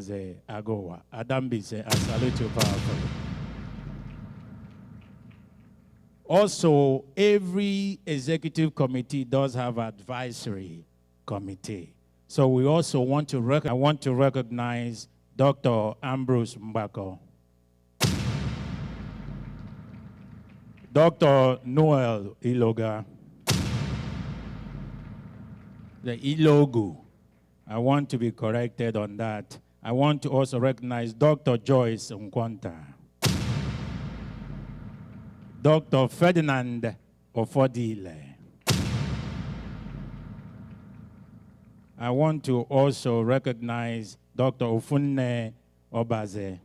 Adamze Agowa. Adambise, I salute you powerfully. Also, every executive committee does have advisory committee. So we also want to recognize Dr. Ambrose Mbako, Dr. Noel Iloga, the Ilogu. I want to be corrected on that. I want to also recognize Dr. Joyce Nkwanta, Dr. Ferdinand Ofodile. I want to also recognize Dr. Ofunne Obaze.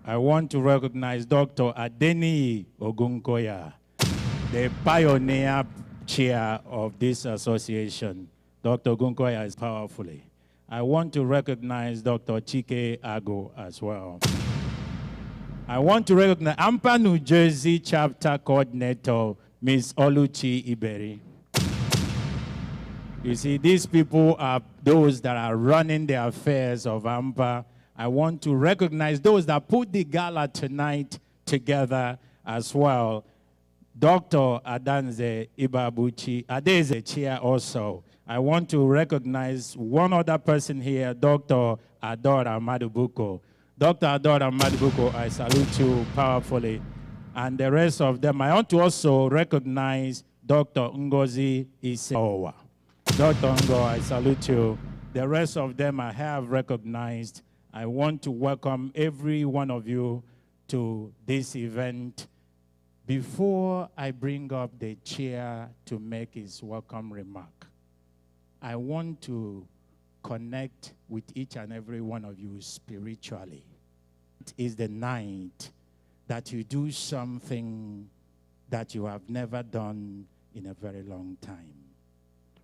I want to recognize Dr. Adeni Ogunkoya, the pioneer chair of this association. Dr. Ogunkoya is powerfully. I want to recognize Dr. Chike Ago as well. I want to recognize Anpa, New Jersey chapter coordinator, Ms. Oluchi Iberi. You see, these people are those that are running the affairs of Anpa. I want to recognize those that put the gala tonight together as well. Dr. Adanze Ibabuchi, Adeze Chia also. I want to recognize one other person here, Dr. Adora Madubuko. Dr. Adora Madubuko, I salute you powerfully. And the rest of them, I want to also recognize Dr. Ngozi Iseowa. Dr. Ngo, I salute you. The rest of them I have recognized. I want to welcome every one of you to this event. Before I bring up the chair to make his welcome remark, I want to connect with each and every one of you spiritually. It is the night that you do something that you have never done in a very long time.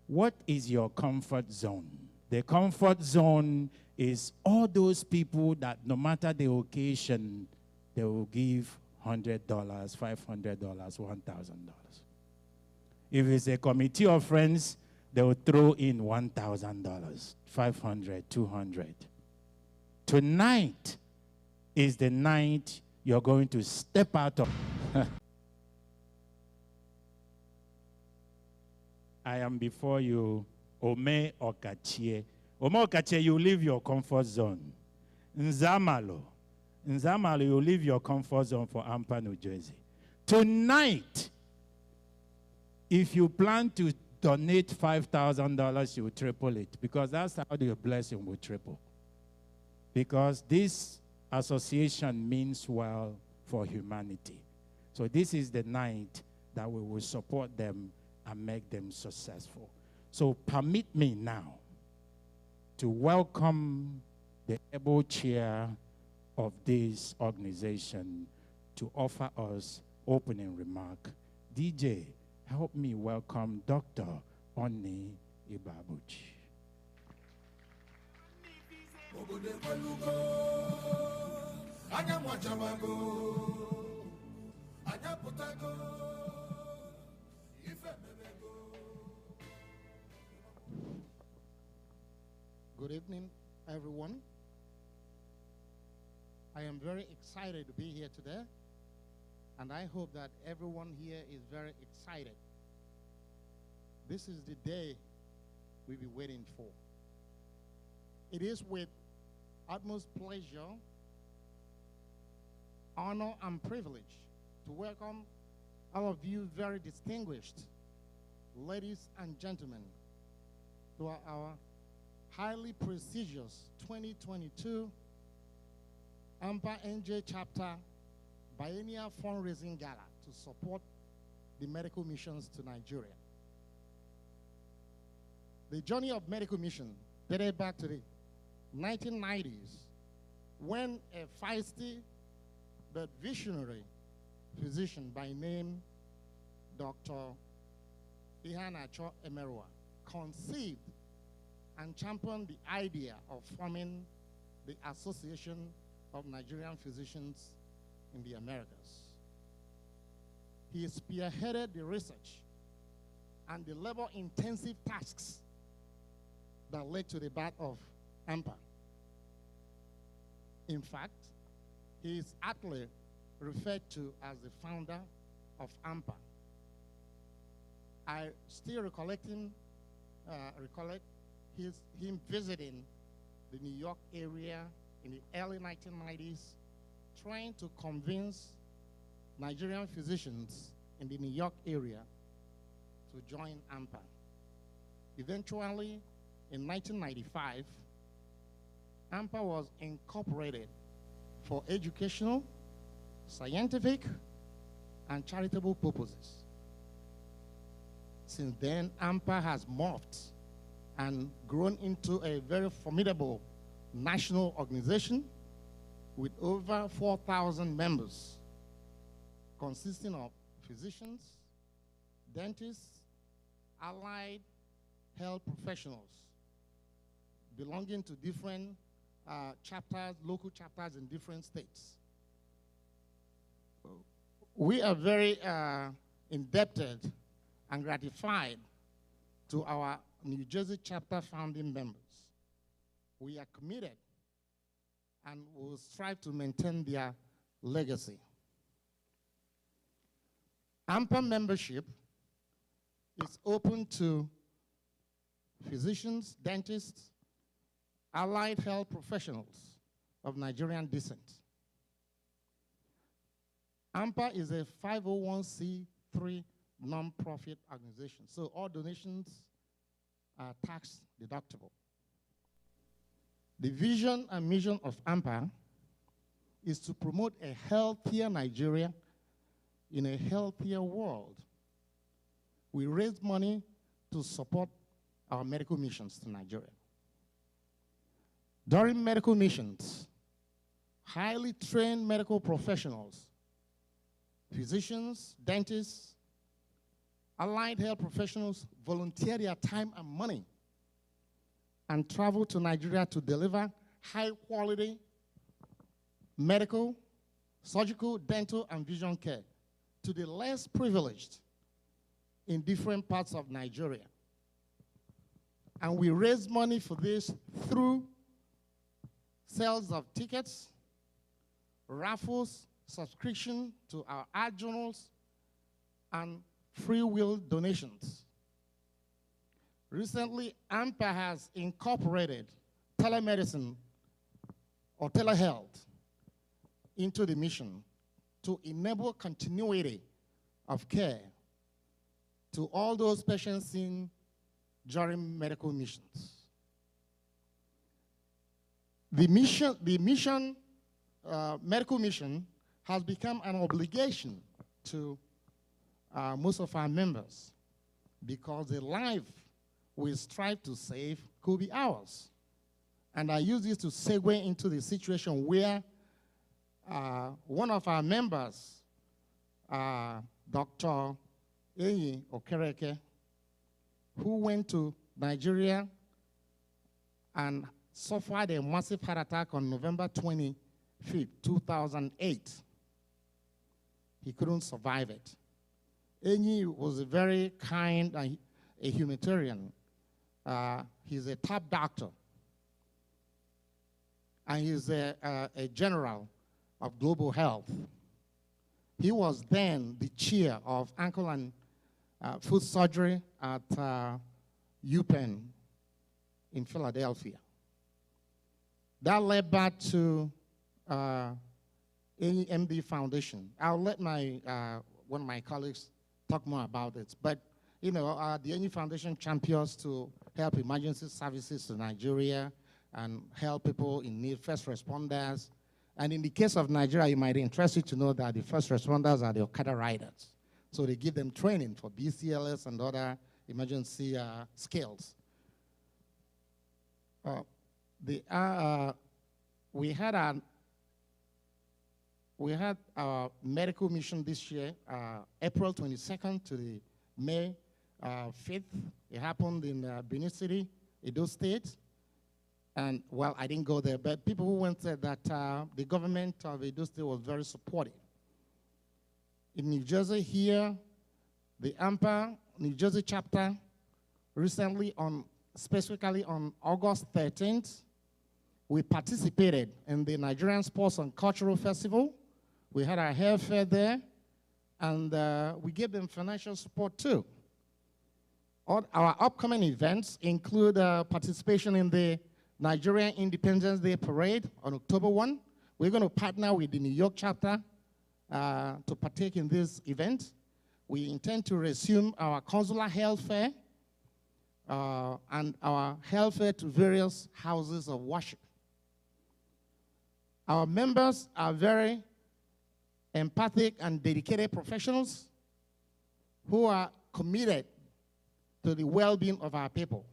What is your comfort zone? The comfort zone is all those people that no matter the occasion, they will give $100, $500, $1,000. If it's a committee of friends, they will throw in $1,000, $500, $200. Tonight is the night you're going to step out of. I am before you, Ome Okachie. Ome Okachie, you leave your comfort zone. Nzamalo, you leave your comfort zone for Anpa, New Jersey. Tonight, if you plan to donate $5,000, you will triple it, because that's how your blessing will triple. Because this association means well for humanity. So this is the night that we will support them and make them successful. So permit me now to welcome the able chair of this organization to offer us opening remark. DJ, help me welcome Dr. Oni Ibabuchi. Good evening, everyone. I am very excited to be here today, and I hope that everyone here is very excited. This is the day we've been waiting for. It is with utmost pleasure, honor, and privilege to welcome all of you very distinguished ladies and gentlemen to our highly prestigious 2022 Anpa NJ Chapter Biennial Fundraising Gala to support the medical missions to Nigeria. The journey of medical mission dated back to the 1990s when a feisty but visionary physician by name Dr. Ihanacho Emerua conceived and championed the idea of forming the Association of Nigerian Physicians in the Americas. He spearheaded the research and the labor-intensive tasks that led to the birth of Anpa. In fact, he is aptly referred to as the founder of Anpa. I still recollect him visiting the New York area in the early 1990s, trying to convince Nigerian physicians in the New York area to join Anpa. Eventually, in 1995, Anpa was incorporated for educational, scientific, and charitable purposes. Since then, Anpa has morphed and grown into a very formidable national organization with over 4,000 members, consisting of physicians, dentists, allied health professionals belonging to different chapters, local chapters in different states. We are very indebted and gratified to our New Jersey chapter founding members. We are committed and will strive to maintain their legacy. Anpa membership is open to physicians, dentists, allied health professionals of Nigerian descent. Anpa is a 501c3 non-profit organization, so all donations are tax deductible. The vision and mission of Anpa is to promote a healthier Nigeria in a healthier world. We raise money to support our medical missions to Nigeria. During medical missions, highly trained medical professionals, physicians, dentists, allied health professionals volunteer their time and money and travel to Nigeria to deliver high-quality medical, surgical, dental, and vision care to the less privileged in different parts of Nigeria. And we raise money for this through sales of tickets, raffles, subscription to our art journals, and free will donations. Recently, Anpa has incorporated telemedicine or telehealth into the mission to enable continuity of care to all those patients seen during medical missions. The medical mission has become an obligation to most of our members because the life we strive to save could be ours. And I use this to segue into the situation where one of our members, Dr. Eyi Okereke, who went to Nigeria and suffered a massive heart attack on November 25th, 2008. He couldn't survive it. Enyi was a very kind and a humanitarian. He's a top doctor. And he's a general of global health. He was then the chair of ankle and foot surgery at UPenn in Philadelphia. That led back to MD Foundation. I'll let one of my colleagues talk more about it. But, you know, the NE Foundation champions to help emergency services to Nigeria and help people in need, first responders. And in the case of Nigeria, you might be interested to know that the first responders are the Okada riders. So they give them training for BCLS and other emergency skills. We had our medical mission this year, April 22nd to the May 5th. It happened in Benin City, Edo State. And, well, I didn't go there, but people who went said that the government of Edo State was very supportive. In New Jersey here, the Anpa New Jersey chapter recently on specifically on August 13th, we participated in the Nigerian Sports and Cultural Festival. We had our hair fair there, and we gave them financial support too. All our upcoming events include participation in the Nigerian Independence Day Parade on October 1. We're going to partner with the New York chapter to partake in this event. We intend to resume our consular health fair and our health fair to various houses of worship. Our members are very empathic and dedicated professionals who are committed to the well-being of our people.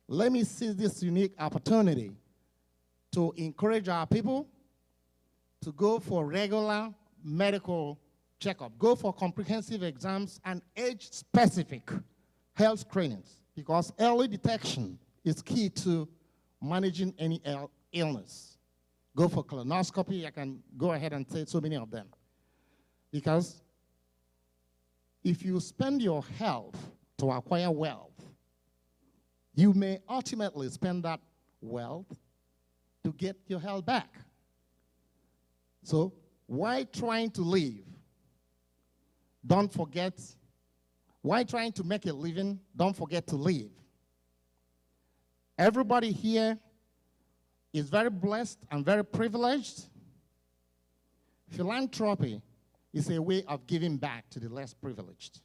Let me seize this unique opportunity to encourage our people to go for regular medical checkup, go for comprehensive exams and age-specific health screenings, because early detection is key to managing any illness. Go for colonoscopy. I can go ahead and say so many of them. Because if you spend your health to acquire wealth, you may ultimately spend that wealth to get your health back. So why trying to live? Don't forget. Why trying to make a living? Don't forget to live. Everybody here is very blessed and very privileged. Philanthropy is a way of giving back to the less privileged.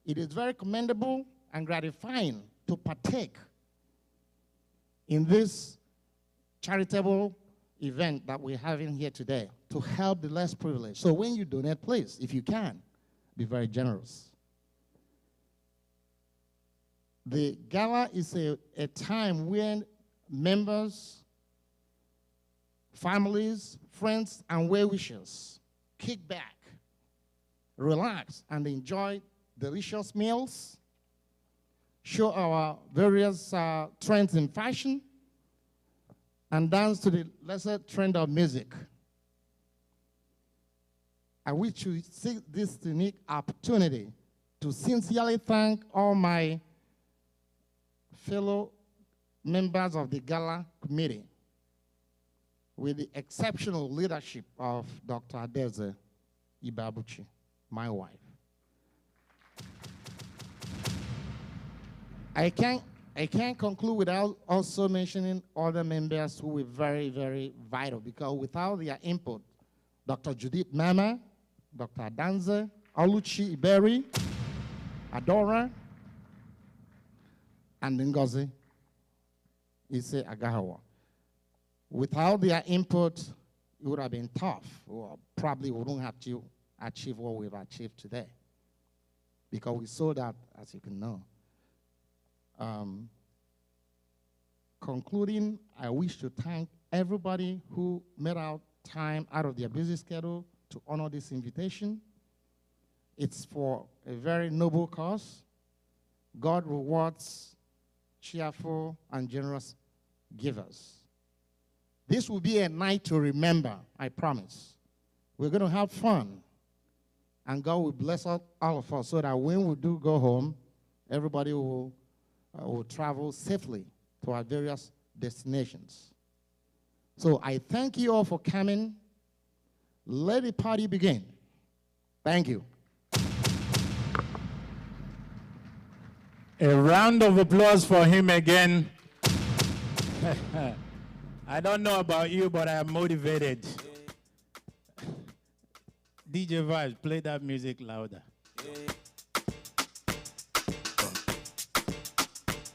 It is very commendable and gratifying to partake in this charitable event that we're having here today to help the less privileged. So when you donate, please, if you can, be very generous. The gala is a time when members, families, friends, and well-wishers kick back, relax, and enjoy delicious meals, show our various trends in fashion, and dance to the lesser trend of music. I wish to take this unique opportunity to sincerely thank all my fellow members of the gala committee, with the exceptional leadership of Dr. Adeze Ibabuchi, my wife. I can't conclude without also mentioning other members who were very, very vital, because without their input, Dr. Judith Mama, Dr. Adanze, Oluchi Iberi, Adora, and Ngozi Ise Agahawa. Without their input, it would have been tough. Or probably wouldn't have to achieve what we've achieved today, because we saw that, as you can know. Concluding, I wish to thank everybody who made out time out of their busy schedule to honor this invitation. It's for a very noble cause. God rewards cheerful and generous givers. This will be a night to remember, I promise. We're going to have fun, and God will bless all of us so that when we do go home, everybody will travel safely to our various destinations. So I thank you all for coming. Let the party begin. Thank you. A round of applause for him again. I don't know about you, but I am motivated. DJ Vibes, play that music louder.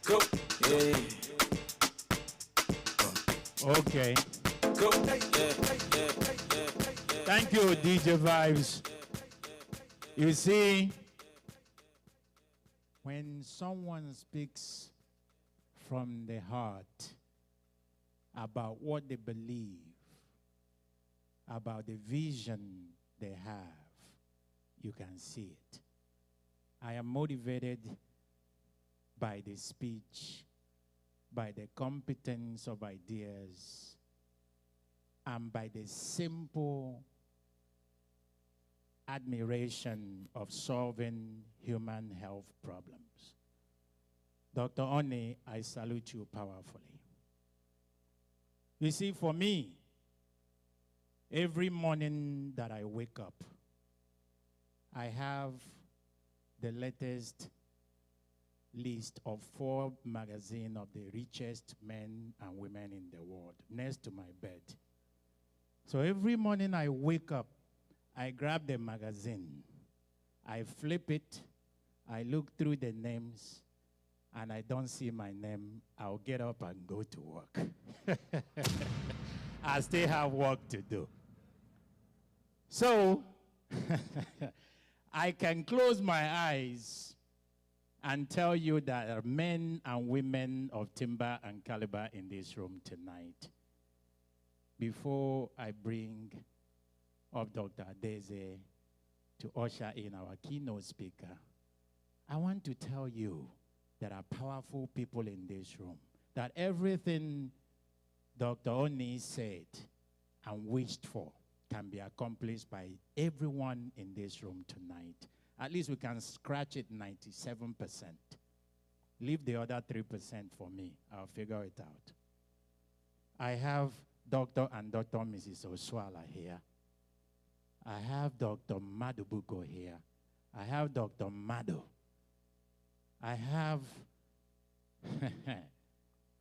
Go. Okay. Go. Thank you, DJ Vibes. You see, when someone speaks from the heart about what they believe, about the vision they have, you can see it. I am motivated by the speech, by the competence of ideas, and by the simple admiration of solving human health problems. Dr. Oni, I salute you powerfully. You see, for me, every morning that I wake up, I have the latest list of 4 magazines of the richest men and women in the world next to my bed. So every morning I wake up, I grab the magazine, I flip it, I look through the names, and I don't see my name, I'll get up and go to work. I still have work to do. So, I can close my eyes and tell you that there are men and women of timber and caliber in this room tonight. Before I bring up Dr. Adeze to usher in our keynote speaker, I want to tell you there are powerful people in this room, that everything Dr. Oni said and wished for can be accomplished by everyone in this room tonight. At least we can scratch it 97%. Leave the other 3% for me. I'll figure it out. I have Dr. and Dr. Mrs. Oswala here. I have Dr. Madubuko here. I have Dr. Mado. I have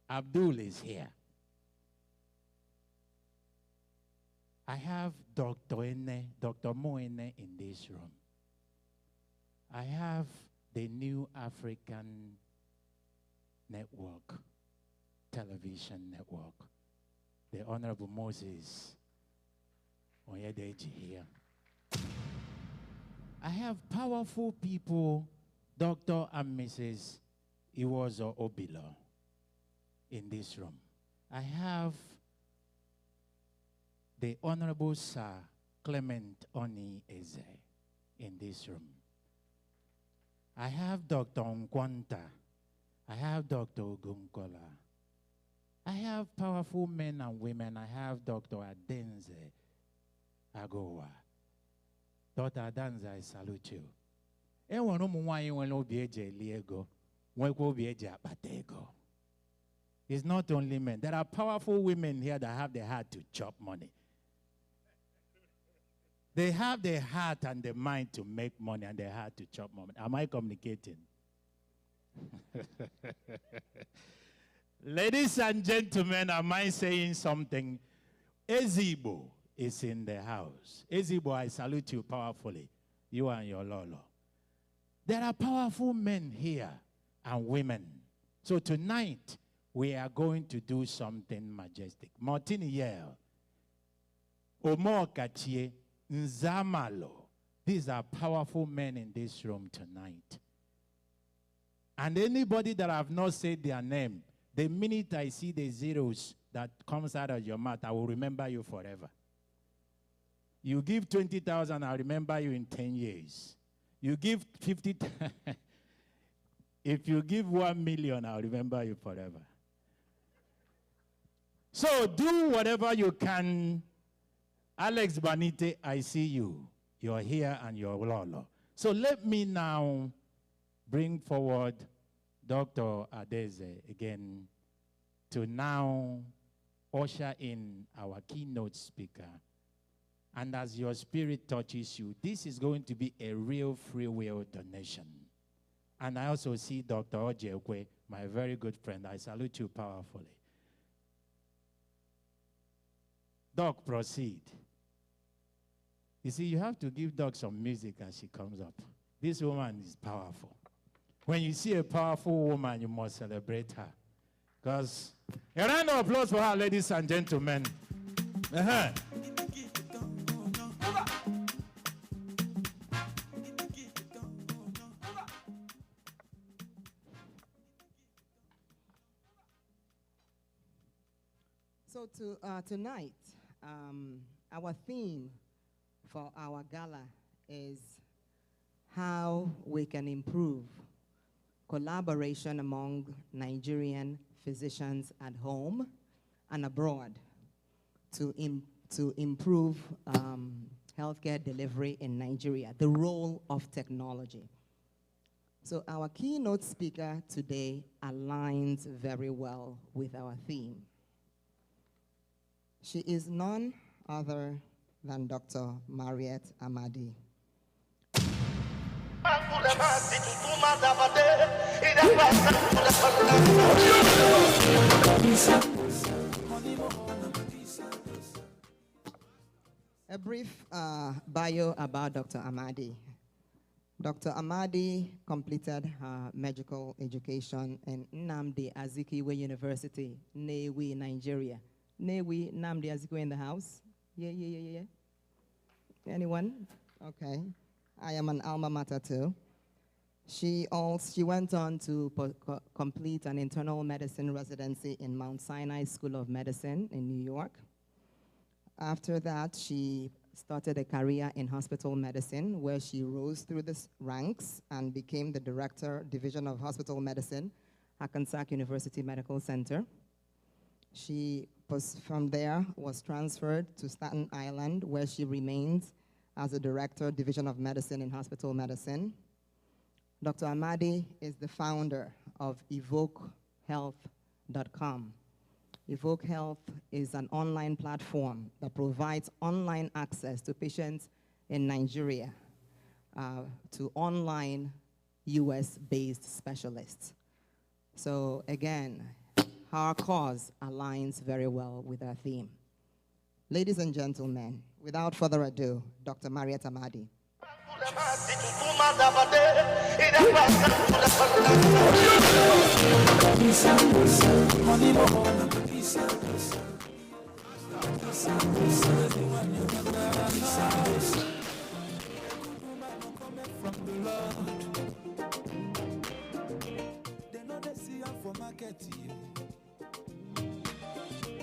Abdul is here. I have Dr. Moene in this room. I have the New African Network, television network, the Honorable Moses Onyedeji here. I have powerful people, Dr. and Mrs. Iwozo Obilo in this room. I have the Honorable Sir Clement Oni Eze in this room. I have Dr. Nkwanta. I have Dr. Ogunkola. I have powerful men and women. I have Dr. Adenze Agowa. Dr. Adenze, I salute you. It's not only men. There are powerful women here that have the heart to chop money. They have the heart and the mind to make money and the heart to chop money. Am I communicating? Ladies and gentlemen, am I saying something? Ezigbo is in the house. Ezigbo, I salute you powerfully. You and your Lolo. There are powerful men here and women. So tonight, we are going to do something majestic. Martini Yale, Omo Kachie, Nzamalo. These are powerful men in this room tonight. And anybody that have not said their name, the minute I see the zeros that comes out of your mouth, I will remember you forever. You give 20,000, I'll remember you in 10 years. You give 50, if you give 1 million, I'll remember you forever. So do whatever you can. Alex Banite, I see you. You're here and you're Lolo. So let me now bring forward Dr. Adeze again to now usher in our keynote speaker. And as your spirit touches you, this is going to be a real free will donation. And I also see Dr. Ojekwe, my very good friend. I salute you powerfully. Doc, proceed. You see, you have to give Doc some music as she comes up. This woman is powerful. When you see a powerful woman, you must celebrate her. Because a round of applause for her, ladies and gentlemen. So tonight, our theme for our gala is how we can improve collaboration among Nigerian physicians at home and abroad to improve healthcare delivery in Nigeria, the role of technology. So our keynote speaker today aligns very well with our theme. She is none other than Dr. Mariette Amadi. A brief bio about Dr. Amadi. Dr. Amadi completed her medical education in Nnamdi Azikiwe University, Nnewi, Nigeria. Nnewi, Nnamdi Azikiwe in the house? Yeah. Anyone? Okay. I am an alma mater too. She went on to complete an internal medicine residency in Mount Sinai School of Medicine in New York. After that, she started a career in hospital medicine where she rose through the ranks and became the director, Division of Hospital Medicine, Hackensack University Medical Center. She from there was transferred to Staten Island where she remained as a director, Division of Medicine in Hospital Medicine. Dr. Amadi is the founder of evokehealth.com. Evoke Health is an online platform that provides online access to patients in Nigeria to online US-based specialists. So again, our cause aligns very well with our theme. Ladies and gentlemen, without further ado, Dr. Mariette Amadi.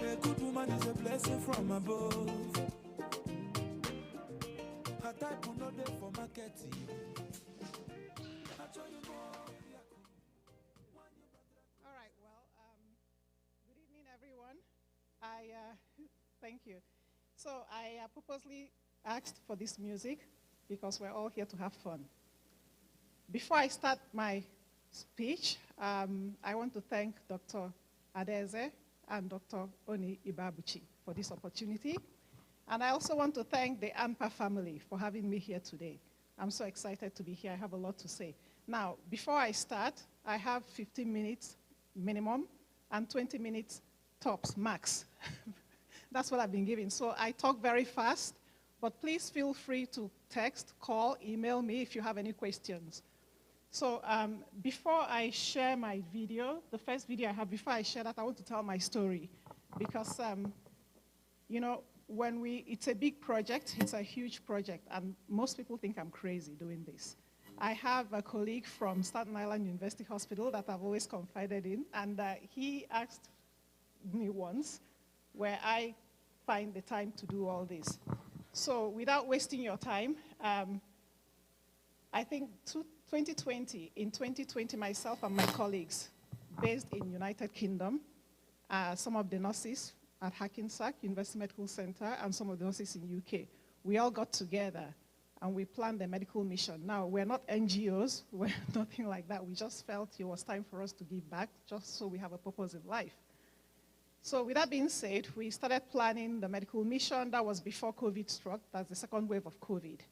A good woman is a blessing from above. Her type will not there for marketing. All right, well, good evening, everyone. Thank you. So I purposely asked for this music because we're all here to have fun. Before I start my speech, I want to thank Dr. Adeze and Dr. Oni Ibabuchi for this opportunity. And I also want to thank the Anpa family for having me here today. I'm so excited to be here. I have a lot to say. Now, before I start, I have 15 minutes minimum and 20 minutes tops, max. That's what I've been given. So I talk very fast, but please feel free to text, call, email me if you have any questions. So before I share my video, the first video I have, before I share that, I want to tell my story. Because, you know, it's a big project, it's a huge project, and most people think I'm crazy doing this. I have a colleague from Staten Island University Hospital that I've always confided in, and he asked me once where I find the time to do all this. So without wasting your time, I think 2020, myself and my colleagues based in United Kingdom, some of the nurses at Hackensack University Medical Center and some of the nurses in UK, we all got together and we planned a medical mission. Now, we're not NGOs, we're nothing like that. We just felt it was time for us to give back just so we have a purpose in life. So with that being said, we started planning the medical mission. That was before COVID struck. That's the second wave of COVID.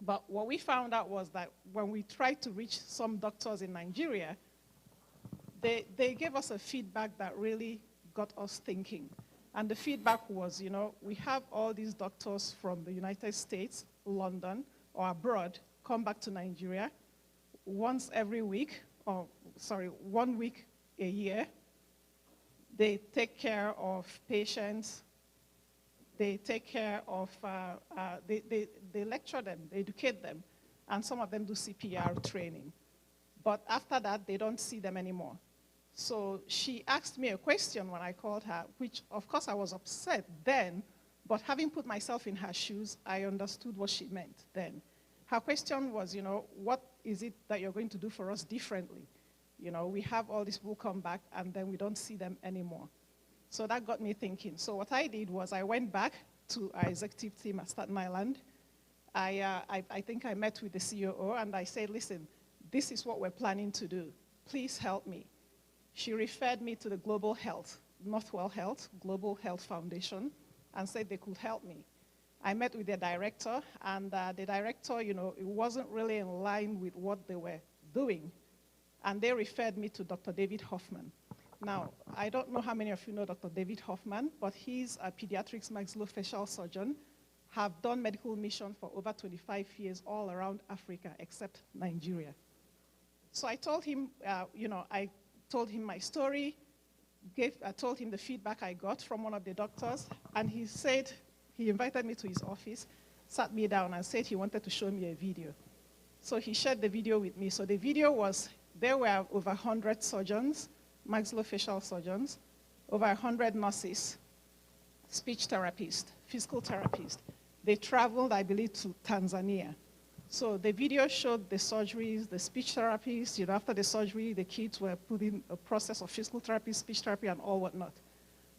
But what we found out was that when we tried to reach some doctors in Nigeria, they gave us a feedback that really got us thinking. And the feedback was, you know, we have all these doctors from the United States, London, or abroad, come back to Nigeria once every week, or sorry, 1 week a year. They take care of patients. They take care of, they lecture them, they educate them, and some of them do CPR training. But after that, they don't see them anymore. So she asked me a question when I called her, which of course I was upset then, but having put myself in her shoes, I understood what she meant then. Her question was, you know, what is it that you're going to do for us differently? You know, we have all these people come back and then we don't see them anymore. So that got me thinking. So what I did was I went back to our executive team at Staten Island. I think I met with the COO and I said, listen, this is what we're planning to do. Please help me. She referred me to the Global Health, Northwell Health, Global Health Foundation, and said they could help me. I met with their director, and the director, it wasn't really in line with what they were doing. And they referred me to Dr. David Hoffman. Now, I don't know how many of you know Dr. David Hoffman, but he's a pediatrics maxillofacial surgeon, have done medical mission for over 25 years all around Africa, except Nigeria. So I told him, I told him my story, I told him the feedback I got from one of the doctors, and he said, he invited me to his office, sat me down and said he wanted to show me a video. So he shared the video with me. So the video was, there were over 100 surgeons, maxillofacial surgeons, over 100 nurses, speech therapists, physical therapists. They traveled, I believe, to Tanzania. So the video showed the surgeries, the speech therapists. After the surgery, the kids were put in a process of physical therapy, speech therapy, and all whatnot.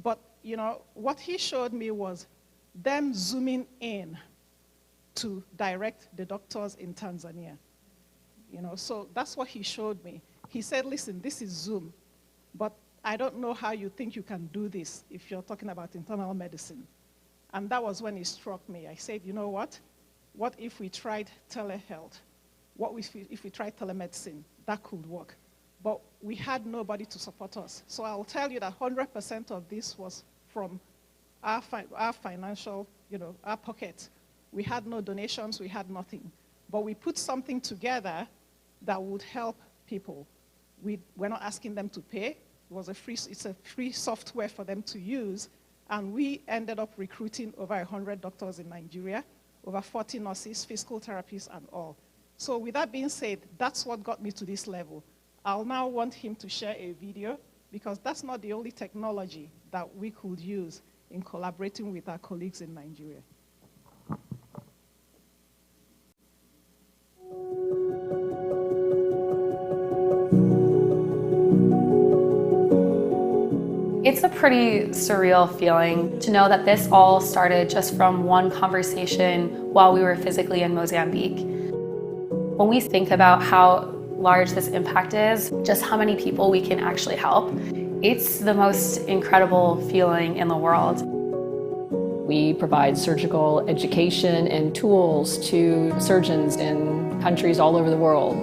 But, what he showed me was them zooming in to direct the doctors in Tanzania. So that's what he showed me. He said, listen, this is Zoom, but I don't know how you think you can do this if you're talking about internal medicine. And that was when it struck me. I said, you know what? What if we tried telehealth? What if we tried telemedicine? That could work. But we had nobody to support us. So I'll tell you that 100% of this was from our financial, our pocket. We had no donations, we had nothing. But we put something together that would help people. We're not asking them to pay. It's a free software for them to use. And we ended up recruiting over 100 doctors in Nigeria, over 40 nurses, physical therapists, and all. So with that being said, that's what got me to this level. I'll now want him to share a video, because that's not the only technology that we could use in collaborating with our colleagues in Nigeria. It's a pretty surreal feeling to know that this all started just from one conversation while we were physically in Mozambique. When we think about how large this impact is, just how many people we can actually help, it's the most incredible feeling in the world. We provide surgical education and tools to surgeons in countries all over the world.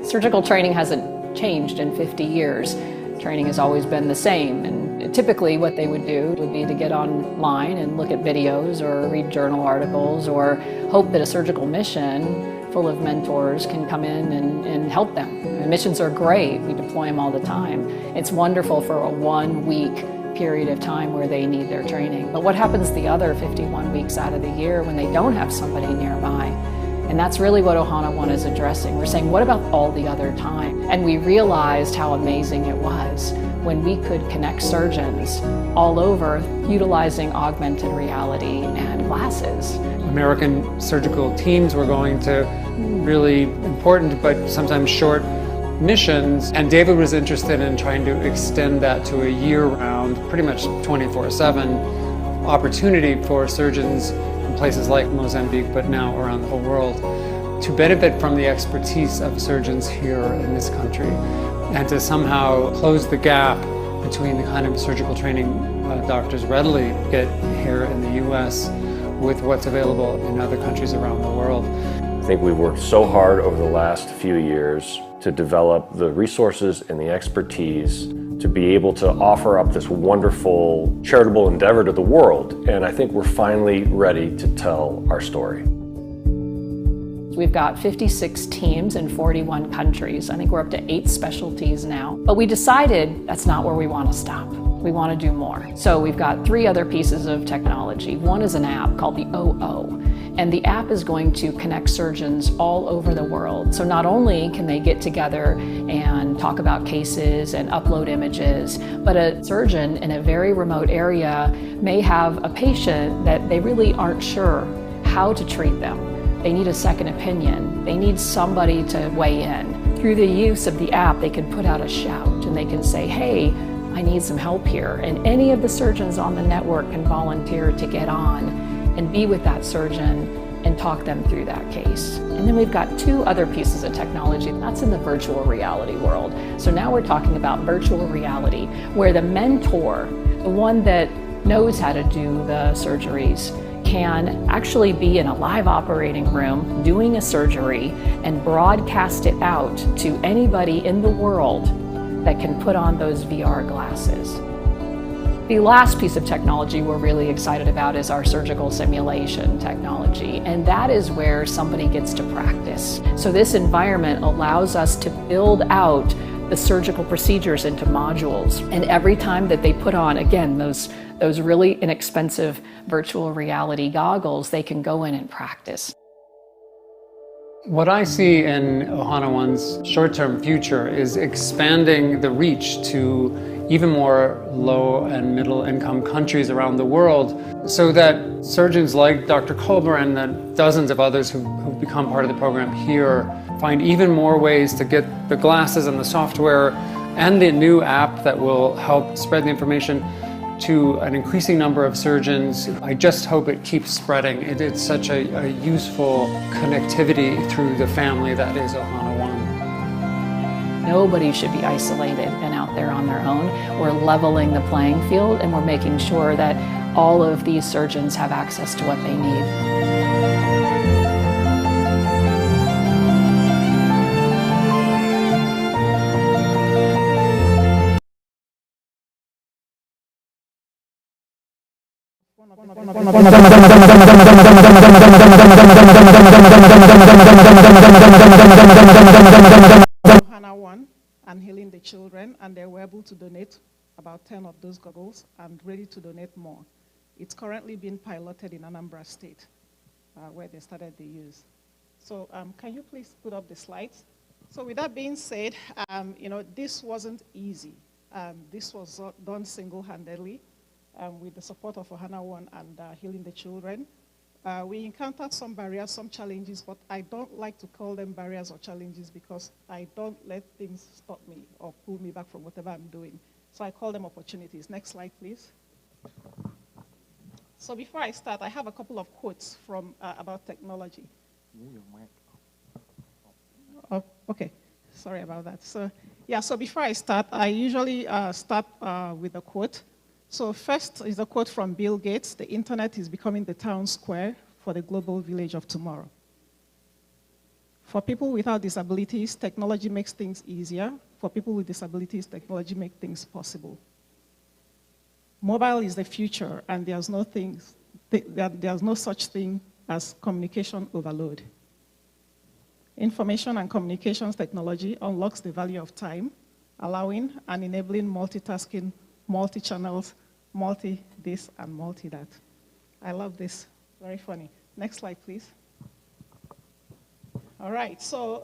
Surgical training hasn't changed in 50 years. Training has always been the same, and typically what they would do would be to get online and look at videos or read journal articles or hope that a surgical mission full of mentors can come in and help them. And missions are great. We deploy them all the time. It's wonderful for a 1 week period of time where they need their training. But what happens the other 51 weeks out of the year when they don't have somebody nearby? And that's really what Ohana 1 is addressing. We're saying, what about all the other time? And we realized how amazing it was when we could connect surgeons all over utilizing augmented reality and glasses. American surgical teams were going to really important but sometimes short missions, and David was interested in trying to extend that to a year-round, pretty much 24/7 opportunity for surgeons in places like Mozambique, but now around the whole world, to benefit from the expertise of surgeons here in this country and to somehow close the gap between the kind of surgical training doctors readily get here in the US with what's available in other countries around the world. I think we've worked so hard over the last few years to develop the resources and the expertise to be able to offer up this wonderful charitable endeavor to the world. And I think we're finally ready to tell our story. We've got 56 teams in 41 countries. I think we're up to 8 specialties now. But we decided that's not where we want to stop. We want to do more. So we've got 3 other pieces of technology. One is an app called the OO. And the app is going to connect surgeons all over the world. So not only can they get together and talk about cases and upload images, but a surgeon in a very remote area may have a patient that they really aren't sure how to treat them. They need a second opinion. They need somebody to weigh in. Through the use of the app, they can put out a shout and they can say, hey, I need some help here. And any of the surgeons on the network can volunteer to get on and be with that surgeon and talk them through that case. And then we've got two other pieces of technology. That's in the virtual reality world. So now we're talking about virtual reality, where the mentor, the one that knows how to do the surgeries, can actually be in a live operating room doing a surgery and broadcast it out to anybody in the world that can put on those VR glasses. The last piece of technology we're really excited about is our surgical simulation technology, and that is where somebody gets to practice. So this environment allows us to build out the surgical procedures into modules, and every time that they put on, again, those really inexpensive virtual reality goggles, they can go in and practice. What I see in Ohana One's short-term future is expanding the reach to even more low and middle income countries around the world, so that surgeons like Dr. Kolber and the dozens of others who've become part of the program here find even more ways to get the glasses and the software and the new app that will help spread the information to an increasing number of surgeons. I just hope it keeps spreading. It's such a useful connectivity through the family that is Ohana One. Nobody should be isolated and out there on their own. We're leveling the playing field, and we're making sure that all of these surgeons have access to what they need. Ohana One and Healing the Children, and they were able to donate about 10 of those goggles and ready to donate more. It's currently being piloted in Anambra State, where they started the use. So can you please put up the slides? So with that being said, this wasn't easy. This was done single-handedly with the support of Ohana One and Healing the Children. We encountered some barriers, some challenges, but I don't like to call them barriers or challenges because I don't let things stop me or pull me back from whatever I'm doing. So I call them opportunities. Next slide, please. So before I start, I have a couple of quotes from about technology. Move your mic. Oh, okay, sorry about that. So yeah, so before I start, I usually start with a quote. So first is a quote from Bill Gates: "The internet is becoming the town square for the global village of tomorrow." For people without disabilities, technology makes things easier. For people with disabilities, technology makes things possible. Mobile is the future, and there's no such thing as communication overload. Information and communications technology unlocks the value of time, allowing and enabling multitasking, multi-channels, multi-this and multi-that. I love this, very funny. Next slide, please. All right, so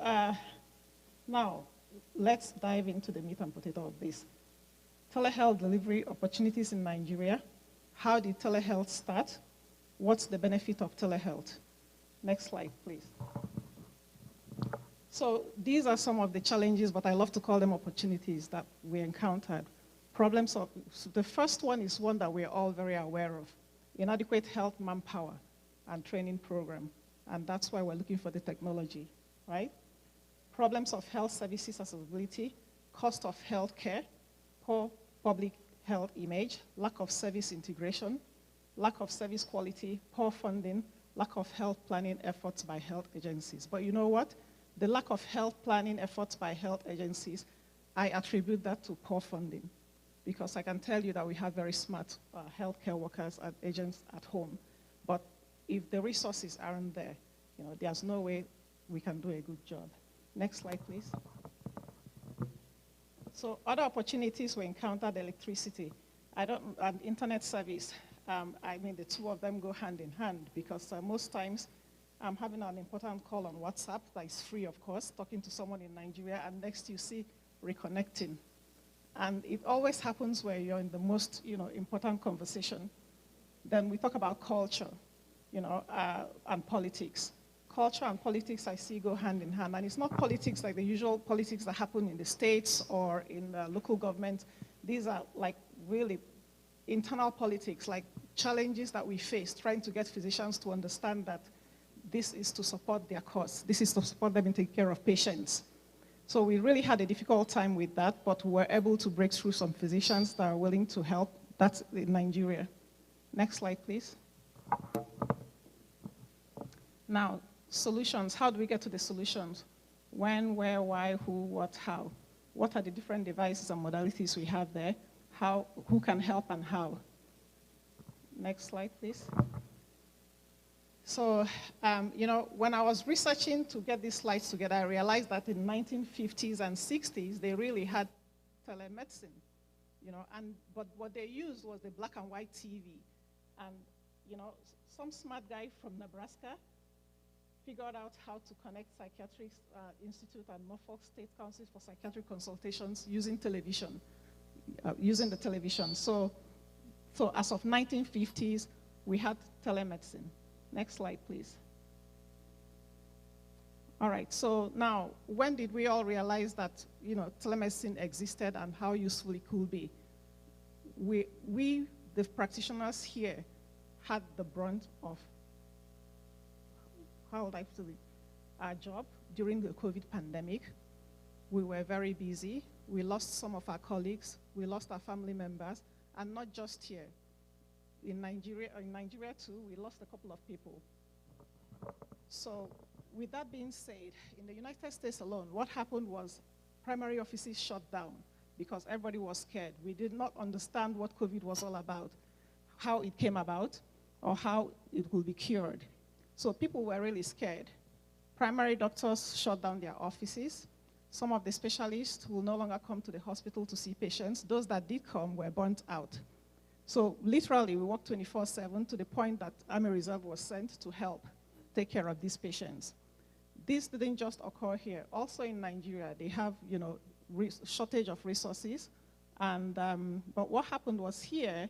now let's dive into the meat and potato of this. Telehealth delivery opportunities in Nigeria. How did telehealth start? What's the benefit of telehealth? Next slide, please. So these are some of the challenges, but I love to call them opportunities that we encountered. Problems of, so the first one is one that we're all very aware of: inadequate health manpower and training program. And that's why we're looking for the technology, right? Problems of health services accessibility, cost of health care, poor public health image, lack of service integration, lack of service quality, poor funding, lack of health planning efforts by health agencies. But you know what? The lack of health planning efforts by health agencies, I attribute that to poor funding, because I can tell you that we have very smart healthcare workers and agents at home. But if the resources aren't there, there's no way we can do a good job. Next slide, please. So other opportunities we encountered: electricity, and internet service. The two of them go hand in hand, because most times I'm having an important call on WhatsApp that is free, of course, talking to someone in Nigeria, and next you see reconnecting. And it always happens where you're in the most important conversation. Then we talk about culture, and politics. Culture and politics, I see, go hand in hand. And it's not politics like the usual politics that happen in the states or in local government. These are like really internal politics, like challenges that we face, trying to get physicians to understand that this is to support their cause. This is to support them in taking care of patients. So we really had a difficult time with that, but we were able to break through some physicians that are willing to help. That's in Nigeria. Next slide, please. Now, solutions. How do we get to the solutions? When, where, why, who, what, how? What are the different devices and modalities we have there? Who can help and how? Next slide, please. So, when I was researching to get these slides together, I realized that in the 1950s and 60s, they really had telemedicine, but what they used was the black and white TV. And, some smart guy from Nebraska figured out how to connect Psychiatric Institute and Norfolk State Council for Psychiatric Consultations using television, using the television. So as of 1950s, we had telemedicine. Next slide, please. All right, so now, when did we all realize that, telemedicine existed and how useful it could be? We, the practitioners here, had the brunt of, how would I put it, our job during the COVID pandemic. We were very busy. We lost some of our colleagues. We lost our family members, and not just here. In Nigeria too, we lost a couple of people. So with that being said, in the United States alone, what happened was primary offices shut down because everybody was scared. We did not understand what COVID was all about, how it came about, or how it could be cured. So people were really scared. Primary doctors shut down their offices. Some of the specialists will no longer come to the hospital to see patients. Those that did come were burnt out. So literally, we worked 24/7 to the point that Army Reserve was sent to help take care of these patients. This didn't just occur here. Also in Nigeria, they have, shortage of resources. And, but what happened was here,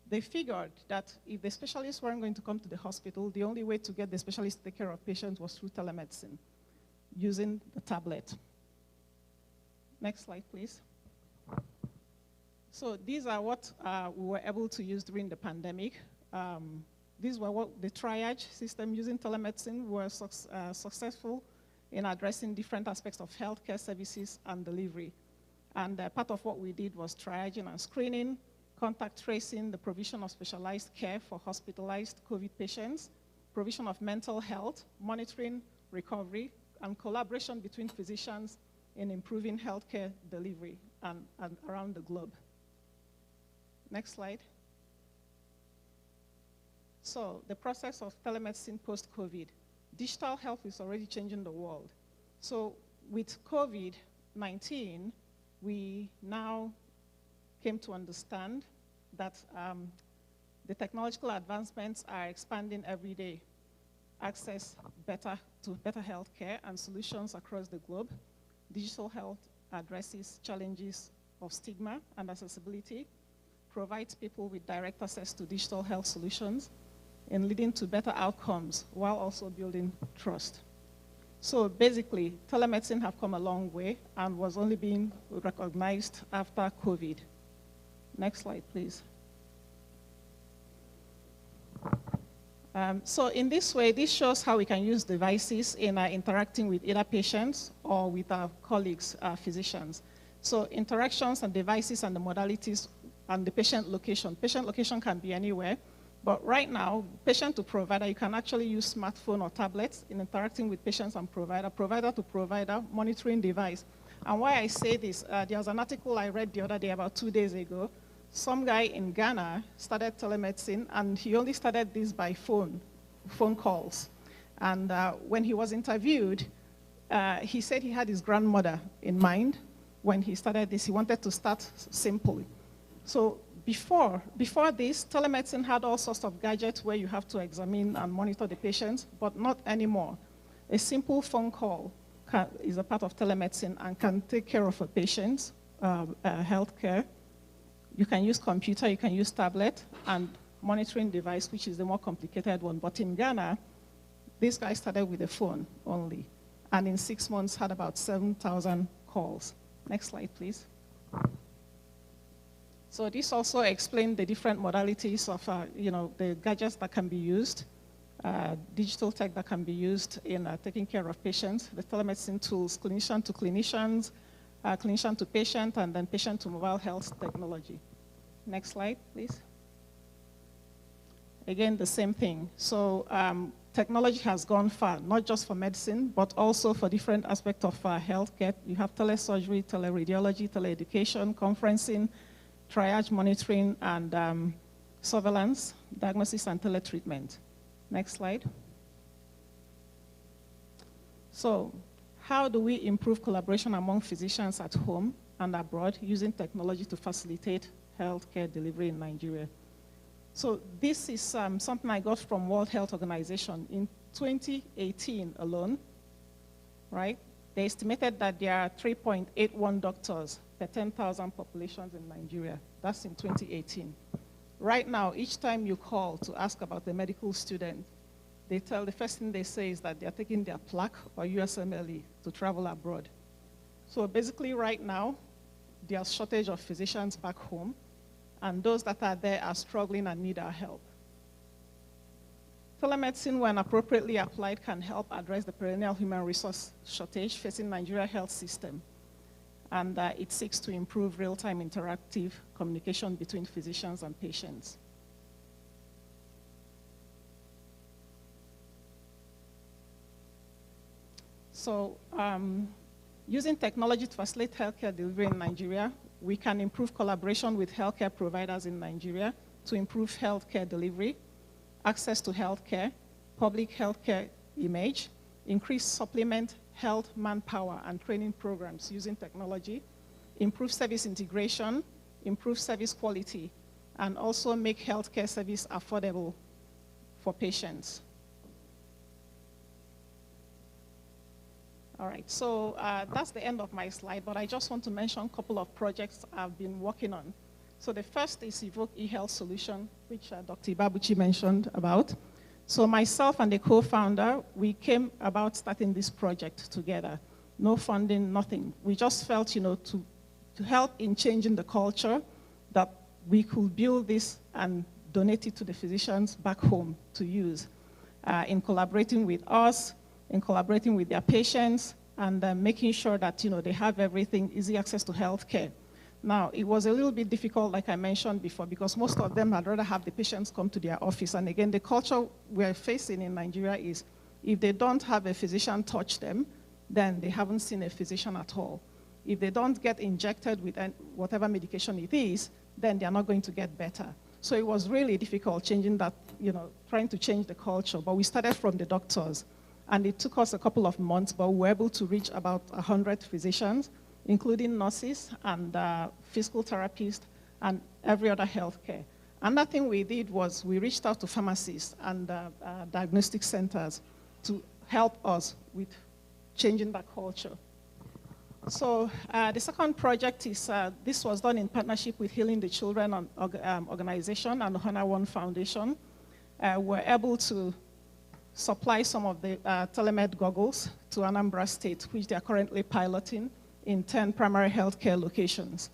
they figured that if the specialists weren't going to come to the hospital, the only way to get the specialists to take care of patients was through telemedicine, using the tablet. Next slide, please. So these are what we were able to use during the pandemic. These were what the triage system using telemedicine was successful in addressing different aspects of healthcare services and delivery. And part of what we did was triaging and screening, contact tracing, the provision of specialized care for hospitalized COVID patients, provision of mental health, monitoring, recovery, and collaboration between physicians in improving healthcare delivery and around the globe. Next slide. So the process of telemedicine post-COVID. Digital health is already changing the world. So with COVID-19, we now came to understand that the technological advancements are expanding every day. Access to better healthcare and solutions across the globe. Digital health addresses challenges of stigma and accessibility, provides people with direct access to digital health solutions, and leading to better outcomes while also building trust. So basically, telemedicine have come a long way and was only being recognized after COVID. Next slide, please. So in this way, this shows how we can use devices in interacting with either patients or with our colleagues, physicians. So interactions and devices and the modalities and the patient location. Patient location can be anywhere, but right now, patient to provider, you can actually use smartphone or tablets in interacting with patients and provider to provider, monitoring device. And why I say this, there was an article I read the other day, about 2 days ago. Some guy in Ghana started telemedicine, and he only started this by phone calls. And when he was interviewed, he said he had his grandmother in mind when he started this. He wanted to start simply. So before this, telemedicine had all sorts of gadgets where you have to examine and monitor the patients, but not anymore. A simple phone call is a part of telemedicine and can take care of a patient's healthcare. You can use computer, you can use tablet, and monitoring device, which is the more complicated one. But in Ghana, this guy started with a phone only, and in 6 months had about 7,000 calls. Next slide, please. So this also explained the different modalities of, the gadgets that can be used. digital tech that can be used in taking care of patients, the telemedicine tools, clinician to clinicians, clinician to patient, and then patient to mobile health technology. Next slide, please. Again, the same thing. So technology has gone far, not just for medicine, but also for different aspects of healthcare. You have telesurgery, teleradiology, teleeducation, conferencing, triage monitoring, and surveillance, diagnosis, and teletreatment. Next slide. So how do we improve collaboration among physicians at home and abroad using technology to facilitate healthcare delivery in Nigeria? So this is something I got from World Health Organization. In 2018 alone, right, they estimated that there are 3.81 doctors per 10,000 populations in Nigeria. That's in 2018. Right now, each time you call to ask about a medical student, the first thing they say is that they're taking their plaque or USMLE to travel abroad. So basically right now, there's a shortage of physicians back home, and those that are there are struggling and need our help. Telemedicine, when appropriately applied, can help address the perennial human resource shortage facing Nigeria health system. And it seeks to improve real-time interactive communication between physicians and patients. So using technology to facilitate healthcare delivery in Nigeria, we can improve collaboration with healthcare providers in Nigeria to improve healthcare delivery, access to healthcare, public healthcare image, increase supplement health manpower and training programs using technology, improve service integration, improve service quality, and also make healthcare service affordable for patients. All right, so that's the end of my slide, but I just want to mention a couple of projects I've been working on. So the first is Evoke eHealth Solution, which Dr. Ibabuchi mentioned about. So myself and the co-founder, we came about starting this project together. No funding, nothing. We just felt, to help in changing the culture, that we could build this and donate it to the physicians back home to use, in collaborating with us, in collaborating with their patients, and making sure that they have everything, easy access to healthcare. Now, it was a little bit difficult, like I mentioned before, because most of them had rather have the patients come to their office. And again, the culture we're facing in Nigeria is if they don't have a physician touch them, then they haven't seen a physician at all. If they don't get injected with whatever medication it is, then they're not going to get better. So it was really difficult changing that, trying to change the culture. But we started from the doctors. And it took us a couple of months, but we were able to reach about 100 physicians, including nurses and physical therapists and every other healthcare. Another thing we did was we reached out to pharmacists and diagnostic centers to help us with changing that culture. So the second project is, this was done in partnership with Healing the Children organization and the Honor One Foundation. We're able to supply some of the telemed goggles to Anambra State, which they are currently piloting in 10 primary healthcare locations.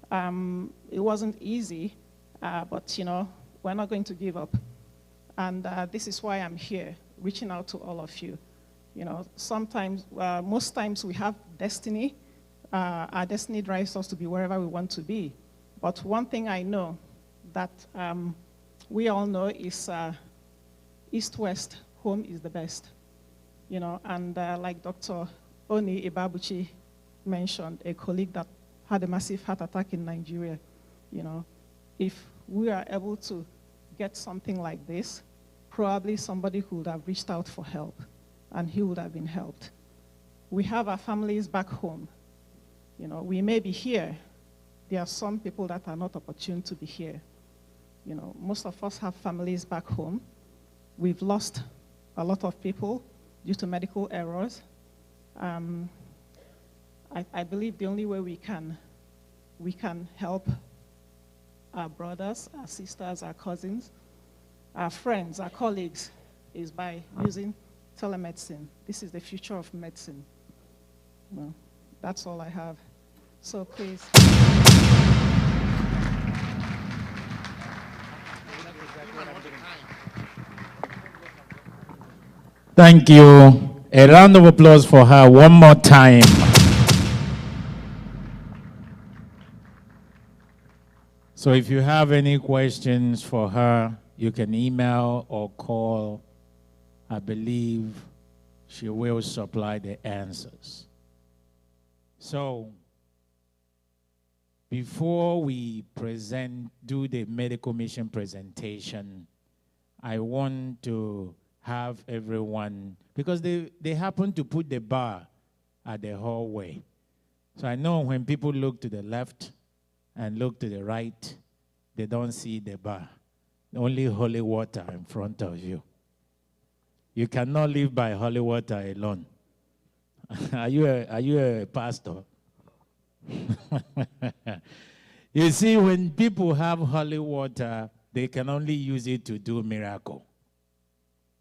It wasn't easy, but we're not going to give up. And this is why I'm here, reaching out to all of you. Sometimes, most times we have destiny. Our destiny drives us to be wherever we want to be. But one thing I know that we all know is East-West, home is the best. And like Dr. Oni Ibabuchi mentioned, a colleague that had a massive heart attack in Nigeria, if we are able to get something like this, probably somebody who would have reached out for help, and he would have been helped. We have our families back home. We may be here. There are some people that are not opportune to be here. Most of us have families back home. We've lost a lot of people due to medical errors. I believe the only way we can help our brothers, our sisters, our cousins, our friends, our colleagues, is by using telemedicine. This is the future of medicine. Well, that's all I have. So please. Thank you. A round of applause for her one more time. So if you have any questions for her, you can email or call. I believe she will supply the answers. So before we do the medical mission presentation, I want to have everyone, because they happen to put the bar at the hallway. So I know when people look to the left and look to the right, they don't see the bar. Only holy water in front of you. You cannot live by holy water alone. Are you a pastor? You see, when people have holy water, they can only use it to do miracle.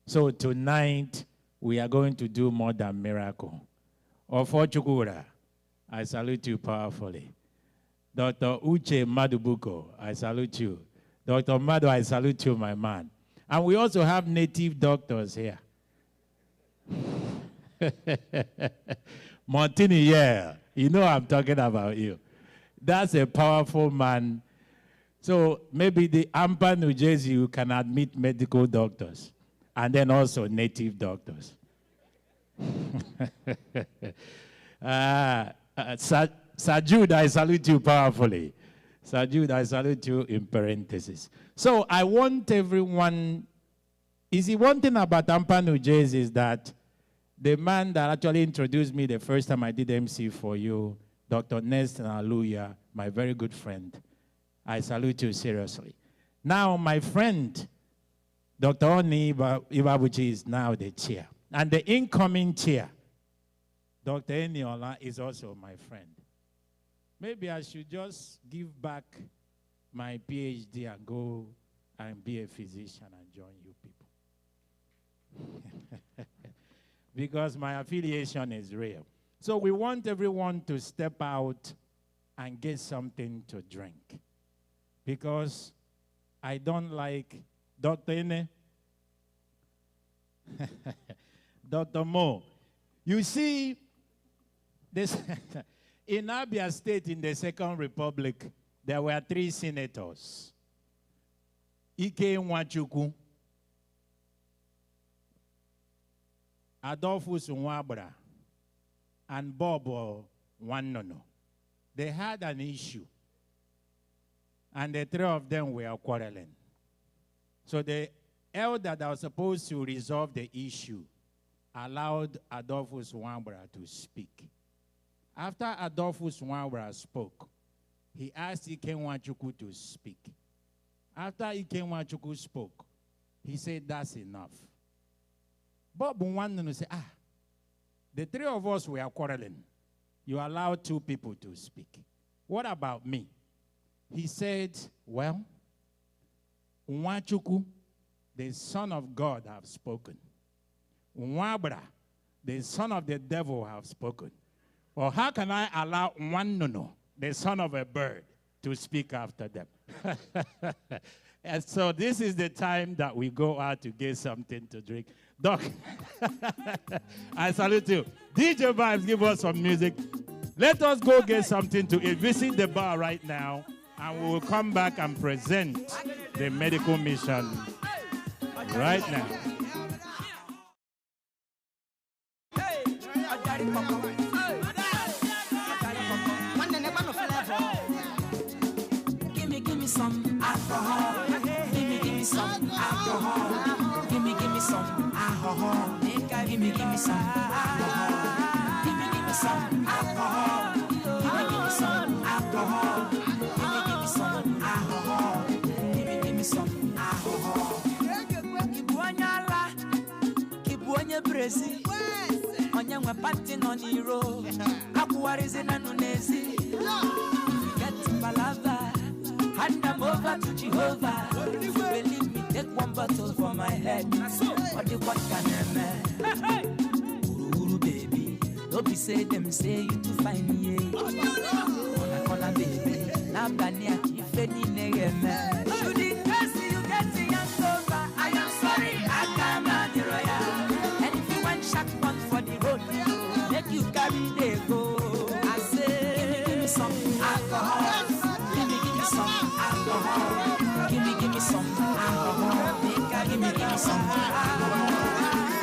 So tonight, we are going to do more than miracle. Ofo Chukura, I salute you powerfully. Dr. Uche Madubuko, I salute you. Dr. Madu, I salute you, my man. And we also have native doctors here. Montini, yeah, you know I'm talking about you. That's a powerful man. So maybe the Anpa, New Jersey, you can admit medical doctors and then also native doctors. Sajud, I salute you powerfully. Sajud, I salute you in parentheses. So I want everyone, one thing about Anpa, New Jersey is that the man that actually introduced me the first time I did MC for you, Dr. Nestor Aluya, my very good friend, I salute you seriously. Now, my friend, Dr. Oni Ibabuchi, is now the chair. And the incoming chair, Dr. Eniola, is also my friend. Maybe I should just give back my PhD and go and be a physician and join you people. Because my affiliation is real. So we want everyone to step out and get something to drink. Because I don't like Dr. Ine. Dr. Mo. You see, this in Abia State in the Second Republic, there were 3 senators. Ike Nwachukwu, Adolphus Nwabra, and Bobo Wannono. They had an issue, and the 3 of them were quarreling. So the elder that was supposed to resolve the issue allowed Adolphus Nwabra to speak. After Adolphus Nwabra spoke, he asked Ike Nwachukwu to speak. After Ike Nwachukwu spoke, he said, that's enough. Bob Wannono said, the 3 of us were quarreling. You allowed 2 people to speak. What about me? He said, well, Nwachukwu, the son of God, have spoken. Nwabra, the son of the devil, have spoken. Well, how can I allow Wannono, the son of a bird, to speak after them? And so this is the time that we go out to get something to drink. Doc, I salute you. DJ Vibes, give us some music. Let us go get something to eat. Visit the bar right now, and we will come back and present the medical mission right now. Give me some alcohol. Give me some alcohol. Give me some alcohol. Give me some alcohol. Give me some alcohol. Give me some alcohol. Give me some alcohol. Give me some alcohol. Kibuanyala, kibuanya brezi. Onya mwa pati no niro. Akuwarize na nunezi. Get balava. Hand them over to Jehovah. If you believe me, take 1 bottle for my head. What the what can I make? Uru baby, don't be say them say you too fine, yeah. Kona baby, na bania ifeni negeme. Should it pass you get young over? I am sorry, I can't the royal. And if some alcohol.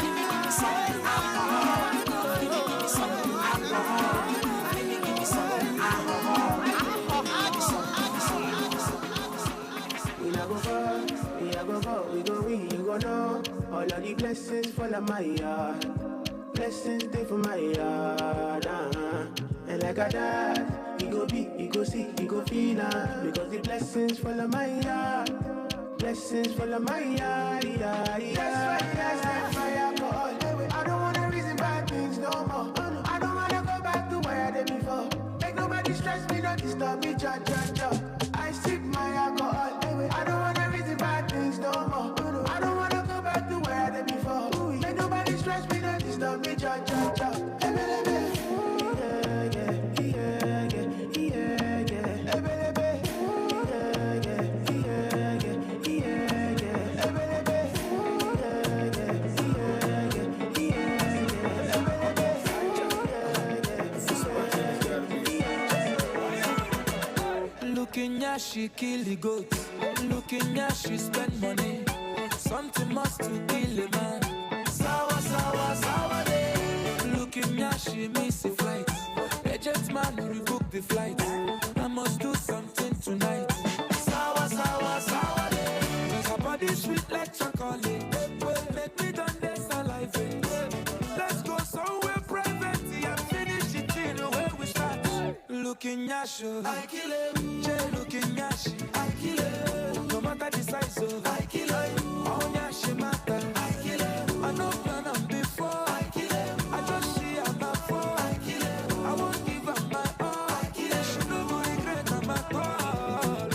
Give me some alcohol. Give me some alcohol. Give me some alcohol. We not go far, we a go far, we go win, you go know. All of the blessings fall on my yard. Blessings stay for my yard. And like a dad, he go big, he go sick, he go feel because the blessings fall on my yard. Blessings fall on my yard. That's my alcohol. I don't wanna reason bad things no more. I don't wanna go back to where I did before. Make nobody stress me, not disturb me, cha. I sip my alcohol. I don't wanna reason bad things no more. I don't wanna go back to where I did before. Make nobody stress me, not disturb me, cha. Looking at she kill the goat. Looking at she spend money. Something must to kill a man. Sour day. Looking at she miss the flight. Agent man rebook the flight. I must do something tonight. Sour day. Cause her body sweet like chocolate. Make me done this alive. Let's go somewhere private and finish it in the way we start. Looking at you, I kill him. Looking at she, I kill him. No matter the size of, I kill him. Oh yeah, she matter, I kill him. I know plan on before, I kill him. I just see her my fault, I kill him. I won't give her my all, I kill him. She no go regret her my call.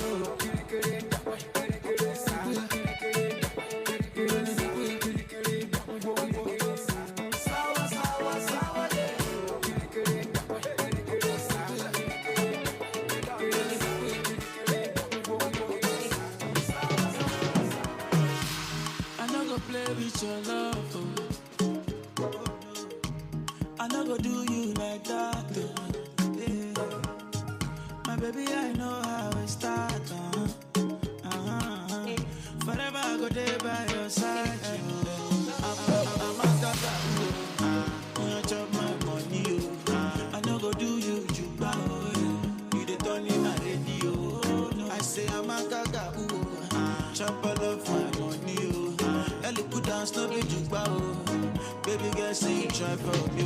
With your love, oh. I never do you like that, oh. Yeah. My baby, I know how it starts, Forever I go there by your side, I'm a tata, when you chop my money, oh. I never do you juba, oh. You the turn in my radio, I say I'm a gaga, chop all of my money, oh. Put down, stop it, jukba, oh. Baby girl, say you try for me,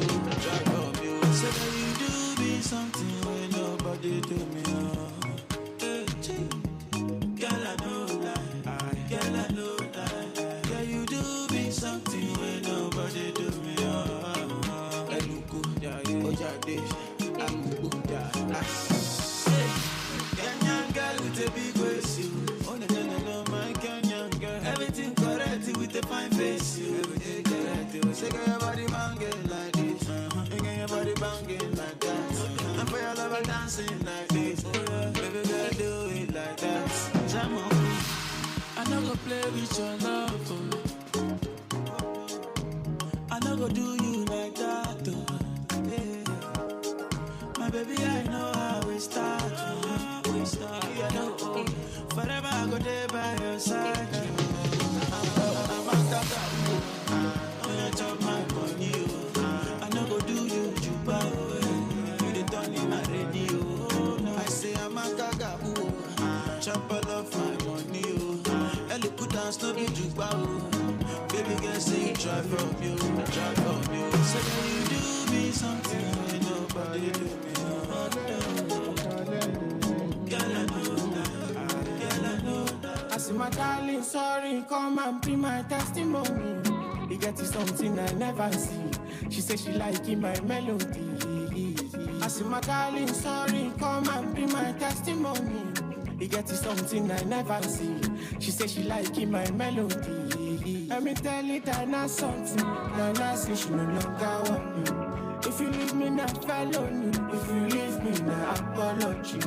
Say that you do me something when nobody do me, oh. Hey, girl, I know lie, girl, I know lie. Girl, you do me something when nobody do me, oh. Hey, look good, yeah, oh, yeah, I'm good, yeah. Kenyan girl with a big waist, you. Oh, no, my Kenyan girl. Everything correct with a fine face, you. Everything correct, you. Say, get your body banging like this. Get your body banging like that. And for your lover dancing like this. Baby girl, do it like that. Jam on. I never play with your love, oh. I never do you like that, oh. Yeah. My baby, I know how we start, yeah, no, oh. Forever I go there by your side, I'm a tata, when you chop my money, I no go do you juba, you the turn in my radio. I say I'm a gaga, chop all of my money, Ellie put down, stop you juba, baby girl say you try from you. Say that you do me something when nobody do me. I see my darling, sorry, come and be my testimony. You get to something I never see. She said she liking my melody. I see my darling, sorry, come and be my testimony. You get to something I never see. She said she liking my melody. Let me tell you that not something. Now say she no longer want me. If you leave me, not felony. If you leave me, not apology.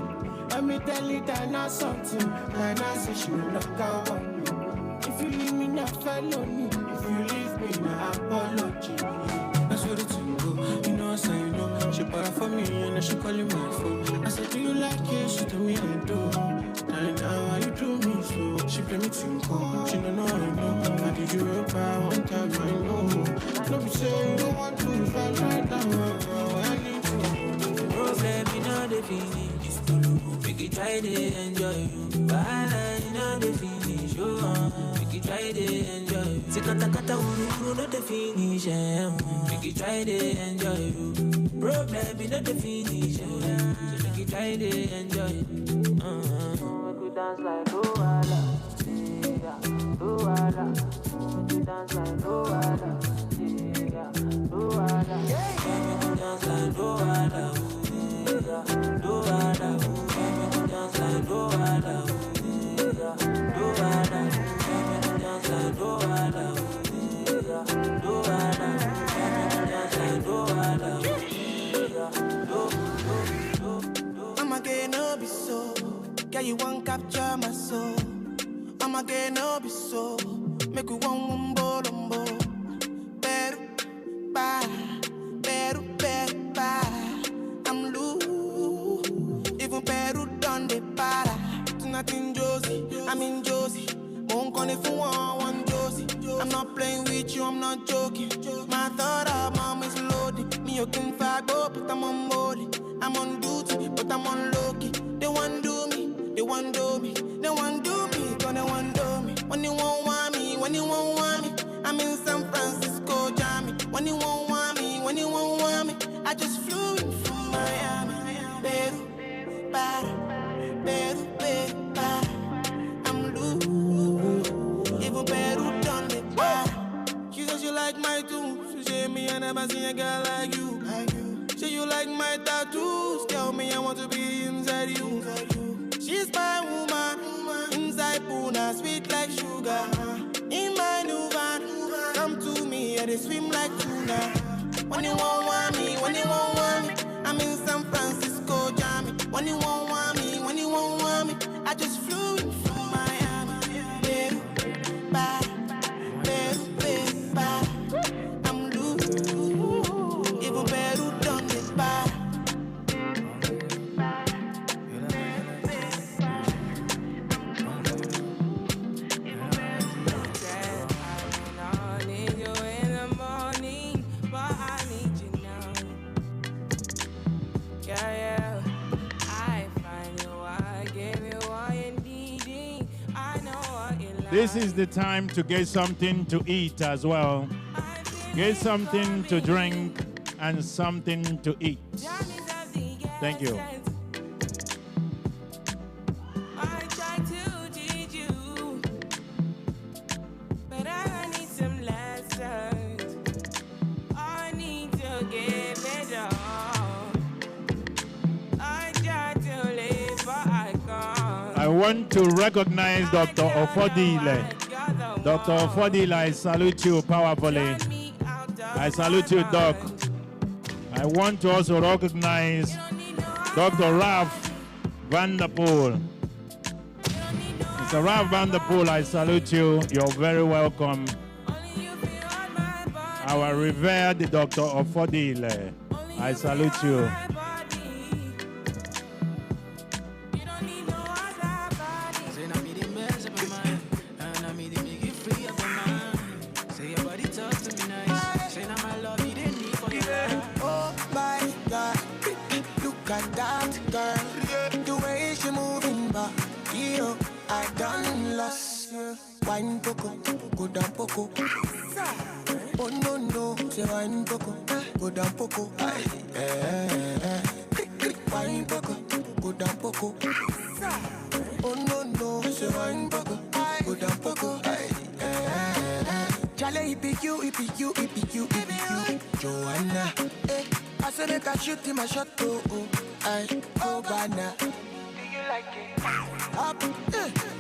Let me tell you that not something. Now say she no longer want me. If you leave me, not felony. If you leave me, not apology. That's where the thing go. You know I say you know. She para for me and she calling my phone. I said, do you like it? She told me I do. Like now you do me slow. She play me tinko. She don't know I know. I did you real bad one time I know. Don't be say you don't want to fight right now. I need to. Problem you know the finish. We can try to enjoy you. But you know the finish. We can try to enjoy you. Sekata kata uru not the finish. We can try to enjoy you. Problem you know the finish. So we can try to enjoy it. We could dance like Luala. Luala. We could dance like Luala. Luala. We could dance like Luala. I'ma get no be so. Yeah, you won't capture my soul. I'ma get no be so. Make you one wumbo lumbo. Better, bye. Better, bye. I'm loose. Even Peru done the para. Tonight in Josie, I'm in Josie. Won't call if you want Josie. I'm not playing with you, I'm not joking. My thought of mom is loaded. Me you can fag up, but I'm on body. I'm on duty, but I'm on low-key. They want do me, they want do me. They want do me, gonna want do me. When you won't want me, when you won't want me. I'm in San Francisco, Jammy. When you won't want me, when you won't want me. I just flew in from Miami. Peru, para, Peru, para. I'm loose. Even Peru done the para. She said she like my tunes. She said me I never seen a girl like you. Say you like my tattoos. Tell me I want to be inside you. She's my woman. Inside Puna, sweet like sugar. In my new van, come to me and they swim like tuna. When you won't want me, when you won't want me. I'm in San Francisco, Jammy. When you won't want me, when you won't want me. I just flew in from Miami. Peru, para, Peru, para. I'm loose. Even Peru done the para. I need you in the morning, but I need you now. Yeah. I find you, I give you all you need. I know what you like. This is the time to get something to eat as well. Get something to drink and something to eat. Thank you. I try to teach you, but I need some lessons. I need to get better. I try to live, but I can't. I want to recognize Dr. Ofodile. Dr. Ofodile, I salute you powerfully. I salute you, Doc. I want to also recognize Dr. Ralph Vanderpool. Mr. Ralph Vanderpool, I salute you. You're very welcome. Our revered Dr. Ofodile, I salute you. I done lost. Wine poco, go down poco. Oh no, say wine poco, go down poco. Wine poco, go down poco. Oh no, say wine poco, go down poco. Charlie, it be you, Joanna. I said make I shoot him a shot, oh, banana. Do you like it? Up,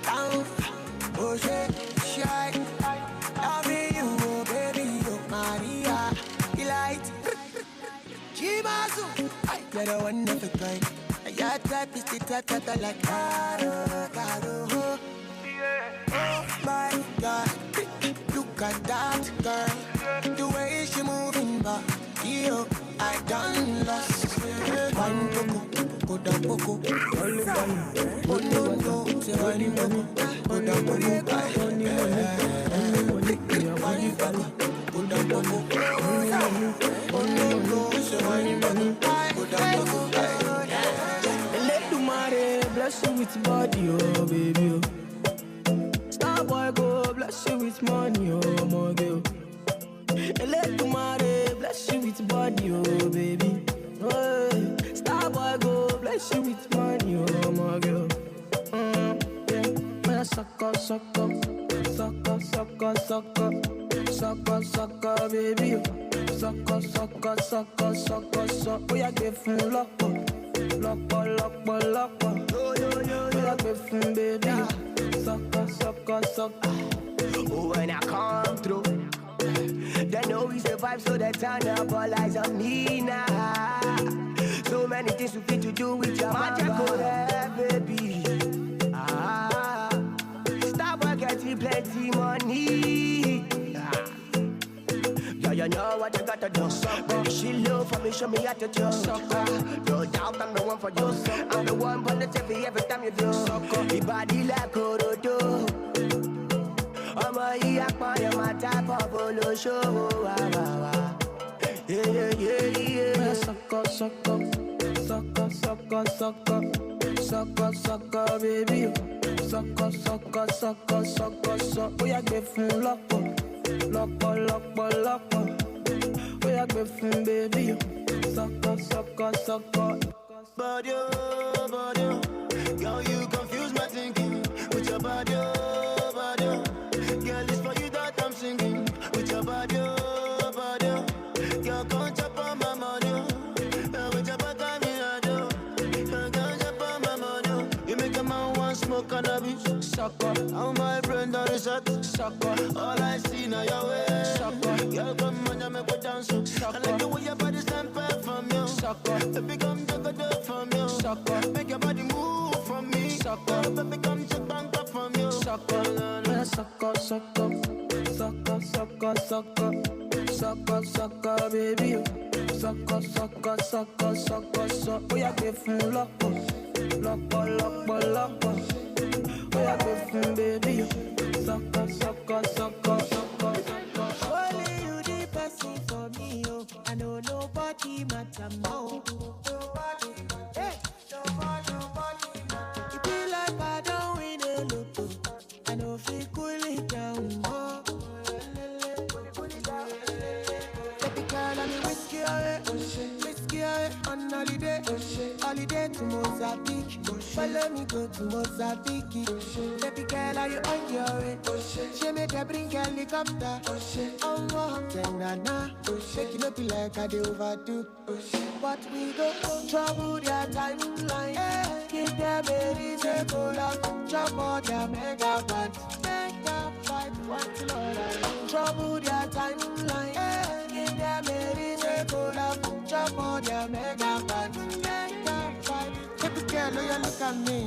down, oh shit, shy. Loving you, oh baby, oh Maria. Delight, Jimazu. You're the one of a kind. Your type is the type I like. Caro. Oh my God, look at that girl. The way she moving back, yo, I done lost. One poco, go down poco. Oh no, say money, money, go down money, money, money, your body fat, go down money, money, go down money. Let the money bless you with body, oh baby. Star boy go bless you with money, oh my girl. Let the money bless you with body, oh baby. Oh, star boy go bless you with money, oh my girl. Yeah, man, sucker, sucker, sucker, sucker, sucker, sucker, sucker, baby. Sucker, sucker, sucker, sucker, sucker. Oh, yeah, give him lock up, lock up, lock up, lock up. Oh, yeah, give him baby. Sucker, sucker, sucker. Oh, when I come through, they know we survive, so they turn up all eyes on me now. So many things we fit to do with your magical hair, baby. Stop getting plenty money. Yeah, you know what you gotta do. Baby, she love for me, show me how to do. No doubt I'm the one for you. I'm the one for the TV every time you do. Your body like Orodo. I'm a yakman, my type of polo show. Yeah. Sucker, sucker, sucker, sucker, sucker, sucker, sucker, baby. Sucker, sucker, sucker, sucker, sucker. Oh, yeah, give him lock up, lock up, lock up, lock up. Oh, yeah, give him baby. Sucker, sucker, sucker. Body, body, girl, you confuse my thinking with your body, body. Girl, it's for you that I'm singing with your body, body. Girl, come chop on my money. With your back on me, I do. Girl, come chop on my money. You make a man want smoke cannabis. Sucker, how my friend on the shot. Sucker, all I see now your way. Sucker, girl, come on, you make me dance. Sucker, I like the way your body stand from you. Sucker, baby, come take a dip from you. Sucker, make your body move from me. Sucker, baby, come check bank up from you. Sucker, sucker, sucker, sucker, sucker, sucker, sucker, sucker, baby. Sucker, sucker, sucker, sucker, sucker. Oh, yeah, give him lock up, lock up, lock up, lock up. Oh, yeah, give him baby. Sucker, sucker, sucker, sucker, sucker. Only you the person for me, oh. I know nobody matter more. Nobody, hey, nobody matter. It be like I don't win a lotto. I know if you cool it down more. Baby girl, I'm whiskey away, whiskey away on holiday, holiday to Mozambique. Follow me go to Mozambique. Baby girl, are you on your way? She made her bring helicopter. I'm walking na. Shake it up like I do overdo. But we go trouble their timeline. Give them a reason to love. Trouble their mega pants. Trouble their timeline. Give them a reason to love. Trouble their mega pants. Baby girl, oh, you look at me.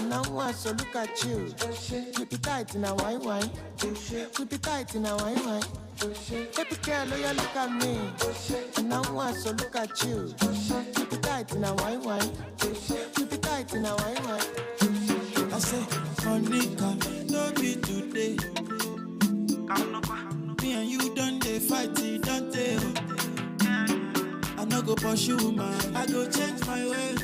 Now I want to look at you. Keep it tight in a wine. Keep it tight in a wine. Baby girl, oh, you look at me. Now I want to look at you. Keep it tight in a wine. Keep it tight in a wine. I say, Monica, no be today. Me and you done they fight, don't they? I no go pursue man, I go change my ways.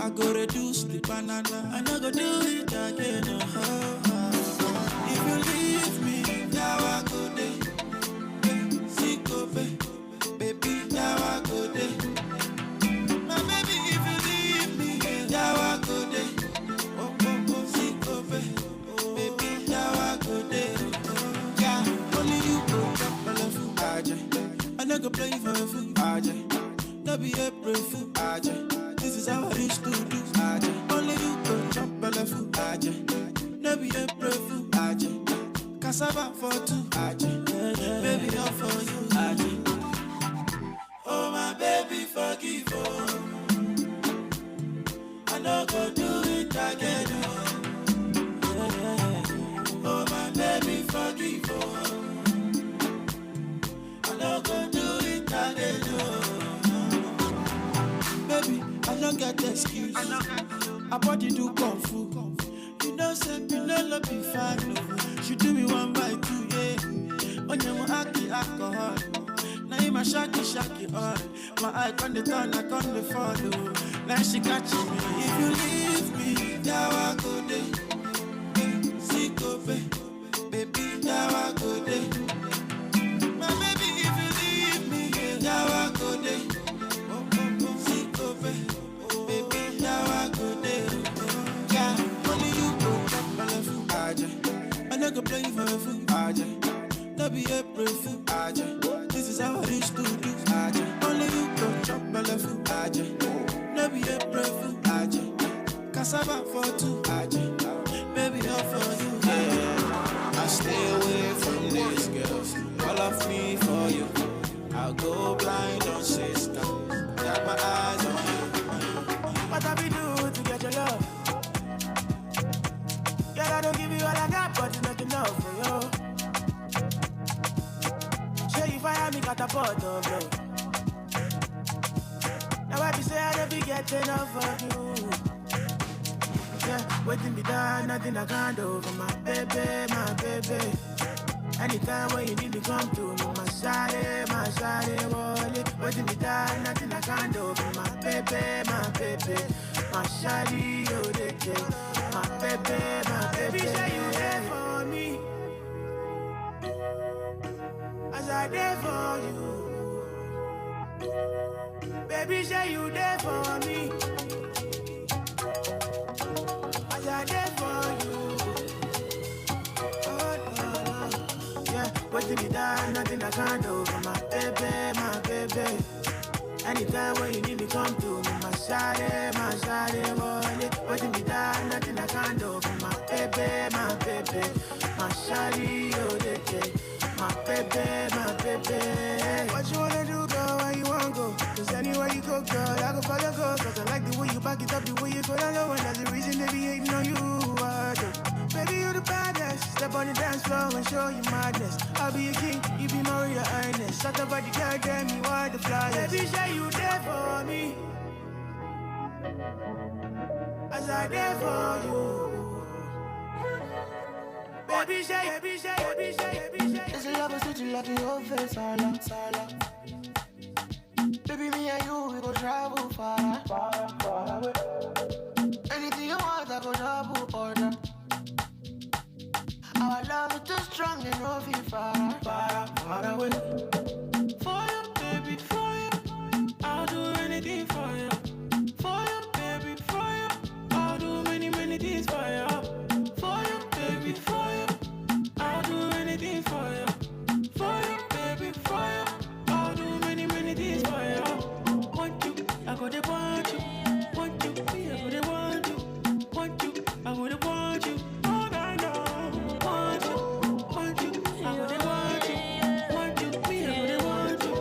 I go reduce the banana, I no go do it again. If you leave me, now I go there. Baby, now I go there. My baby, if you leave me, now I go there. Baby, now I go there. Yeah, only you go drop my love, Aja. I no go play for a fool, Aja. No be April fool, Aja. This is how I used to do, Aja. Only you go drop my love, Aja. No be April fool, Aja. Cassava for two, Aja. Baby, all for you, Aja. Oh my baby, forgive oh. I no go do it again. Oh my baby, forgive oh. I no go do it again. Baby, I don't get excuse. I body do kung fu. love be fine. She do me 1 by 2, yeah. When you act the alcohol. Now you my shaky on. My eye on the turn, I on the follow. Now she catching me. If you leave me, now I go there. See go baby, now I go there. My baby, if you leave me, now I go there. See go baby, now I go there. Yeah, only you go chop my love, Aja. I never play for a fool, Aja. No be a fool, Aja. This is how I used to do, Aja. Only you go chop my love, Aja. No be a fool, Aja. Cassava for 2, Aja. Baby, all for you, yeah. I stay away from these girls. All of me for you. I'll go blind on sister. Got my eyes on you. What have we do to get your love? Girl, I don't give you all I got, but it's not enough for you. Show you fire me, got a pot of love. Now I be say I never get enough of you. Yeah, waiting be done, nothing I can't do for my baby, my baby. Anytime when you need me, come to me, my shawty, wallet. Waiting be done, nothing I can't do for my baby, my baby. My shawty, you the day. My baby, baby, say you there for me. As I there for you. Baby, say you there for me. As I there for you. Oh, no. Yeah, waiting me down, nothing I can't do for my baby. Anytime when you need me, come to me, my shawty, wallet. Waiting me down, nothing I can't do for my baby. My shawty, oh, the day. My baby. What you wanna do, girl? Where you wanna go? Cause anywhere you go, girl, I go follow, go. Cause I like the way you back it up, the way you go down low. And that's the reason they be hating on you, Baby, you the baddest. Step on the dance floor and show you madness. I'll be a king, you be Maria Ernest. Shut up, body, girl, tell me why the flyers. Baby, say you there for me. As I there for you. Baby, say. It's a love suit you like your face, Sala. Baby, me and you, we go travel far away. Anything you want, I go double order. Our love is too strong and no feel far away. For you, baby, for you, I'll do anything for you. For you, baby, for you, I'll do many things for you. For you, baby, for you, I'll do anything for you. For you, baby, for you, I'll do many things for you. Want you, I go to want you. Want you, I go to want you. Want you, I go to want you. All I know. Want you, I go to want you. Want you, me, I go to want you.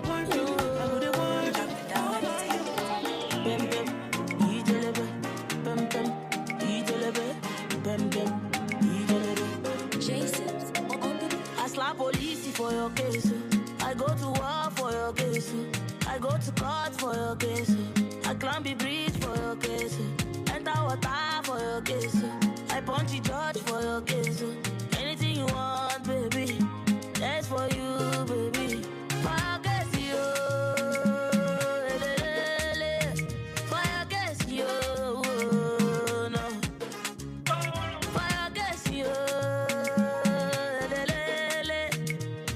Want you, I go to want you. Bam bam, idelebe. Bam bam, idelebe. Bam bam, idelebe. Jason, I slap police for your case. I go to war for your case. I go to court for your case. I climb the bridge for your case. Enter water for your case. I punch the judge for your case. Anything you want, baby, that's for you, baby. For your case, yo. For your case, yo. No. For your case, yo.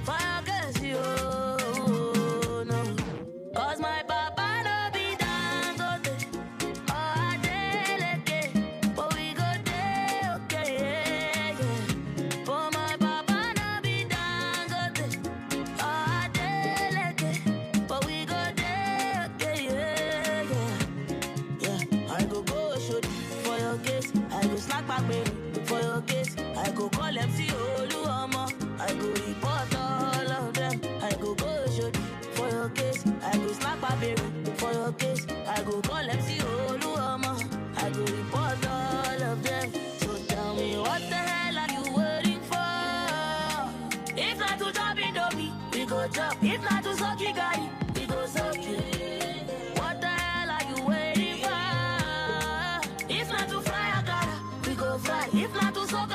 For your case, yo. No. Cause my papa no be Dangote. Oh, I deleke. But we go there, okay, yeah. For my papa no be Dangote. Oh, I deleke. But we go there, okay, yeah. I go shoot for your case. I go slack back baby for your case. I go call MC Oluomo. I go report all of them. I go shoot for your case. I go slack back baby for your case. I go call MC Oluomo. I go report all of them. So tell me what the hell are you waiting for? If not to chop Indomie, we go chop. If not to suck you guy, we go suck you. What the hell are you waiting for? If not to fry Akara, we go fry. If not to soak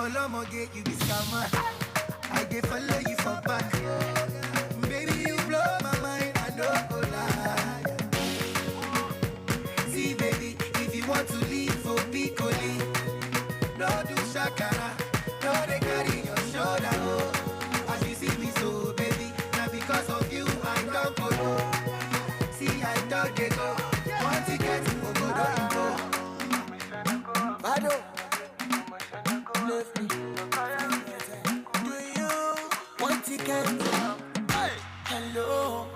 Olomo get you be scammer. I dey follow you for back. Baby, you blow my mind, I don't go lie. See, baby, if you want to leave for Piccoli, no do shakara, no they carry your shoulder. Oh. As you see me so, baby, now because of you, I don't go. See, I don't get go. One ticket, go go. Bado, left me. Do you want ticket? Hey, hello.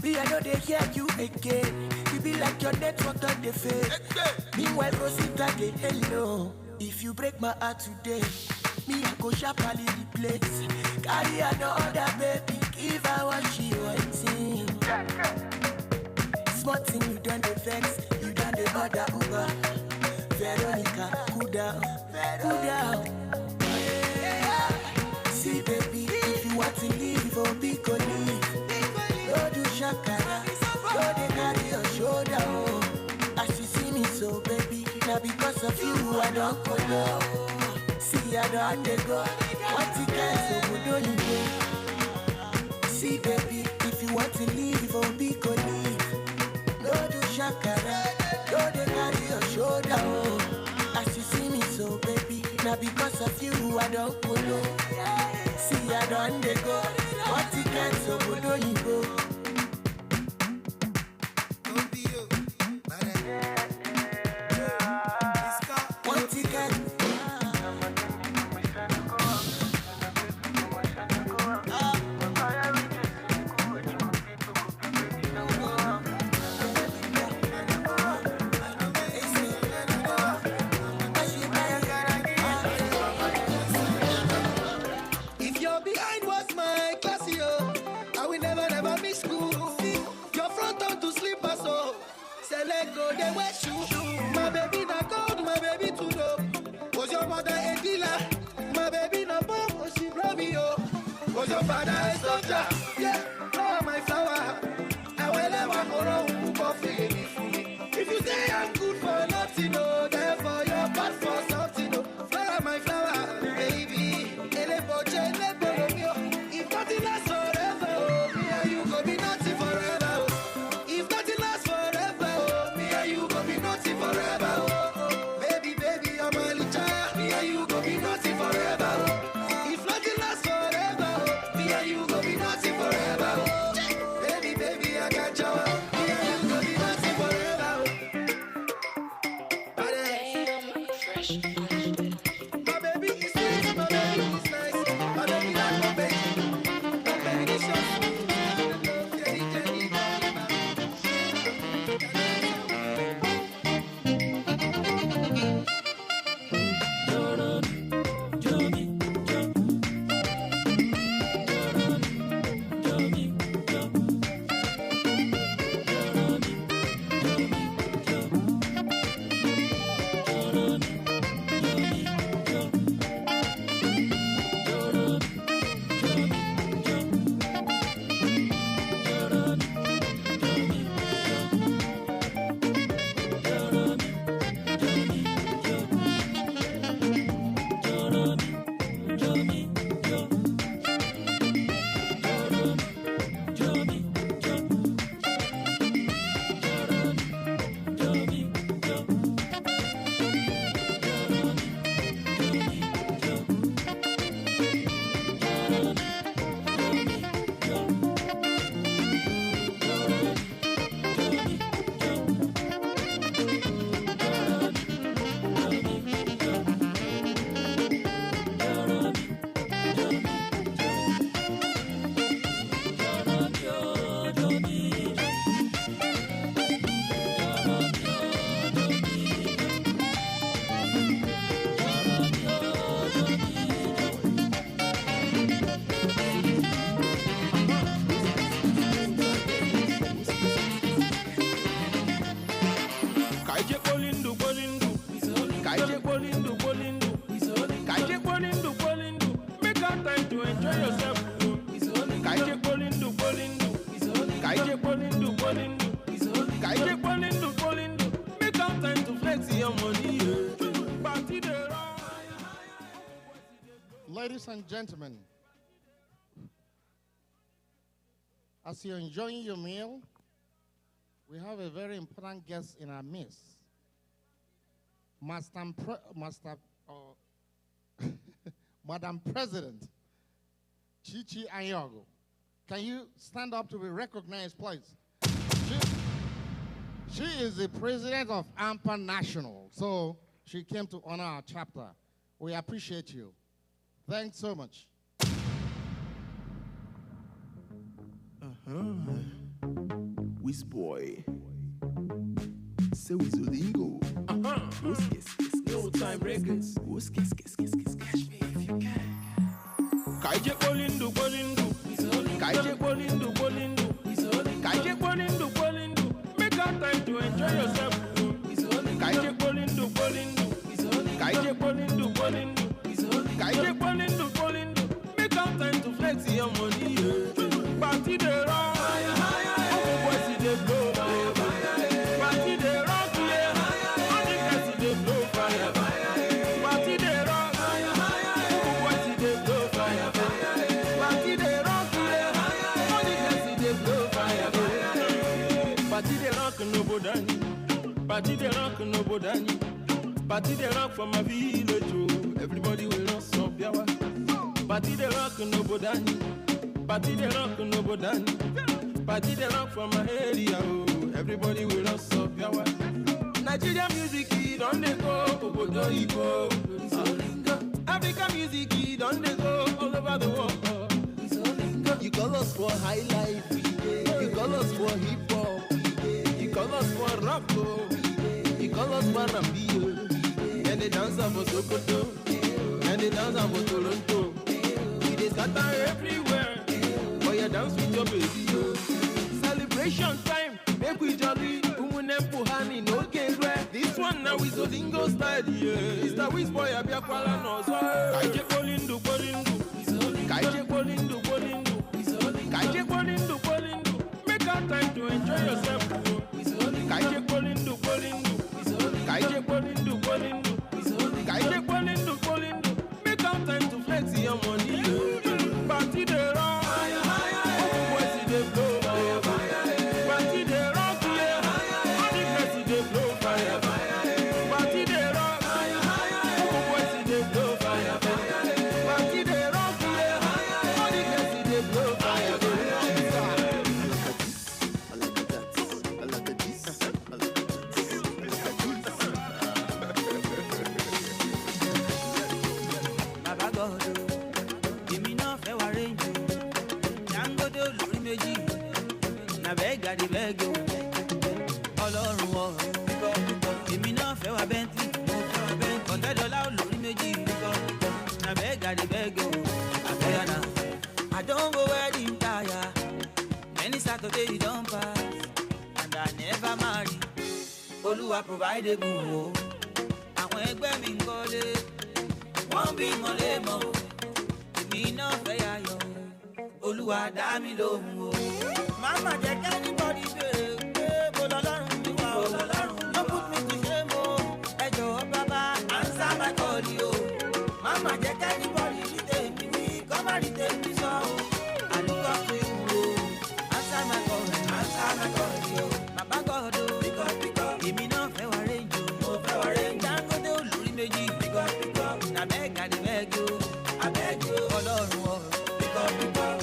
Me, I know they hear you again. You be like your network on the face. Meanwhile, Rosita, they hello. If you break my heart today, me, I go sharply replace. Carry another baby, give her what she wanting. Small thing, you done the vex, you done the other Uber. Veronica, cool down, cool down. Yeah. See, baby, if you want to leave, oh, be good leave. Don't do shakara, don't they carry your shoulder. Oh. As you see me so, baby, now because of you, I don't go low. See, I don't go. What you can, so good, don't go. See, baby, if you want to leave, oh, be good leave. Don't do shakara, don't they carry your shoulder. Oh. As you see me so, baby, now because of you, I don't go low. See, I don't go. What you can, so good, don't go. My baby not gold, my baby too low. Was your mother a dealer? My baby not bomb, was she blow me up? Was your father a soldier? Yeah, oh my flower. I will never go wrong for feeling me. If you say I'm good for nothing, no, therefore you're bad for something, no. Flower, my flower, baby. If nothing lasts forever, oh, me and you go be nothing forever. Oh. If nothing lasts forever, oh, me and you go be nothing forever. Oh. Baby, baby, I'm a little child. Me and you go be nothing forever. Oh. If nothing lasts forever, oh, me and you go be nothing forever. Oh. Baby, baby, I got you. Me and you go be nothing forever. Oh. Fresh. My baby is sweet, my baby is nice. My baby like my baby. My baby is so sweet. Jenny, Jenny, Ladies and gentlemen, as you're enjoying your meal, we have a very important guest in our midst. Madam President, Chichi Anyogo. Can you stand up to be recognized, please? She is the president of Anpa National, so she came to honor our chapter. We appreciate you. Thanks so much. Whiz boy. Say Wizolingo. No time breakers. Catch me if you can. Kaije Bolindu, Bolindu. Kaije Bolindu, Bolindu. Kaije Bolindu, Bolindu. Make out time to enjoy yourself. Kaije Bolindu, Bolindu. Kaije Bolindu, Bolindu. Kaije Bolindu, Bolindu. Make out time to flex your money. Party the rock. Oh, boys, see the blow. Party the rock, yeah. All the guys see the blow fire. Party the rock. Oh, boys, see the blow fire. Party the rock, yeah. All the guys see the blow fire. Party the rock, no bodani. Party the rock, no bodani. Party the rock from my village, oh. Everybody will not stop yawa. Party the rock, no bodani. Party the rock, no bodani. Party the rock from my area, oh. Everybody will not stop yawa. Nigeria music, don't they go? Obodo Igbo. Africa music, don't they go? All over the world. You call us for high life. You call us for hip hop. You call us for rock, oh. You call us for Rambio. And they dance for Sokoto. And they dance for Toronto. We dey scatter everywhere. Oh, you dance with your baby, oh. Celebration time, make we jolly. Puhani, no get this one now is Olingo style, yeah. Mr. Wiz boy, I be a kwala no so. Kaije Bolindu, Bolindu. Kaije Bolindu, Bolindu. Kaije Bolindu, Bolindu. Make out time to enjoy yourself. Kaije Bolindu, Bolindu. Kaije Bolindu, Bolindu. Kaije Bolindu, Bolindu. Make out time to flex your money. Party the rock. Oh, boys, see the blow. Party the rock, yeah. All the guys see the blow fire. Party the rock. Oh, boys, see the blow fire. Party the rock, yeah. All the guys see the blow fire. Baba God, give me no fair arrange you. Jango do lórí méjì, na beg I dey beg you. Ọlọ́run o, give me no fair Bentley, $100 lórí méjì, na beg I dey beg you. Abeyana, I don't go wedding tire. Many Saturday you don't pass, and I never marry. Olúwa provide a good. Àwọn ẹgbẹ́ mi ń kọ́lé. Wọ́n bí mọ́lé mọ́ o, èmi náà fẹ́ yayọ̀, Olúwa dá mi lóhùn o. Màmá jẹ́ kẹ́nìbọ̀dì béèrè pé mo lọ́lọ́run mi wà o. No put me to shame o, ẹ jọ̀wọ́ bàbá answer my call o. Màmá jẹ́ kẹ́nìbọ̀dì rí tèmi wí, kọ́ má rí tèmi sọ o. I look up to you o, answer my call o. Bàbá God o, èmi náà fẹ́ wá rẹ́jọ. Dangote olórí méjì. Na beg I dey beg you, Ọlọ́run o.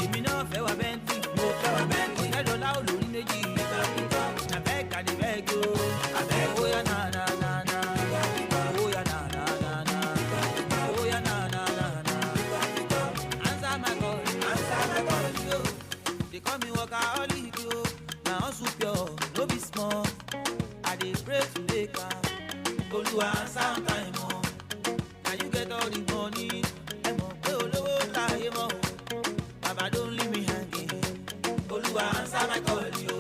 Èmi náà fẹ́ wá Bentley, $100 olórí méjì. Na beg I dey beg you, oya na na na na, oya na na na na, oya na na na na. Answer my call, yo. They call me workaholic, yo. Na hustle pure, no be small. I dey pray to make am, Olúwa answer on time o. You get all the money, Baba don't leave me hanging. Olúwa answer my call, yo.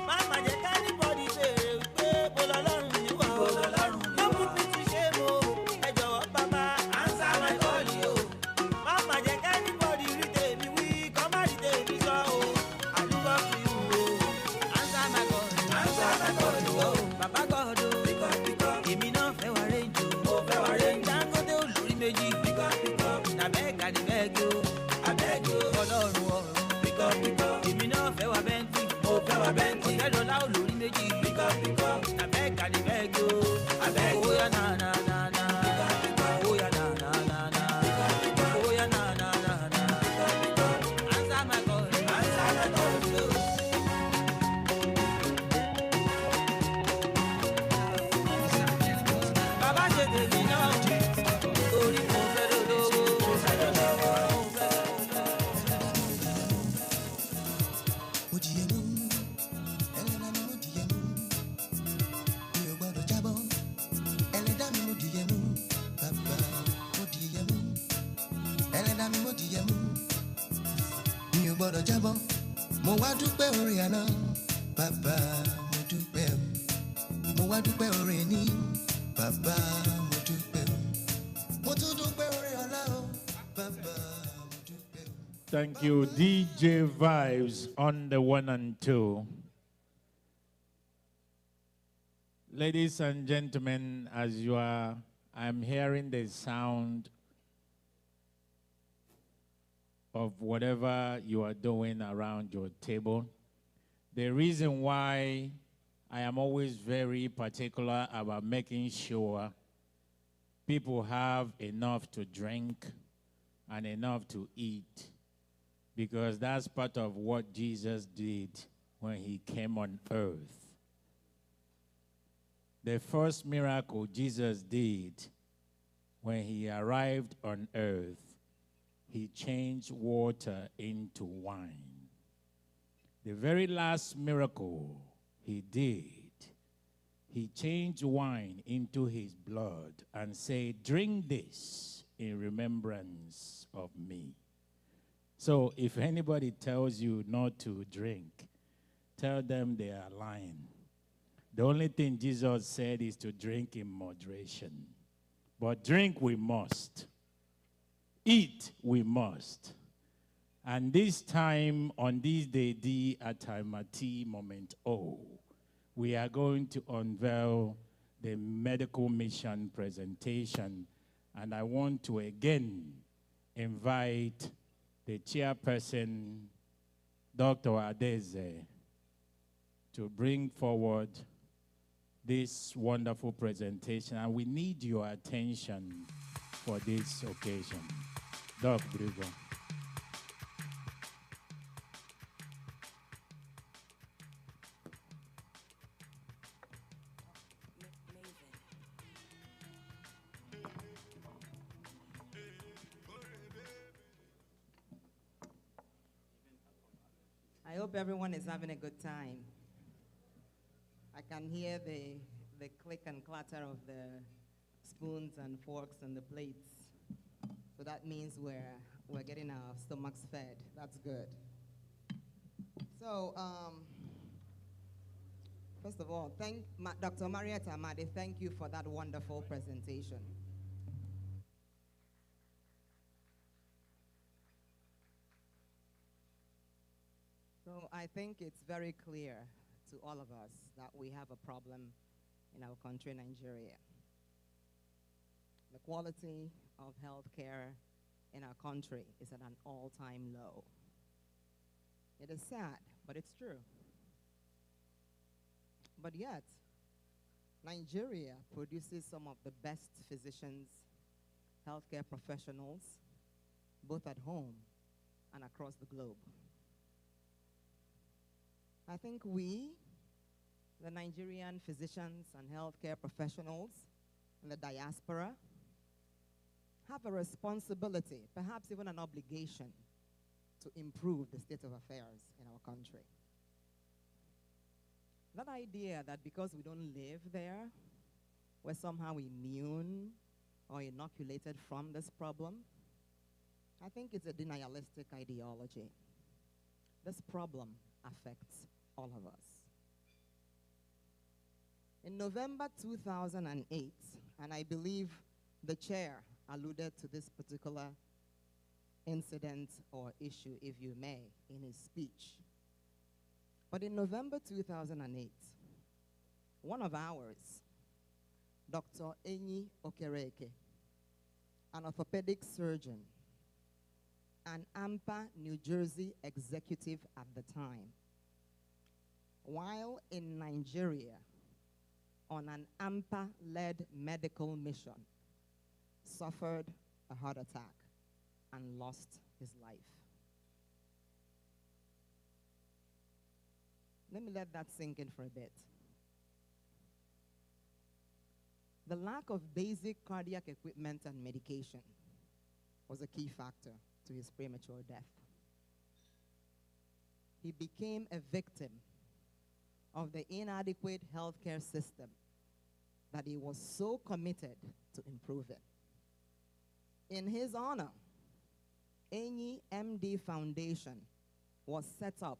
Mama jẹ́ kẹ́nìbọ̀dì béèrè pé mo lọ́lọ́run mi wà o. No put me to shame o, ẹ jọ̀wọ́ bàbá answer my call, yo. Mama jẹ́ kẹ́nìbọ̀dì rí tèmi wí, kọ́ má rí tèmi sọ o. I look up to you o, answer my call, yo. Baba God o, èmi náà fẹ́ wá rẹ́jọ. adìyẹ mú. Mi ò gbọ́dọ̀ jábọ́, mo wá dúpẹ́ oore àná. Bàbá mo dúpẹ́ o, mo wá dúpẹ́ oore ní. Bàbá mo dúpẹ́ o, mo tún dúpẹ́ oore ọ̀la o. Bàbá mo dúpẹ́ o. Thank you, DJ Vibes on the 1 and 2. Ladies and gentlemen, as I'm hearing the sound of whatever you are doing around your table. The reason why I am always very particular about making sure people have enough to drink and enough to eat, because that's part of what Jesus did when he came on earth. The first miracle Jesus did when he arrived on earth, he changed water into wine. The very last miracle he did, he changed wine into his blood and said, "Drink this in remembrance of me." So if anybody tells you not to drink, tell them they are lying. The only thing Jesus said is to drink in moderation. But drink we must. Eat we must. And this time, on this day D at Timati Moment O, we are going to unveil the medical mission presentation. And I want to again invite the chairperson, Dr. Adeze, to bring forward this wonderful presentation. And we need your attention for this occasion. Doc Brigo. I hope everyone is having a good time. I can hear the click and clatter of the spoons and forks and the plates. So that means we're getting our stomachs fed. That's good. So, first of all, thank Dr. Marietta Amadi. Thank you for that wonderful presentation. So I think it's very clear to all of us that we have a problem in our country, Nigeria. The quality of healthcare in our country is at an all-time low. It is sad, but it's true. But yet, Nigeria produces some of the best physicians, healthcare professionals, both at home and across the globe. I think we, the Nigerian physicians and healthcare professionals in the diaspora, have a responsibility, perhaps even an obligation, to improve the state of affairs in our country. That idea that because we don't live there, we're somehow immune or inoculated from this problem, I think it's a denialistic ideology. This problem affects all of us. In November 2008, and I believe the chair alluded to this particular incident or issue, if you may, in his speech. But in November 2008, one of ours, Dr. Enyi Okereke, an orthopedic surgeon, an Anpa, New Jersey executive at the time, while in Nigeria on an Anpa-led medical mission, suffered a heart attack and lost his life. Let me let that sink in for a bit. The lack of basic cardiac equipment and medication was a key factor to his premature death. He became a victim of the inadequate healthcare system that he was so committed to improve it. In his honor, Enyi MD Foundation was set up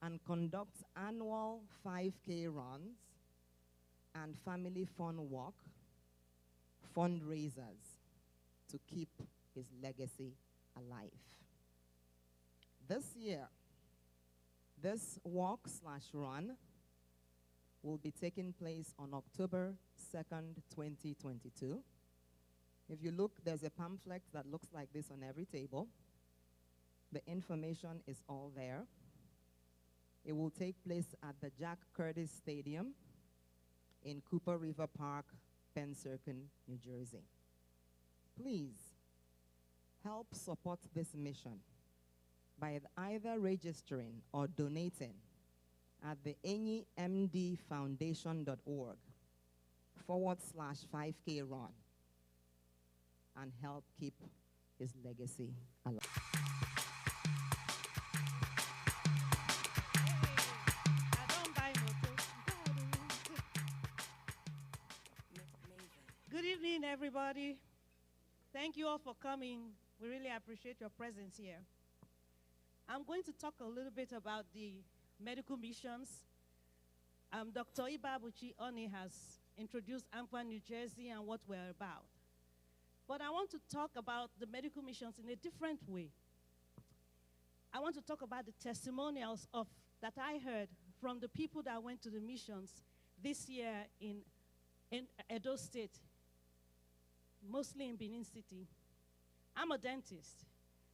and conducts annual 5K runs and family fun walk fundraisers to keep his legacy alive. This year, this walk/run will be taking place on October 2nd, 2022. If you look, there's a pamphlet that looks like this on every table. The information is all there. It will take place at the Jack Curtis Stadium in Cooper River Park, Pennsauken, New Jersey. Please help support this mission by either registering or donating at the enyimdfoundation.org/5K run and help keep his legacy alive. Good evening, everybody. Thank you all for coming. We really appreciate your presence here. I'm going to talk a little bit about the medical missions. Dr. Ibabuchi Oni has introduced Anpa, New Jersey, and what we're about. But I want to talk about the medical missions in a different way. I want to talk about the testimonials that I heard from the people that went to the missions this year in Edo State, mostly in Benin City. I'm a dentist,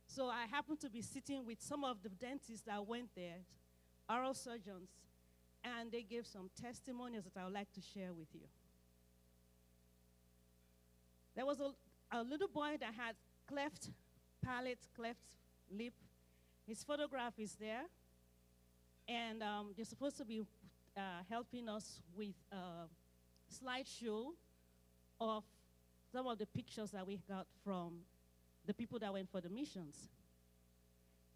so I happen to be sitting with some of the dentists that went there, oral surgeons, and they gave some testimonials that I would like to share with you. There was a little boy that had cleft palate, cleft lip. His photograph is there, and they're supposed to be helping us with a slideshow of some of the pictures that we got from the people that went for the missions.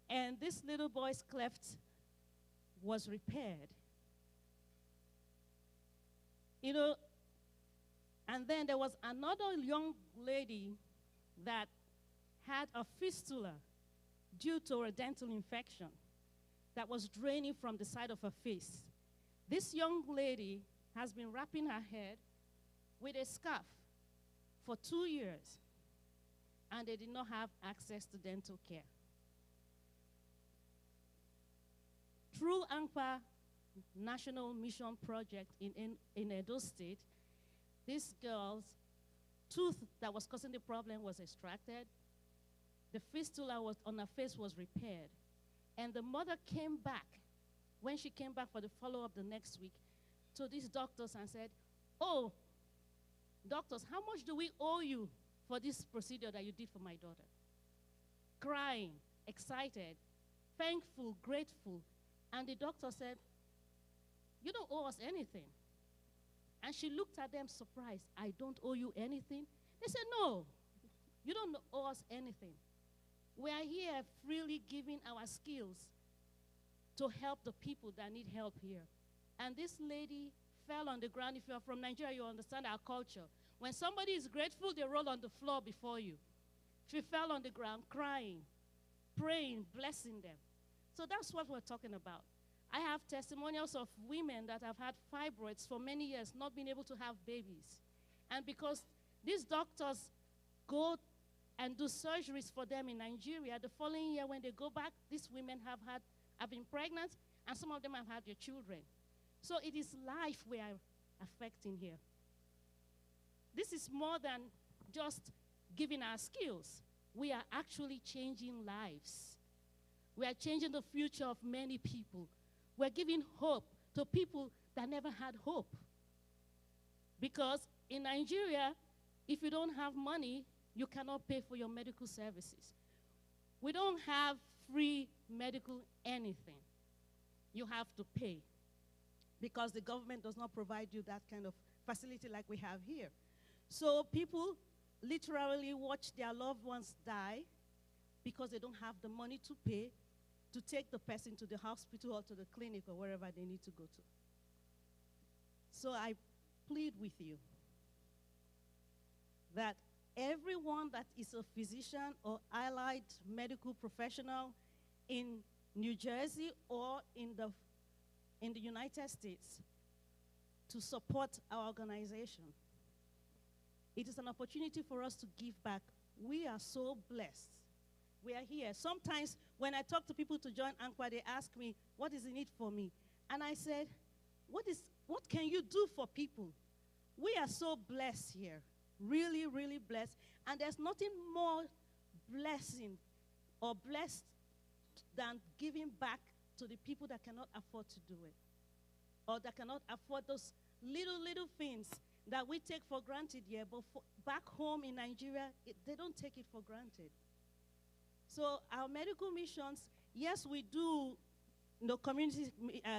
And this little boy's cleft was repaired. You know, and then there was another young lady that had a fistula due to a dental infection that was draining from the side of her face. This young lady has been wrapping her head with a scarf for 2 years, and they did not have access to dental care. Through Anpa National Mission Project in Edo State, this girl's tooth that was causing the problem was extracted. The fistula on her face was repaired. And the mother came back, when she came back for the follow-up the next week, to these doctors and said, "Oh, doctors, how much do we owe you for this procedure that you did for my daughter?" Crying, excited, thankful, grateful. And the doctor said, "You don't owe us anything." And she looked at them surprised. "I don't owe you anything?" They said, "No, you don't owe us anything. We are here freely giving our skills to help the people that need help here." And this lady fell on the ground. If you're from Nigeria, you understand our culture. When somebody is grateful, they roll on the floor before you. She fell on the ground crying, praying, blessing them. So that's what we're talking about. I have testimonials of women that have had fibroids for many years, not being able to have babies. And because these doctors go and do surgeries for them in Nigeria, the following year when they go back, these women have been pregnant, and some of them have had their children. So it is life we are affecting here. This is more than just giving our skills. We are actually changing lives. We are changing the future of many people. We're giving hope to people that never had hope. Because in Nigeria, if you don't have money, you cannot pay for your medical services. We don't have free medical anything. You have to pay, because the government does not provide you that kind of facility like we have here. So people literally watch their loved ones die because they don't have the money to pay to take the person to the hospital or to the clinic or wherever they need to go to. So I plead with you that every anyone that is a physician or allied medical professional in New Jersey or in the United States to support our organization. It is an opportunity for us to give back. We are so blessed. We are here. Sometimes when I talk to people to join Anpa, they ask me, what is in it for me? And I said, what can you do for people? We are so blessed here. Really, really blessed. And there's nothing more blessing or blessed than giving back to the people that cannot afford to do it, or that cannot afford those little things that we take for granted here, but back home in Nigeria, they don't take it for granted. So our medical missions, yes, we do community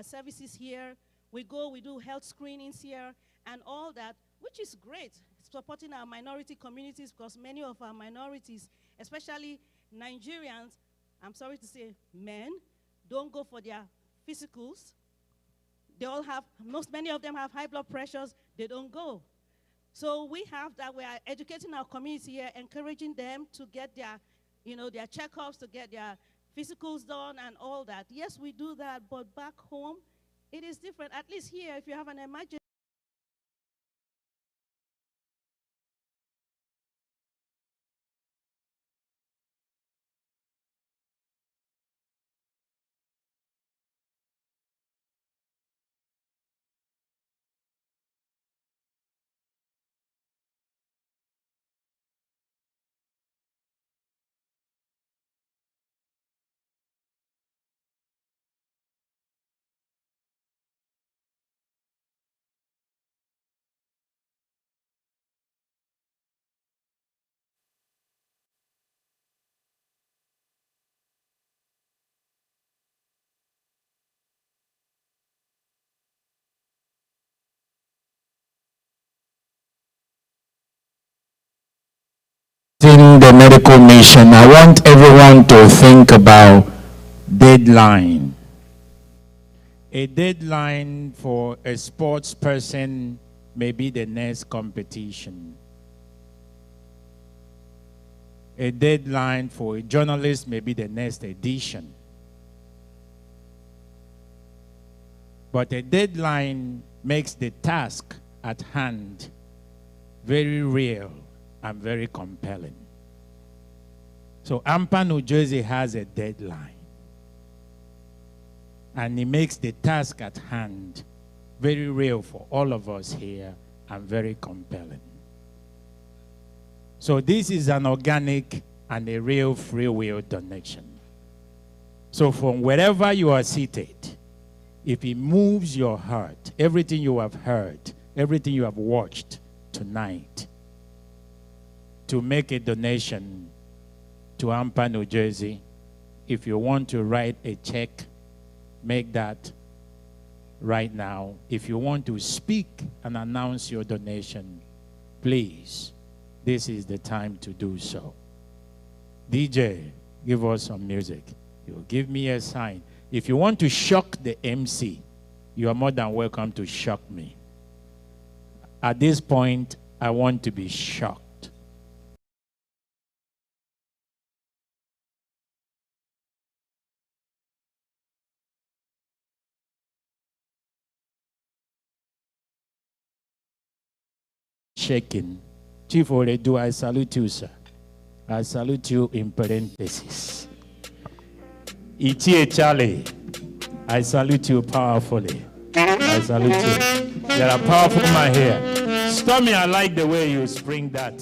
services here. We do health screenings here and all that, which is great, supporting our minority communities, because many of our minorities, especially Nigerians, I'm sorry to say men, don't go for their physicals. They all have, many of them have high blood pressures, they don't go. So we have that, we are educating our community here, encouraging them to get their, their checkups, to get their physicals done and all that. Yes, we do that, but back home, it is different. At least here, if you have an emergency, In the medical mission, I want everyone to think about deadline. A deadline for a sports person may be the next competition. A deadline for a journalist may be the next edition. But a deadline makes the task at hand very real and very compelling. So Anpa, New Jersey has a deadline. And it makes the task at hand very real for all of us here and very compelling. So this is an organic and a real free will donation. So from wherever you are seated, if it moves your heart, everything you have heard, everything you have watched tonight, to make a donation to Anpa, New Jersey, if you want to write a check, make that right now. If you want to speak and announce your donation, please, this is the time to do so. DJ, give us some music. You give me a sign. If you want to shock the MC, you are more than welcome to shock me. At this point, I want to be shocked. Shaking. Chief Oledu, I salute you, sir. I salute you in parentheses. Ichie Charlie, I salute you powerfully. I salute you. There are powerful men here. Stormy, I like the way you spring that.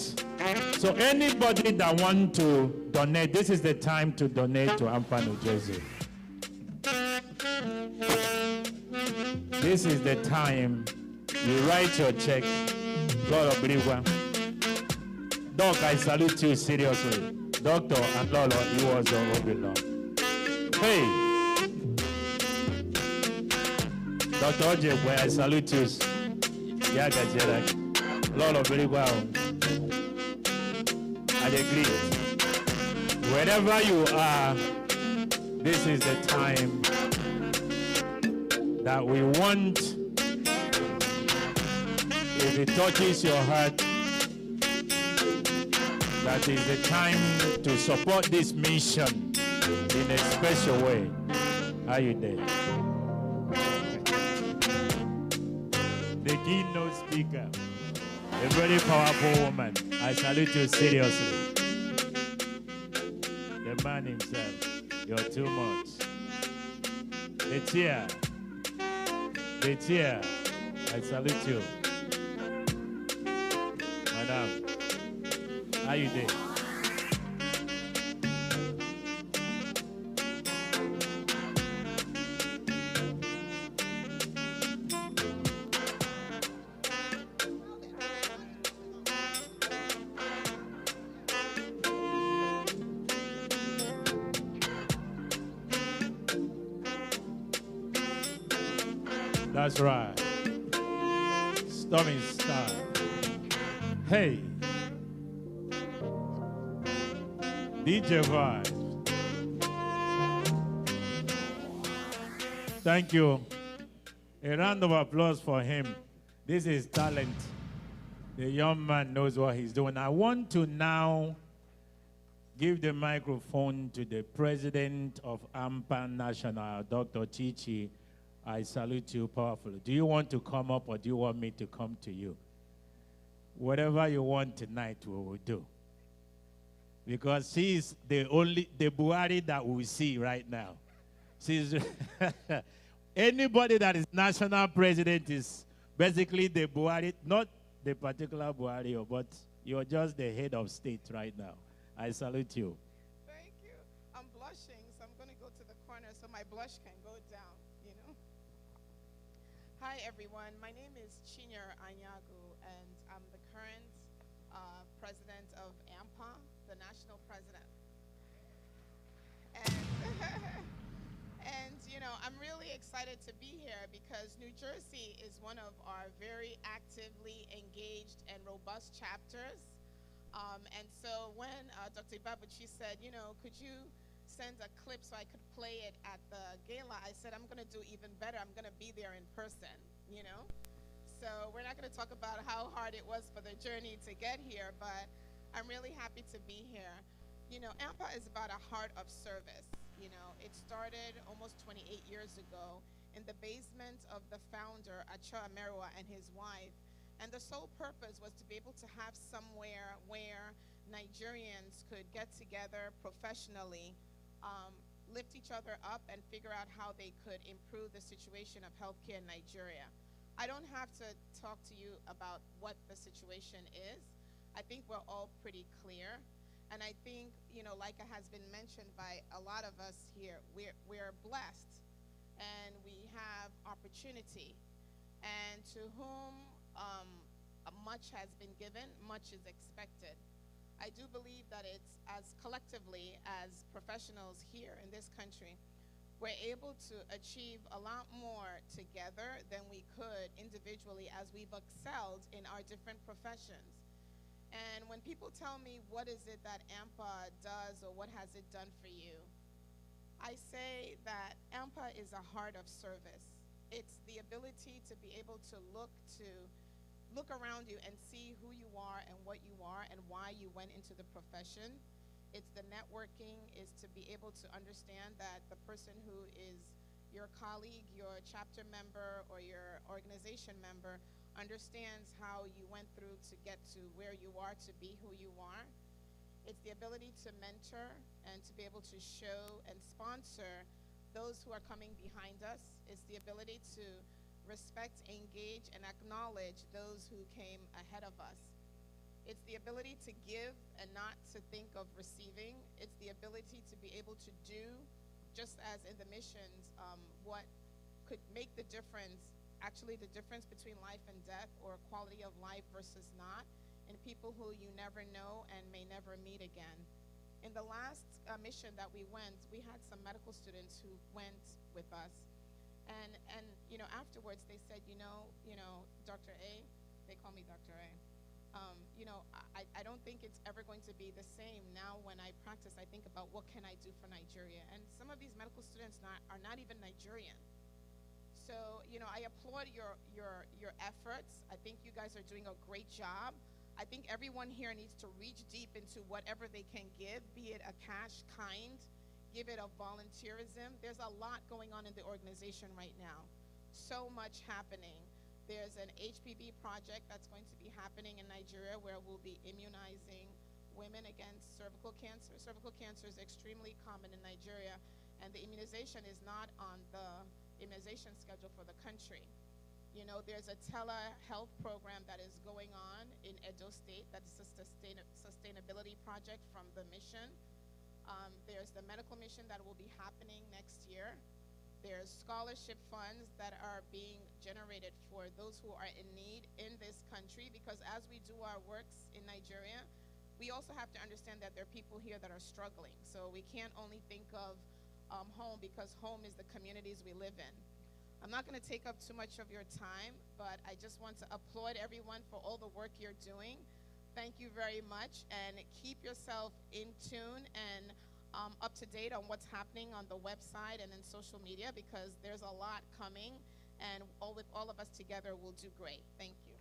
So anybody that want to donate, this is the time to donate to Anpa, New Jersey. This is the time you write your check. Lord of Brigwa. Doc, I salute you seriously. Doctor and Lolo, you was your belong. Hey, Dr. Ojebwe, I salute you. Yaga Jerak. Lord of Brigwa. I agree. Wherever you are, this is the time that we want. If it touches your heart, that is the time to support this mission in a special way. How you doing? The keynote speaker, a very powerful woman. I salute you seriously. The man himself, you're too much. The chair, I salute you. Madam, how you doing? That's right. Stormy Star. Hey. DJ Vibe. Thank you. A round of applause for him. This is talent. The young man knows what he's doing. I want to now give the microphone to the president of Anpa National, Dr. Chichi. I salute you powerfully. Do you want to come up or do you want me to come to you? Whatever you want tonight, we will do. Because she's the Buhari that we see right now. She's anybody that is national president is basically the Buhari, not the particular Buhari, but you're just the head of state right now. I salute you. Thank you. I'm blushing, so I'm going to go to the corner so my blush can go down, you know. Hi, everyone. My name is Chinyere Anyagu, and I'm the current president of Anpa, the national president. And you know, I'm really excited to be here because New Jersey is one of our very actively engaged and robust chapters. And so when Dr. Ibabuchi said, you know, could you send a clip so I could play it at the gala, I said, I'm going to do even better. I'm going to be there in person, you know. So we're not going to talk about how hard it was for the journey to get here, but I'm really happy to be here. You know, Anpa is about a heart of service. You know, it started almost 28 years ago in the basement of the founder, Acho Amerwa, and his wife. And the sole purpose was to be able to have somewhere where Nigerians could get together professionally, lift each other up, and figure out how they could improve the situation of healthcare in Nigeria. I don't have to talk to you about what the situation is. I think we're all pretty clear. And I think, you know, like it has been mentioned by a lot of us here, we're blessed and we have opportunity. And to whom much has been given, much is expected. I do believe that it's as collectively as professionals here in this country, we're able to achieve a lot more together than we could individually as we've excelled in our different professions. And when people tell me what is it that Anpa does or what has it done for you, I say that Anpa is a heart of service. It's the ability to be able to look around you and see who you are and what you are and why you went into the profession. It's the networking, is to be able to understand that the person who is your colleague, your chapter member, or your organization member understands how you went through to get to where you are, to be who you are. It's the ability to mentor and to be able to show and sponsor those who are coming behind us. It's the ability to respect, engage, and acknowledge those who came ahead of us. It's the ability to give and not to think of receiving. It's the ability to be able to do, just as in the missions, what could make the difference, actually the difference between life and death, or quality of life versus not, in people who you never know and may never meet again. In the last mission that we went, we had some medical students who went with us. And you know, afterwards they said, you know, Dr. A, they call me Dr. A, you know, I don't think it's ever going to be the same. Now when I practice, I think about what can I do for Nigeria? And some of these medical students are not even Nigerian. So, you know, I applaud your efforts. I think you guys are doing a great job. I think everyone here needs to reach deep into whatever they can give, be it a cash kind, give it a volunteerism. There's a lot going on in the organization right now. So much happening. There's an HPV project that's going to be happening in Nigeria where we'll be immunizing women against cervical cancer. Cervical cancer is extremely common in Nigeria, and the immunization is not on the immunization schedule for the country. You know, there's a telehealth program that is going on in Edo State. That's a sustainability project from the mission. There's the medical mission that will be happening next year. There's scholarship funds that are being generated for those who are in need in this country, because as we do our works in Nigeria, we also have to understand that there are people here that are struggling. So we can't only think of home, because home is the communities we live in. I'm not going to take up too much of your time, but I just want to applaud everyone for all the work you're doing. Thank you very much, and keep yourself in tune and up to date on what's happening on the website and in social media, because there's a lot coming, and with all of us together, we'll do great. Thank you.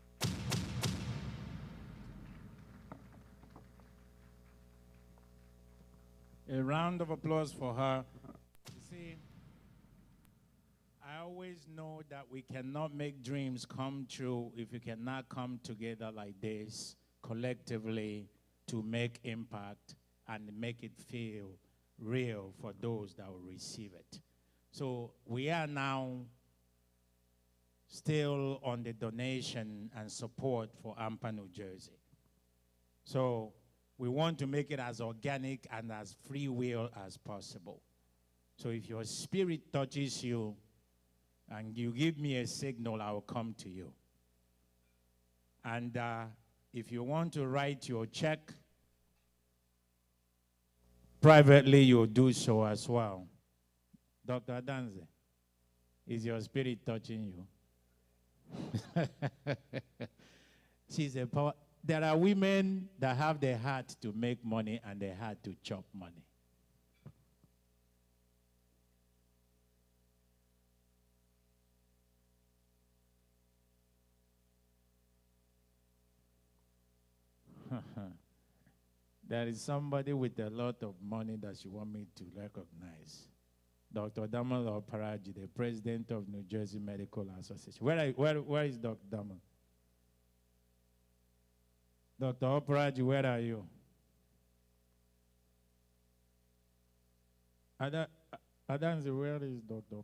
A round of applause for her. You see, I always know that we cannot make dreams come true if we cannot come together like this collectively to make impact and make it feel real for those that will receive it. So we are now still on the donation and support for Anpa, New Jersey. So we want to make it as organic and as free will as possible. So if your spirit touches you and you give me a signal, I will come to you. And if you want to write your check privately, you'll do so as well. Dr. Adanze, is your spirit touching you? She's a power. There are women that have the heart to make money and the heart to chop money. There is somebody with a lot of money that you want me to recognize. Dr. Damal Oparaji, the president of New Jersey Medical Association. Where is Dr. Damal? Dr. Oparaji, where are you? Adanzi, where is Dr.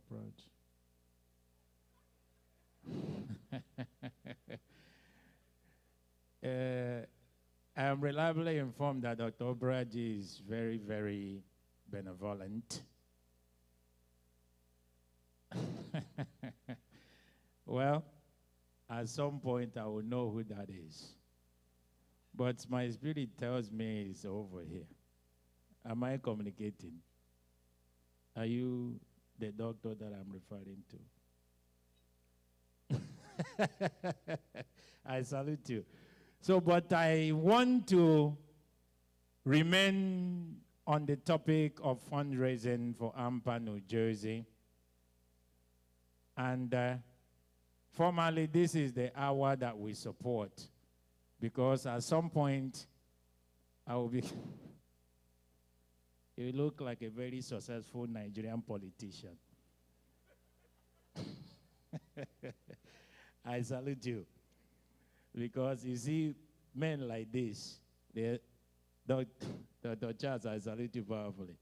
Oparaji? I am reliably informed that Dr. Oparaji is very, very benevolent. Well, at some point I will know who that is. But my spirit tells me it's over here. Am I communicating? Are you the doctor that I'm referring to? I salute you. So, but I want to remain on the topic of fundraising for Anpa, New Jersey. And formally, this is the hour that we support, because at some point, I will be, you look like a very successful Nigerian politician. I salute you. Because you see, men like this, Dr. Charles, I salute you powerfully.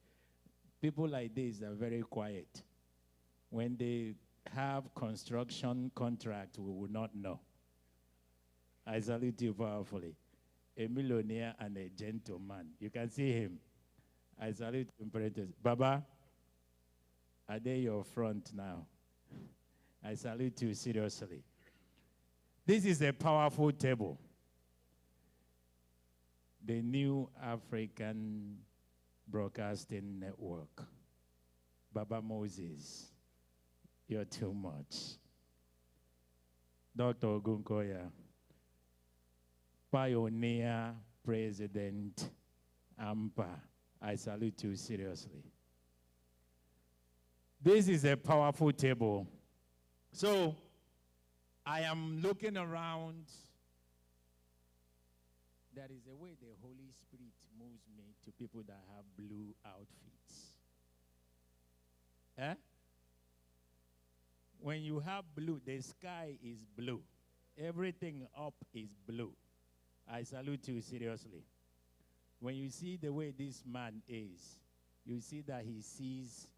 People like this are very quiet. When they have construction contract, we will not know. I salute you powerfully. A millionaire and a gentleman. You can see him. I salute you. Baba, are they your front now? I salute you seriously. This is a powerful table. The New African Broadcasting Network. Baba Moses, you're too much. Dr. Ogunkoya, Pioneer President Anpa, I salute you seriously. This is a powerful table. So, I am looking around There is a way the Holy Spirit moves me to people that have blue outfits. Eh? When you have blue, the sky is blue. Everything up is blue. I salute you seriously. When you see the way this man is, you see that he sees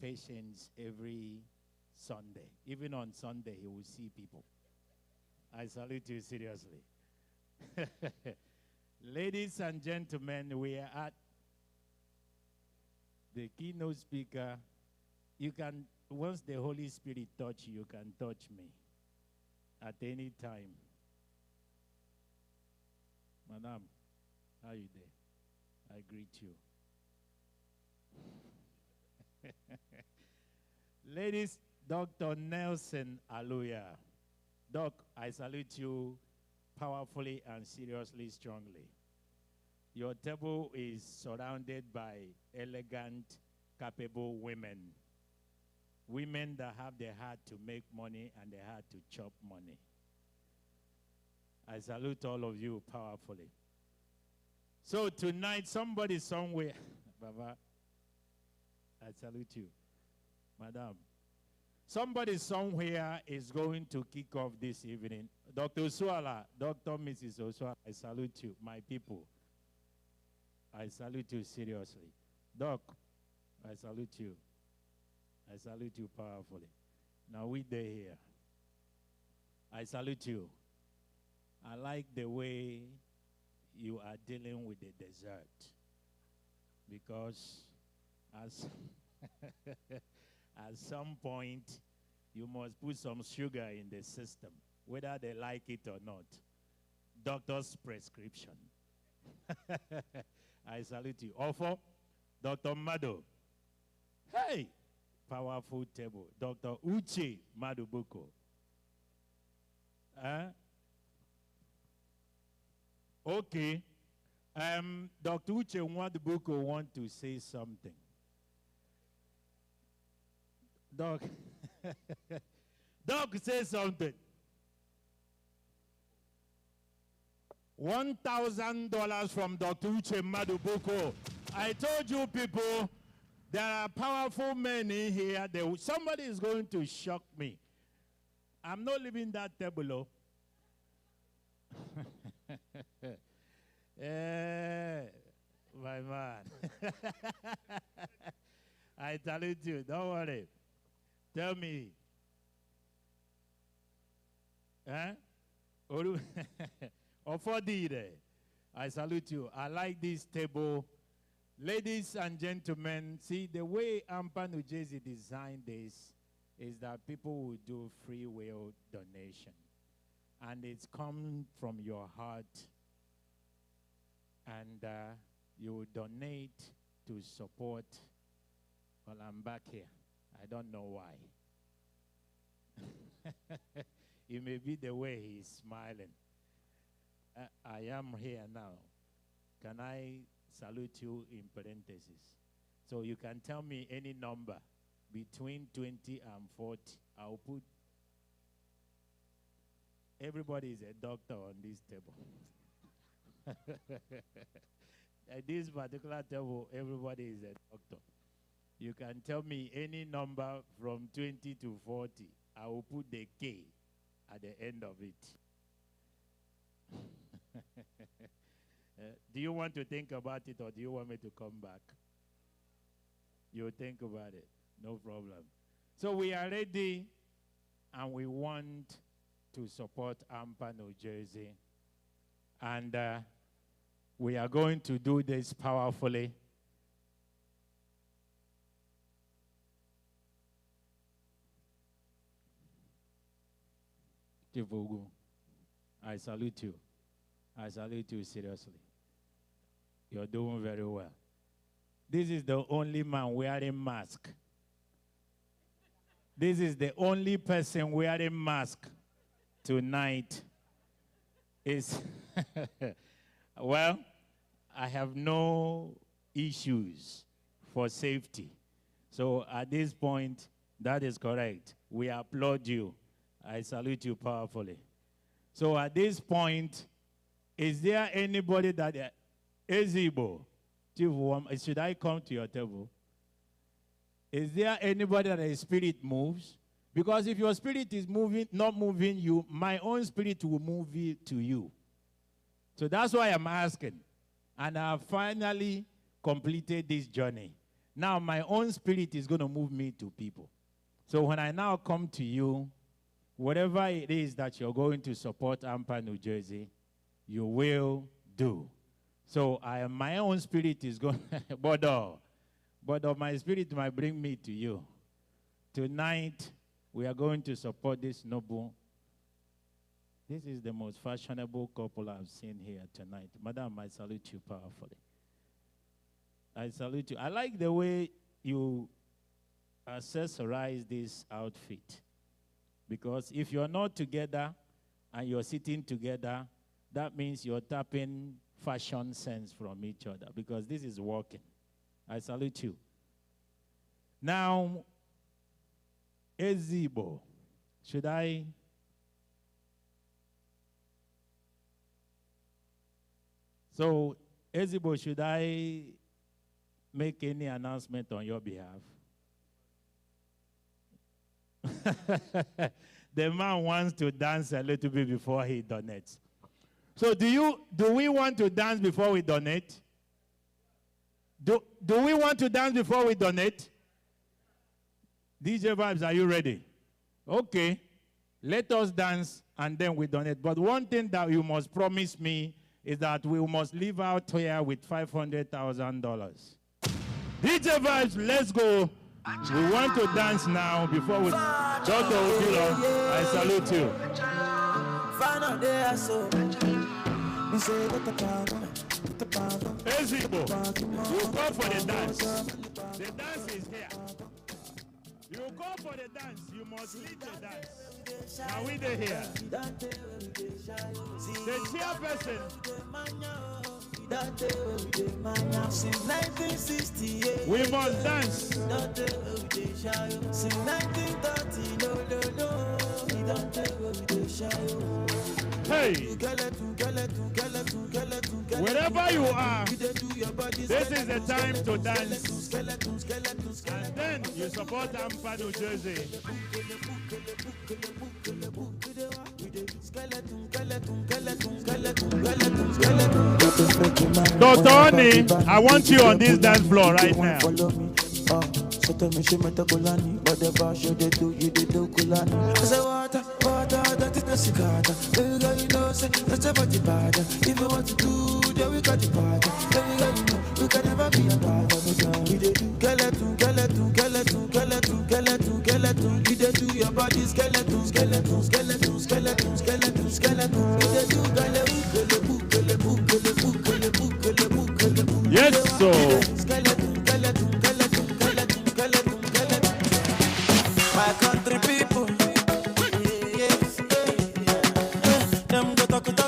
patients every Sunday. Even on Sunday, he will see people. I salute you seriously. Ladies and gentlemen, we are at the keynote speaker. You can, once the Holy Spirit touch you, you can touch me at any time. Madam, how are you there? I greet you. Ladies, Dr. Nelson Aluya. Doc, I salute you powerfully and seriously, strongly. Your table is surrounded by elegant, capable women. Women that have the heart to make money and the heart to chop money. I salute all of you powerfully. So tonight, somebody somewhere, Baba, I salute you. Madam, somebody somewhere is going to kick off this evening. Dr. Osuala, Dr. Mrs. Osuala, I salute you, my people. I salute you seriously. Doc, I salute you. I salute you powerfully. Now we there here. I salute you. I like the way you are dealing with the dessert. Because as at some point, you must put some sugar in the system, whether they like it or not. Doctor's prescription. I salute you. Offer, Dr. Mado. Hey, powerful table. Dr. Uche Madubuko. Okay. Dr. Uche Madubuko want to say something. Doc, Doc, say something. $1,000 from Dr. Uche Madubuko. I told you people, there are powerful men in here. Somebody is going to shock me. I'm not leaving that table. My man. I salute you. Don't worry. Tell me. Huh? I salute you. I like this table. Ladies and gentlemen, see, the way Anpa, New Jersey designed this is that people will do free will donation. And it's come from your heart. And you will donate to support. Well, I'm back here. I don't know why. It may be the way he's smiling. I am here now. Can I salute you in parentheses? So you can tell me any number between 20 and 40. I'll put. Everybody is a doctor on this table. At this particular table, everybody is a doctor. You can tell me any number from 20 to 40. I will put the K at the end of it. Do you want to think about it or do you want me to come back? You think about it. No problem. So we are ready and we want to support Anpa, New Jersey. And we are going to do this powerfully. I salute you. I salute you seriously. You're doing very well. This is the only man wearing mask. This is the only person wearing mask tonight. Is well, I have no issues for safety. So at this point, that is correct. We applaud you. I salute you powerfully. So at this point, Is there anybody that Ezebo? Should I come to your table? Is there anybody that the spirit moves? Because if your spirit is moving, not moving you, my own spirit will move it to you. So that's why I'm asking. And I've finally completed this journey. Now my own spirit is going to move me to people. So when I now come to you, whatever it is that you're going to support Anpa, New Jersey, you will do. So my own spirit is going, but my spirit might bring me to you. Tonight, we are going to support this noble. This is the most fashionable couple I've seen here tonight. Madam, I salute you powerfully. I salute you. I like the way you accessorize this outfit. Because if you're not together and you're sitting together, that means you're tapping fashion sense from each other. Because this is working. I salute you. Now, Ezebo, should I? So, Ezebo, should I make any announcement on your behalf? The man wants to dance a little bit before he donates. So do we want to dance before we donate? Do we want to dance before we donate? DJ Vibes, are you ready? Okay. Let us dance and then we donate. But one thing that you must promise me is that we must leave out here with $500,000. DJ Vibes, let's go. We want to dance now before we... Dr. Odilo, I salute you. Ezebo, you go for the dance. The dance is here. You go for the dance. You must lead the dance. Now we there here. The chairperson. We must dance. Hey, wherever you are, this is the time to dance. And then you support Anpa, New Jersey. Dr. Oni, I want you on this dance floor right now. So tell me she met a Kulani, whatever she they do, you they do Kulani. I say water, that is the cicada. Baby girl, you know, say that's about the bad. If you want to do, then we got the bad. Baby girl, you know, we can never be a bad. We they do skeleton. We they do your body skeleton. We they do skeleton. Yes, so. My country people, yes, them go talk, them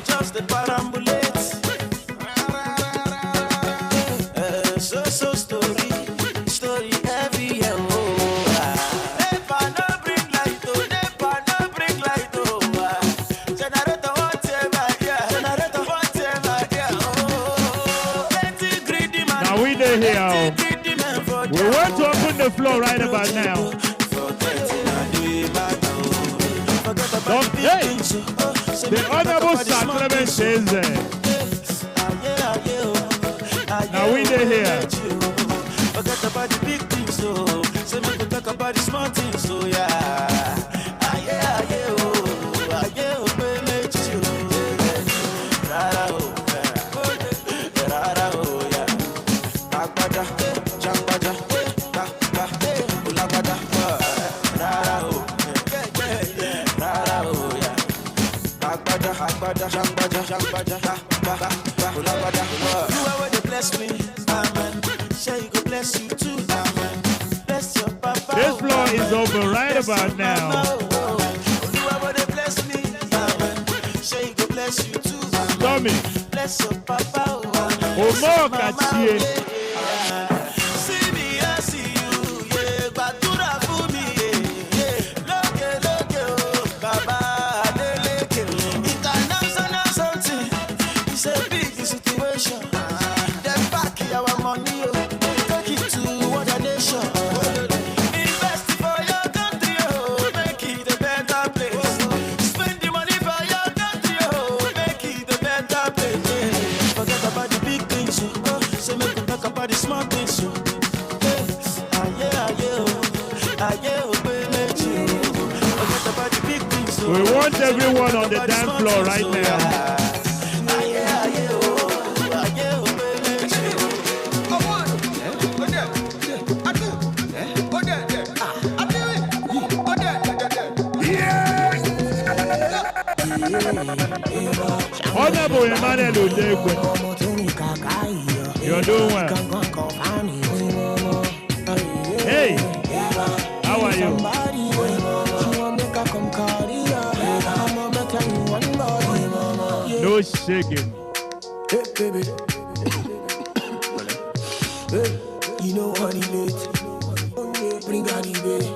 just the parambulates, so story heavy, Never no bring light, generator whatever, plenty greedy man. Now we there here. We want to open the floor right about now. Hey, the Honorable Sir Clement says now we there here. Forget about the big things, so we can talk about the small things, so yeah. This floor is open right about now. Tommy. Omo Kachie. Baba. We want everyone on the dance floor right now. Honorable Emmanuel Odegwe, you're doing well. Hey, how are you? No shaking. Hey, baby. Hey, you know what he did? Bring out the baby.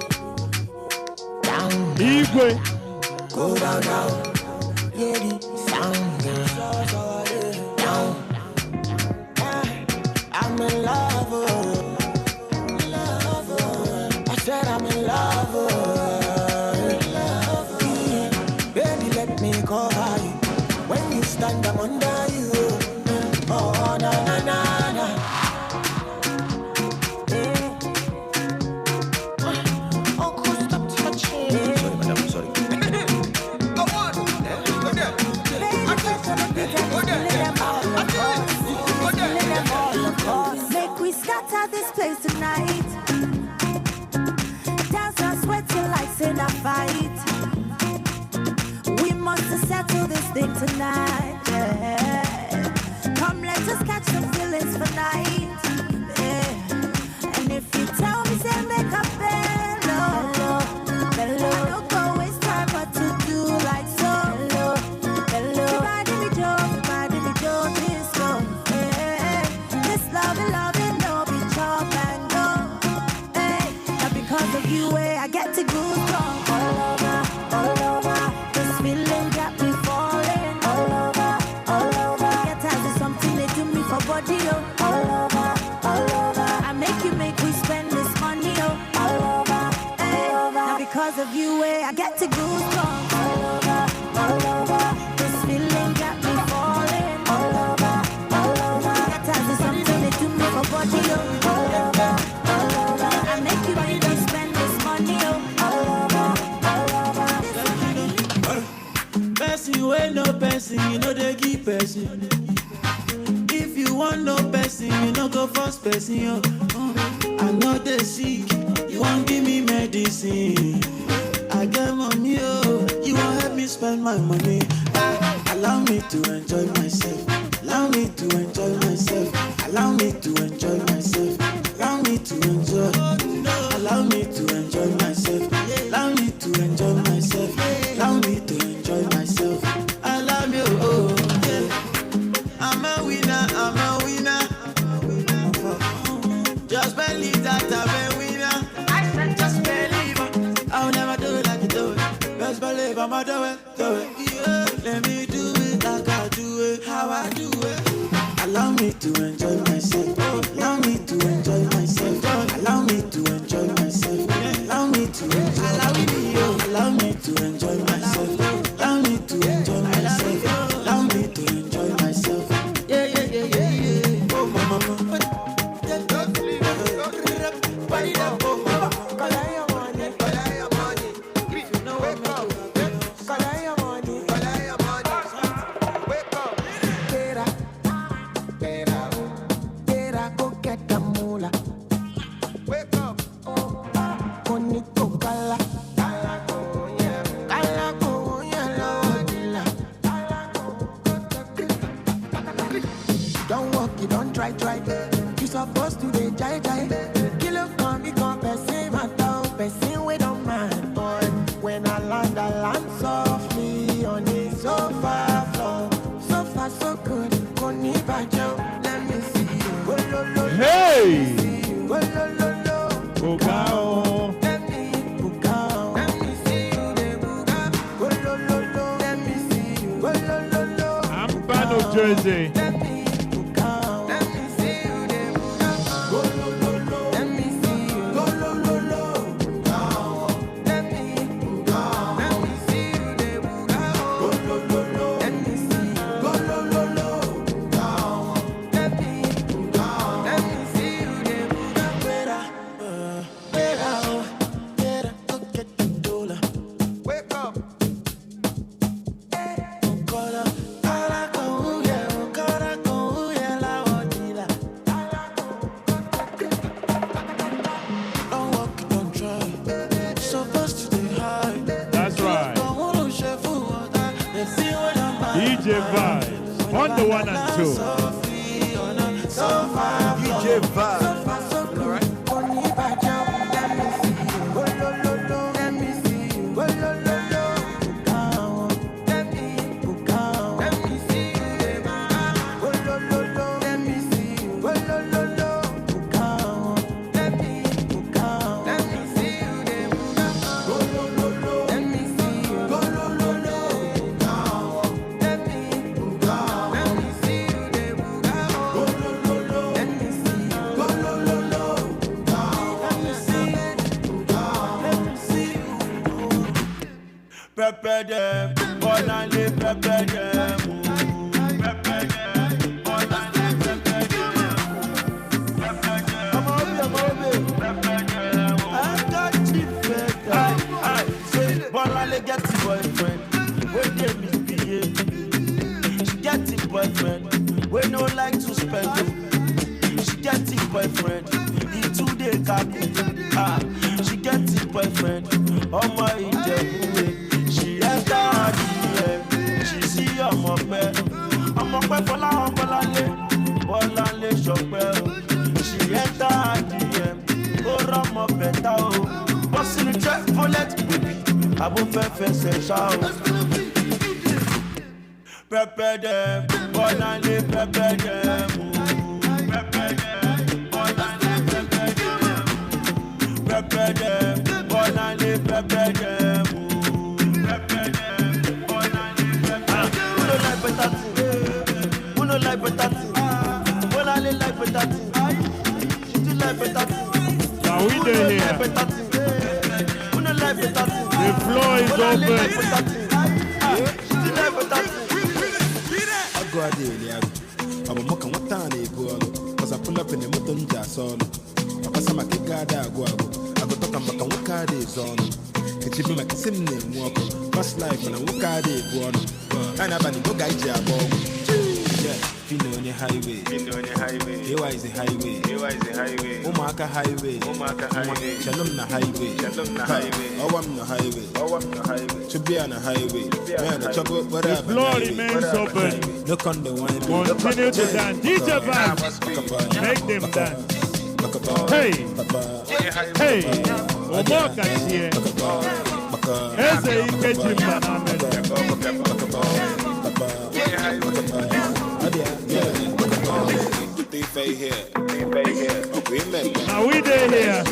Down. Igwe. Go down, down. Yeah, the sound, girl. Down. I'm in love. I said I'm in love. Baby, let me cover you. When you stand, I'm under you. Oh, na na na na. Uncle, stop touching. Sorry, madam, sorry. Make we scatter this place tonight. Dance and sweat till lights in a fight. We must settle this thing tonight. Yeah. Come, let us catch some feelings for night. Yeah. And if you tell me, say make a bello. I don't go waste time, but to do like so. Everybody me Joe, this go. Yeah. This love, no be chop and go. Hey, now because of you, I get to go strong. All over. This feeling got me falling. All over. Get tired of something they do me for body, oh. All over. I make we spend this money, oh. All over. Hey, now because of you, I get to go strong. All over. This feeling got me falling. All over. Get tired of something they do me for body, oh. All over. I make we spend this money, oh. Person wey no person, you know they give person. If you want no person, you no go first person, yo. I know they sick, you won't give me medicine. I get money, oh, you won't help me spend my money. Allow me to enjoy myself. Allow me to enjoy myself. Allow me to enjoy myself. Allow me to enjoy. Allow me to enjoy myself. Allow me to enjoy myself. Allow me to enjoy myself. I love you, oh yeah. I'm a winner. Just believe that I'm a winner. I said just believe. I'll never do it like you do it. Just believe I'ma do it. Yeah. Let me do it like I do it, how I do it. Allow me to enjoy myself. Allow me to enjoy myself. Allow me to enjoy myself. Allow me to enjoy. Allow me to enjoy myself. Allow me to enjoy myself. Allow me to enjoy myself. Yeah. Oh, mama. Don't walk, you don't try. You supposed to be jai. Kill up, come, person, person we don't mind, boy. When I land softly on the sofa floor. So far, so good, Koni Bajo, let me see you. Hey! Let me see you, let me see you. Anpa, New Jersey. DJ Vibes on the 1 and 2. DJ Vibes. Prepare them, all I live, prepare them. Prepare them, all I live, prepare them. Prepare them, come on, prepare them. I got you better. I say, Bolale get the boyfriend, when they misbehave. She get the boyfriend, we no like to spend. She get the boyfriend, he 2 day kaku. She get the boyfriend, oh my Ijebu. She see I'm up for la shopper. She enter DM, oh ram up better. What's in the check for let baby? I won't face shout. Prepare them, all I live, prepare them. Prepare them, all I live, prepare them. Prepare them, all I live, prepare them. Who no like better thing? Well, I like better thing. She do like better thing. Now we do here. Who no like better thing? The floor is open. She do like better thing. I go out there, I'm a mock and what time they go. Because I pull up in the mountain jazz on. I pass my kick out, I go. I go talk about what car is on. It's even like a sim name walk. Past life when I walk out there, go on. And I've been go guide job. Yeah, Pino on the highway. Here is the highway. Omaka highway. Shalom na highway. Awam na highway. To be on a highway. Man, the trouble, whatever. The floor remains open. Look on the wine. Continue to dance. DJ Vibes. Make them dance. Hey. Hey. Omaka here. Eze ike jimba na mele. Now we there here.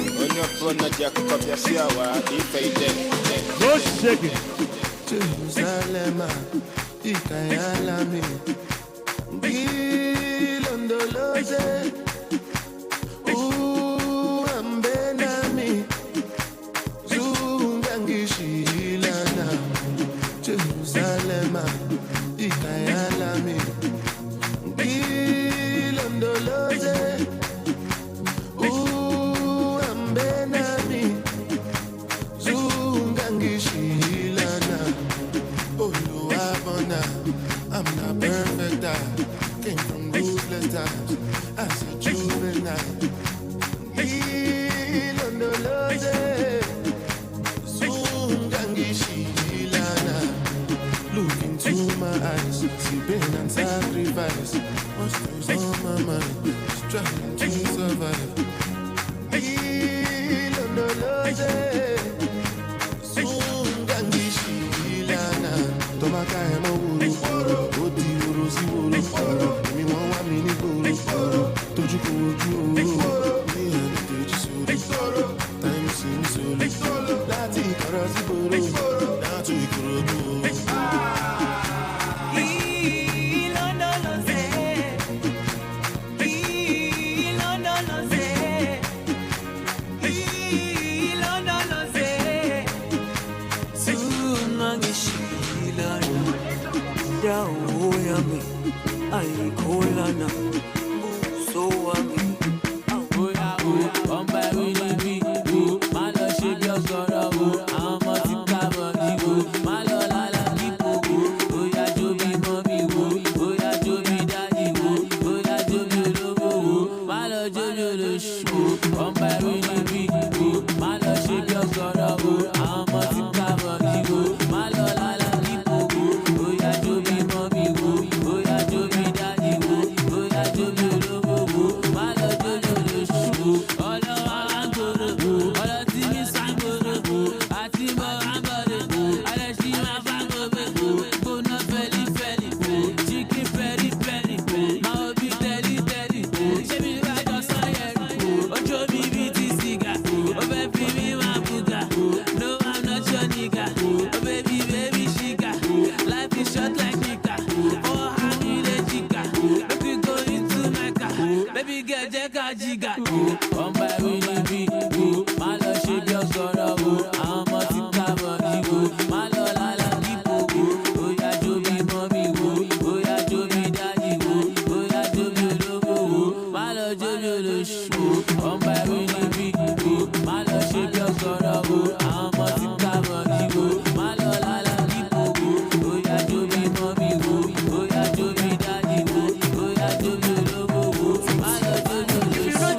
No shaking. Jerusalem, Ikayalami, Gilondoloze, Ambenami, Zungangishilana, Jerusalem, Ikayalami, Gilondoloze, Ambenami, Zungangishilana. I'm not perfect, I came from ruthless times as a juvenile. Look into my eyes, see pain and sacrifice. What's on my mind, struggling to survive. Tomaka emo wuru, odi wuru si wuru. Mi won wa mi ni wuru, toju ko oju o. Mi ani teji sori, time si mi sori. Lati ikoro si boro, lati ikorodu o. jiga. Come by with me, my love shape your sorrow. I'm a tip body, my love la people. Oh yeah, Joby mommy, oh yeah, Joby daddy, oh yeah, Joby logo, my love Joby the show. Come by with me, my love shape your sorrow. I'm a tip body, my love la people. Oh yeah, Joby mommy, oh yeah, Joby daddy, oh yeah, Joby logo, my love Joby the show.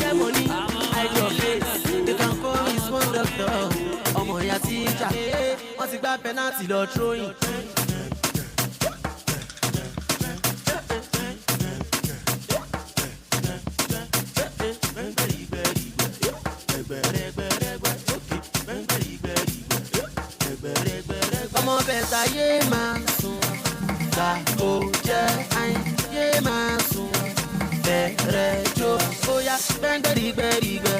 Wọ́n ti gbá penalty lọ throwing. Ọmọ bẹ̀ta yé máa sùn, gbà kó jẹ́ àìn yé máa sùn, bẹ̀rẹ̀ jó, bóyá gbẹ́ngbẹ́rìgbẹ́rìgbẹ́,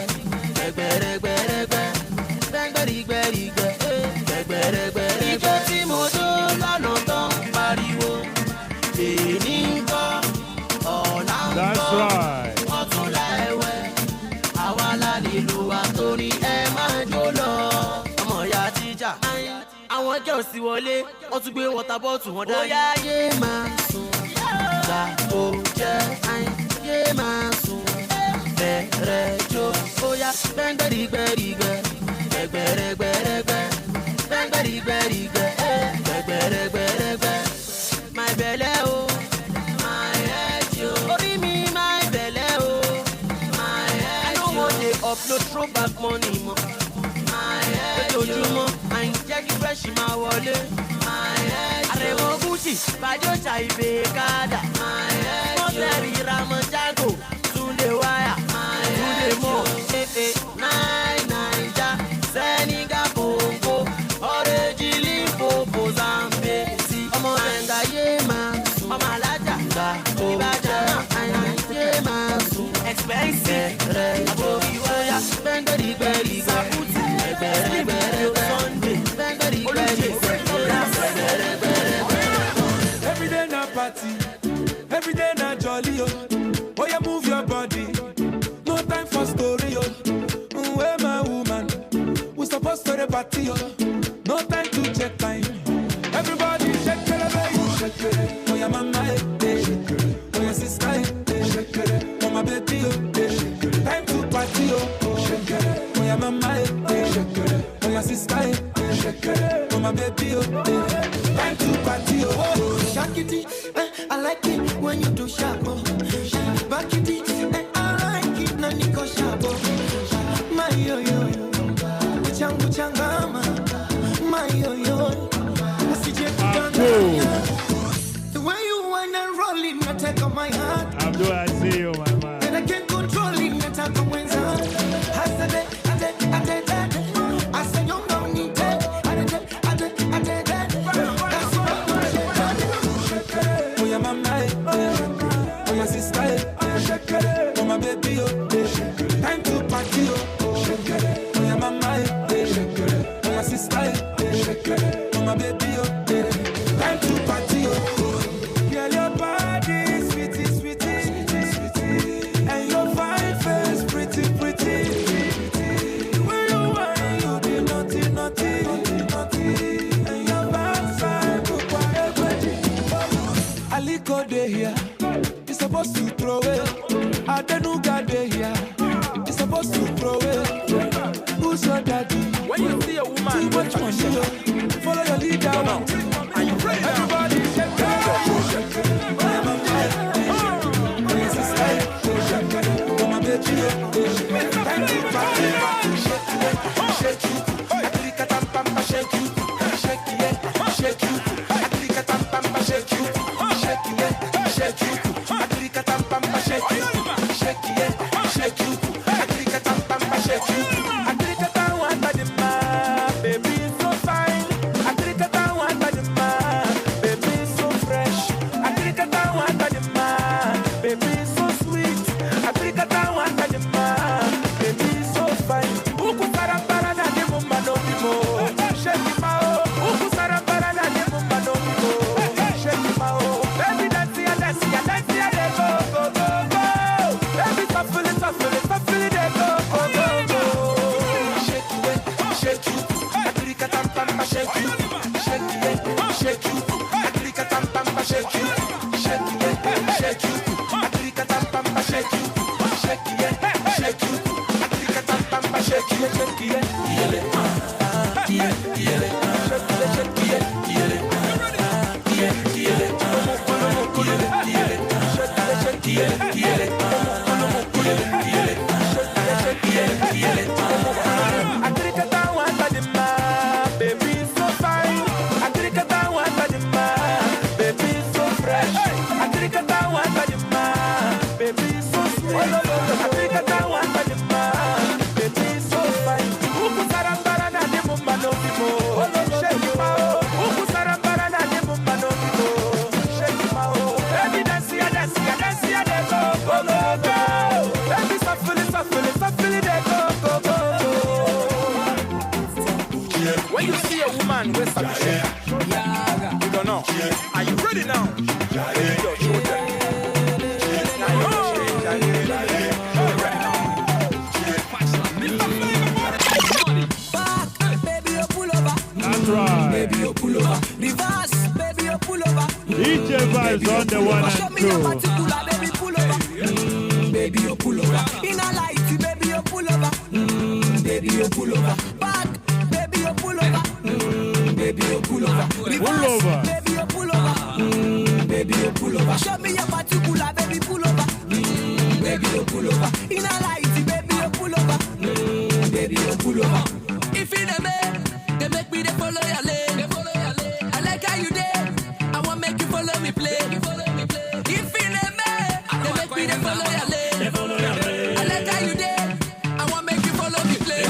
gbẹ̀gbẹ̀rẹ̀gbẹ̀rẹ̀gbẹ́, gbẹ́ngbẹ́rìgbẹ́rìgbẹ́. Ijó tí mo jó lọ́nà tó ń pariwo, èní ń kọ́, ọ̀la ń kọ́, ọ̀túnla ẹ̀wẹ̀, àwa la nílò wa torí ẹ máa jó lọ. Ọmọ ìyá tíjà, àwọn girls ti wọlé, wọ́n tún gbé water bottle wọn dání. Bóyá yé máa sùn, gbà kó jẹ́ àìn yé máa sùn, bẹ̀rẹ̀ jó, bóyá gbẹ́ngbẹ́rìgbẹ́rìgbẹ́, gbẹ̀gbẹ̀rẹ̀gbẹ̀rẹ̀gbẹ́. My belly, oh, my head, yo. Ori me, my belly, oh, my head. I don't want to upload throwback money, mo. My head, yo. I'm checking fresh in my wallet. My head, I remember Gucci, Bajo Chai Begada. My head, Moteri Ramajago, Tunde Wire, Tunde Mo, Nine, Senegal. Every day na party, every day na jolly, oh. Oh, you move your body, no time for story, oh. Where my woman, we supposed to the party, oh. No time to check time. Everybody shake it, baby, shake it. Oh, your mama, shake it. Oh, your sister, shake it. Oh, my baby, shake it. Time to party, oh, shake it. Oh, your mama, shake it. Oh, your sister, shake it. Oh, my baby, time to party, oh. Shake it, I like it when you do sharp, oh. Back it, I like it, na niko sharp, oh. My yo yo yo, changu changama, my yo yo. The way you whine and roll it, not take on my heart. Abdul, I see you, my man. And I can't control it, not take on wins on. I said that. I said you don't need that. I did that. That's what I'm doing. Oh, your mama, oh, your sister, oh, my baby, time to party, oh. Oh, your mama, oh, your sister, oh, my baby, time to party, oh. Girl, your body, sweetie, and your fine face, pretty. The way you whine, you be naughty, and your backside, go quiet. Aliko dey here, you supposed to throw it. Adenuga dey here, you supposed to throw it. Who's your daddy? When you see a woman, too much money, follow your leader. Are you ready? Everybody shake it. Time to party. Shake you. Shake you. Shake you. Shake you. Baby so fine, baby so fresh. When you see a woman with some shit, you don't know. Are you ready now? Your children. That's right. Baby, you pull over. Reverse, baby, you pull over. DJ vibes on the one Show and me your two. particular, baby, pull over. Baby, you pull over. In a light, baby, you pull over. Baby, you pull over. Back, baby, you pull over. Baby, you pull over. Reverse, baby, you pull over. Baby, you pull over. Show me your particular, baby, pull over. Baby, you pull over. In a light, baby, you pull over. Baby, you pull over. If it a man, they make me they follow your lane. I like how you did. I want make you follow me play. If it a man, they make me they follow your lane. I like how you did. I want make you follow me play.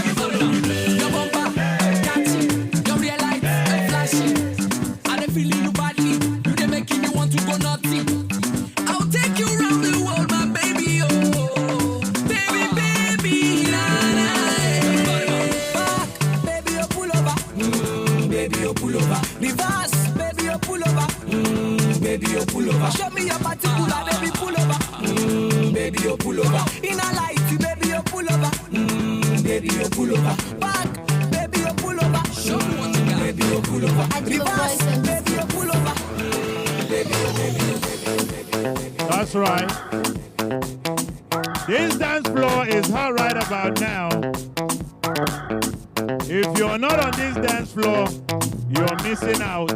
Your bumper, catchy, your real light, and flashy. I dey feeling you badly. You dey making me want to go naughty. I'll take you around the world, my baby. Oh, baby, baby, Baby, you pull over. Baby, you pull over. Reverse, baby, you pull over. Baby, you pull over. Show me your particular, baby, pull over. Baby, you pull over. In a light, baby, you pull over. Baby, you pull over. Back, baby, you pull over. Show me what you got. Baby, you pull over. Reverse, baby, you pull over. Baby, That's right. This dance floor is hot right about now. If you're not on this dance floor, you're missing out.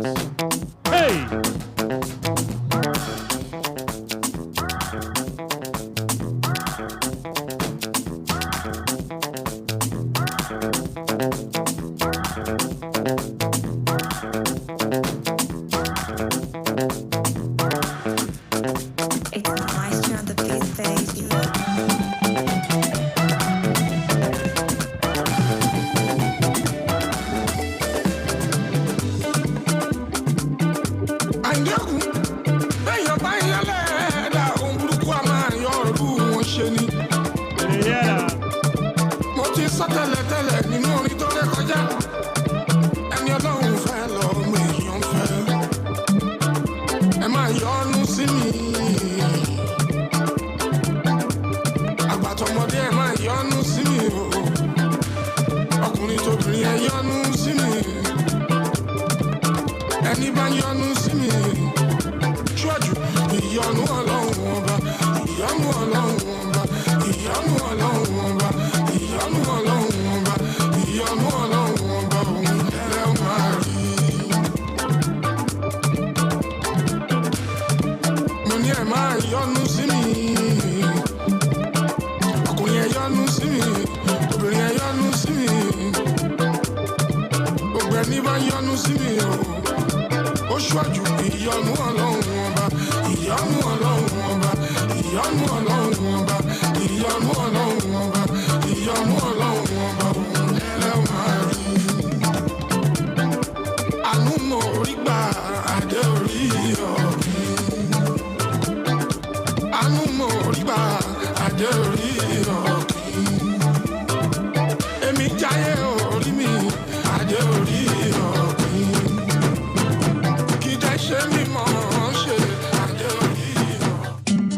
Hey!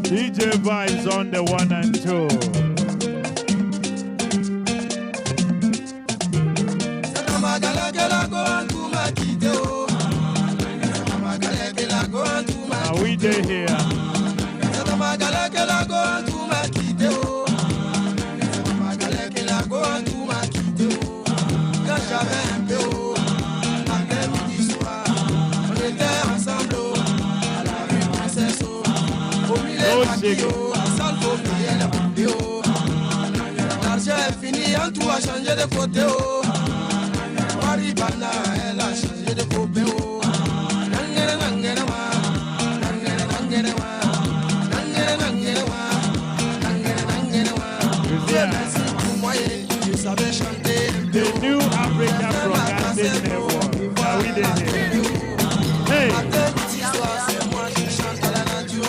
DJ vibes on the one and two. Are we there here? no shaking. L'argent est fini, en tout a changé de côté. Maribana, elle a changé de côté. Nangere, nangere, wa. Nangere, nangere, wa. Nangere, nangere, wa. Nangere, nangere, wa. Merci pour moi, je savais chanter. The new African Broadcasting Network. Now we did it. Hey! C'est moi qui chante à la radio.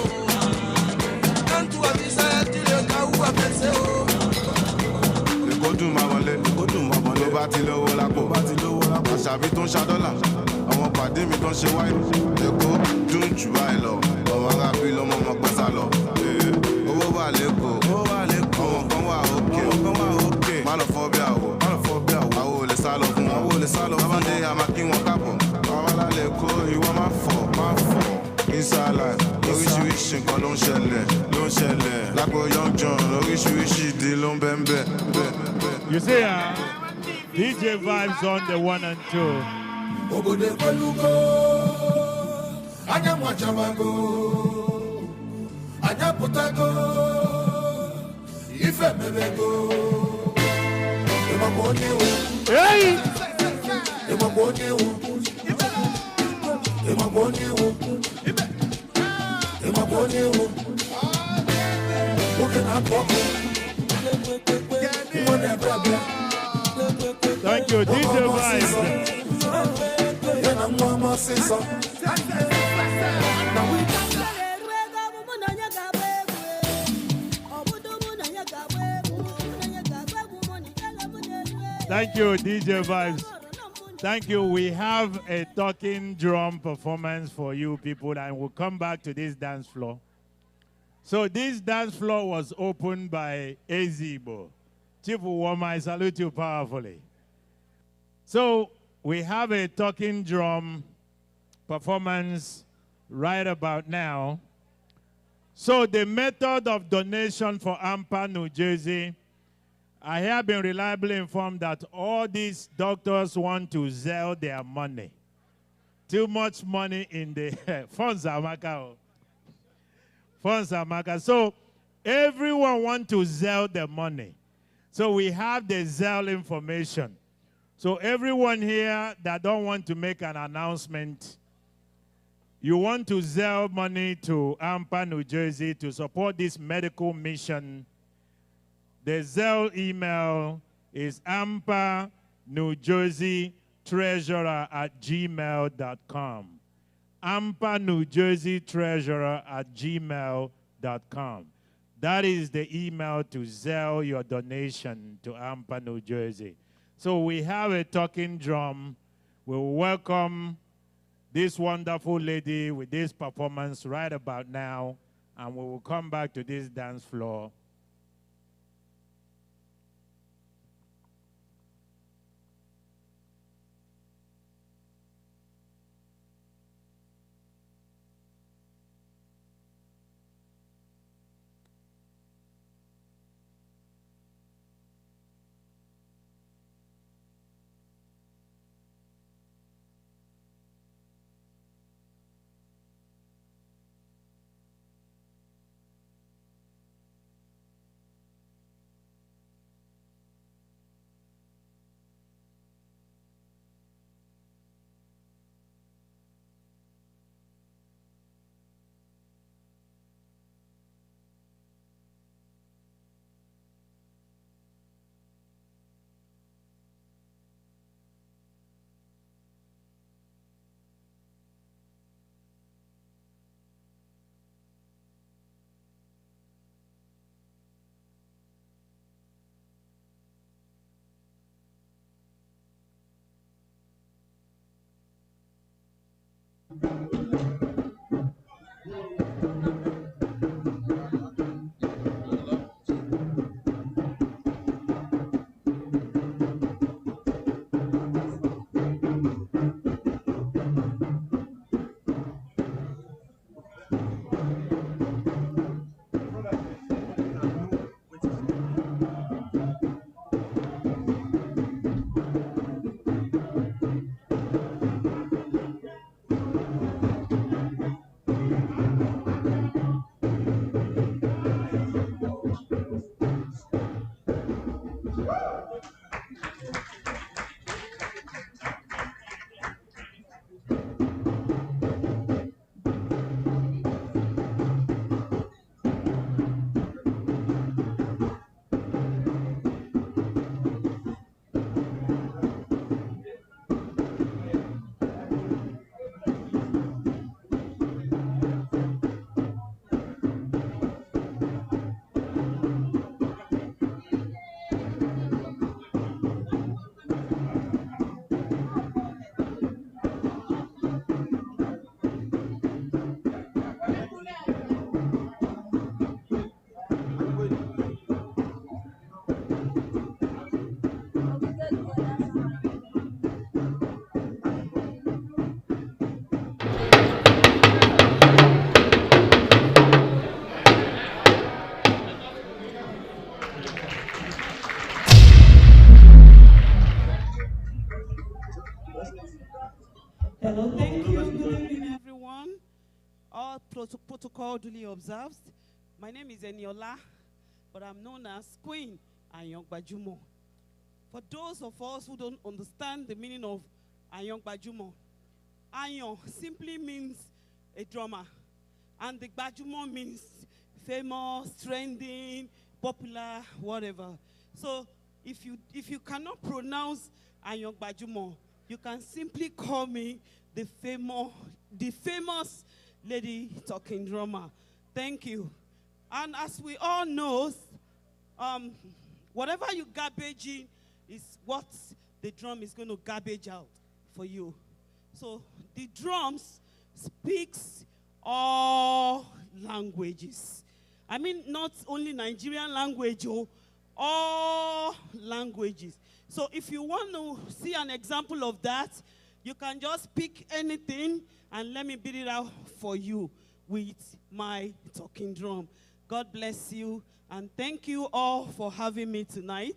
Quand tu as vu ça, tu le cas où a percé. Go do my wallet, go do my wallet. Ló bá ti lówó lápò, àṣàbí tó ń ṣàdọ́là. Àwọn pàdé mi tó ń ṣe wáyé. Èkó dùn jù báyìí lọ. Ọmọ arábí lọmọ ọmọ pẹ́ sá lọ. Owó wà lẹ́kọ̀ọ́, àwọn kan wà òkè. Má lọ fọ́ bí àwọ̀, àwọ̀ ò lè sá lọ fún wọn. Bábándé a máa kí wọn káàbọ̀. Àwọn alálẹ̀ Èkó ìwọ máa fọ̀. Inside life, oríṣiríṣi nǹkan ló ń ṣẹlẹ̀. Lápò Young John, oríṣiríṣi ìdí ló ń bẹ́ẹ̀. You see, DJ Vibes on the 1 and 2. Obode Kolugo, Anya Mwachabago, Anya Putago, Ife Mebego, Emamonyewo, Hey! Emamonyewo, Emamonyewo, Emamonyewo, Thank you, DJ Vibes. Thank you, DJ Vibes. Thank you. We have a talking drum performance for you people, and we'll come back to this dance floor. So this dance floor was opened by Ezigbo. Chief Uwoma, I salute you powerfully. So we have a talking drum performance right about now. So the method of donation for Anpa, New Jersey, I have been reliably informed that all these doctors want to sell their money. Too much money in the funds, Amaka. Funds, Amaka. So everyone wants to sell the money. So we have the Zelle information. So everyone here that don't want to make an announcement, you want to Zelle money to Anpa, New Jersey to support this medical mission. The Zelle email is ampanewjerseystreasurer@gmail.com. ampanewjerseystreasurer@gmail.com. That is the email to Zelle your donation to Anpa, New Jersey. So we have a talking drum. We will welcome this wonderful lady with this performance right about now, and we will come back to this dance floor. protocol duly observed. My name is Eniola, but I'm known as Queen Ayong Bajumo. For those of us who don't understand the meaning of Ayong Bajumo, Ayong simply means a drummer, and the Bajumo means famous, trending, popular, whatever. So if you cannot pronounce Ayong Bajumo, you can simply call me the famous lady talking drummer. Thank you. And as we all know, whatever you garbage in is what the drum is going to garbage out for you. So the drums speaks all languages. I mean, not only Nigerian language, all languages. So if you want to see an example of that, you can just pick anything and let me beat it out for you with my talking drum. God bless you, and thank you all for having me tonight.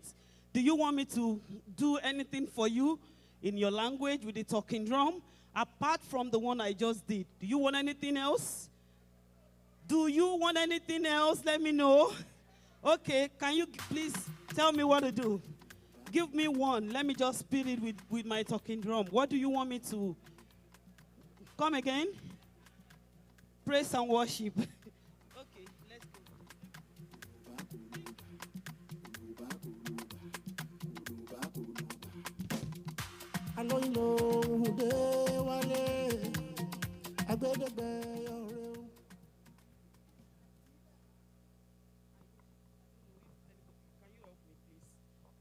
Do you want me to do anything for you in your language with the talking drum, apart from the one I just did? Do you want anything else? Do you want anything else? Let me know. Okay, can you please tell me what to do? Give me one. Let me just beat it with my talking drum. What do you want me to? Come again? Praise and worship. Okay, let's go.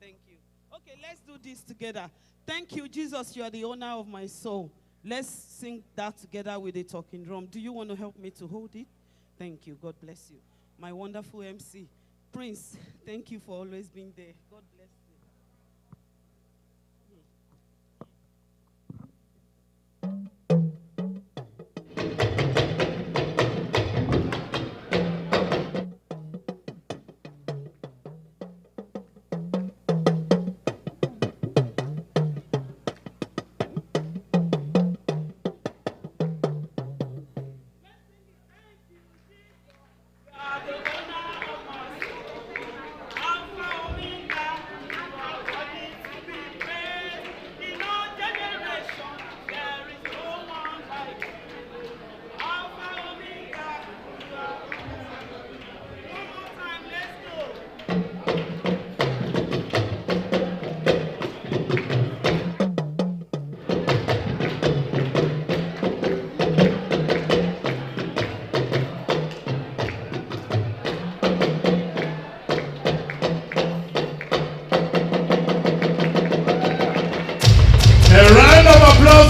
Thank you. Okay, let's do this together. Thank you, Jesus. You are the owner of my soul. Let's sing that together with the talking drum. Do you want to help me to hold it? Thank you. God bless you. My wonderful MC, Prince, thank you for always being there. God bless you.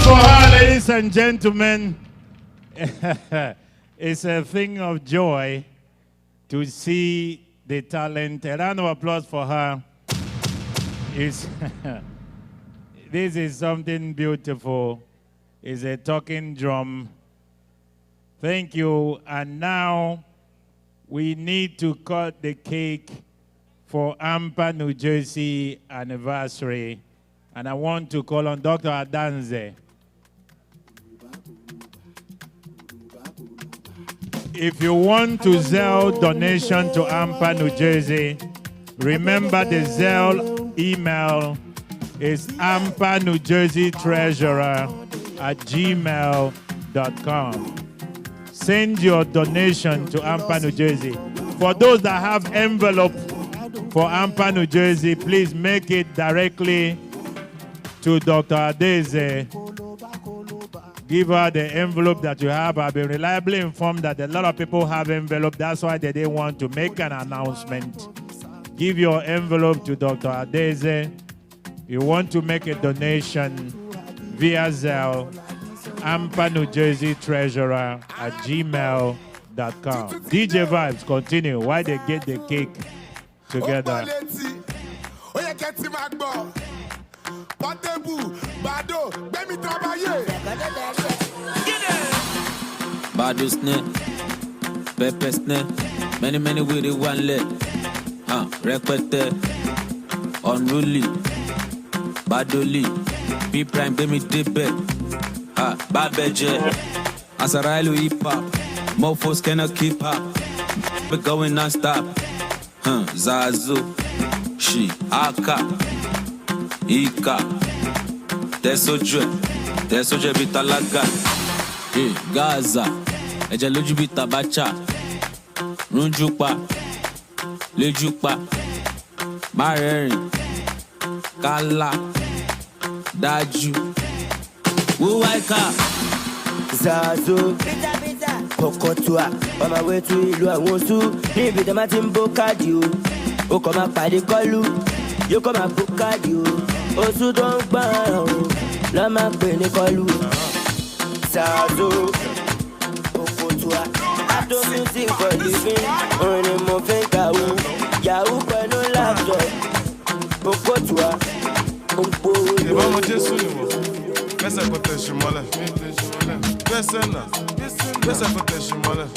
For her, ladies and gentlemen, it's a thing of joy to see the talent. A round of applause for her. This is something beautiful. It's a talking drum. Thank you. And now we need to cut the cake for Anpa, New Jersey anniversary. And I want to call on Dr. Adanze. If you want to Zelle donation to Anpa, New Jersey, remember the Zelle email is ampanewjerseytreasurer@gmail.com. Send your donation to Anpa, New Jersey. For those that have envelope for Anpa, New Jersey, please make it directly to Dr. Adeze. Give her the envelope that you have. I've been reliably informed that a lot of people have envelope. That's why they didn't want to make an announcement. Give your envelope to Dr. Adeze. You want to make a donation via Zelle, Anpa, New Jersey treasurer@gmail.com. DJ Vibes, continue while they get the cake together. Bado snare, pepper snare, many with it one leg. Requete, unruly, badoli, B prime, baby dip bed. Babeje, Asarailu hip hop, Mofos cannot keep up. We're going non-stop. Zazu, Shi, Aka, Ika, Tesoje Bitalaga, Gaza, Ejaluju Bitabacha, Runjupa, Lejupa, Mareri, Kala, Daju, Wuwaika, Zazu, Okotua, on my way to Ilu Awonsu, níbi tẹ́ máa ti ń bó káàdì o. Ó kàn máa pàdé kọ́lù, yóò kàn máa bó káàdì o. Oṣù tó ń gbọ́n o, lọ́ máa pè ní kọ́lù. Zazu, Okotua, Ato music for living, orin ni mo fi ń kàwé. Yahoo pẹ̀lú laptop, Okotua, ó ń gbówó lórí. Ìbá ọmọ Jésù ni wọ̀, kẹsẹ̀ kò tẹ̀sí mọ́lẹ̀. Kẹsẹ̀ náà, kẹsẹ̀ kò tẹ̀sí mọ́lẹ̀.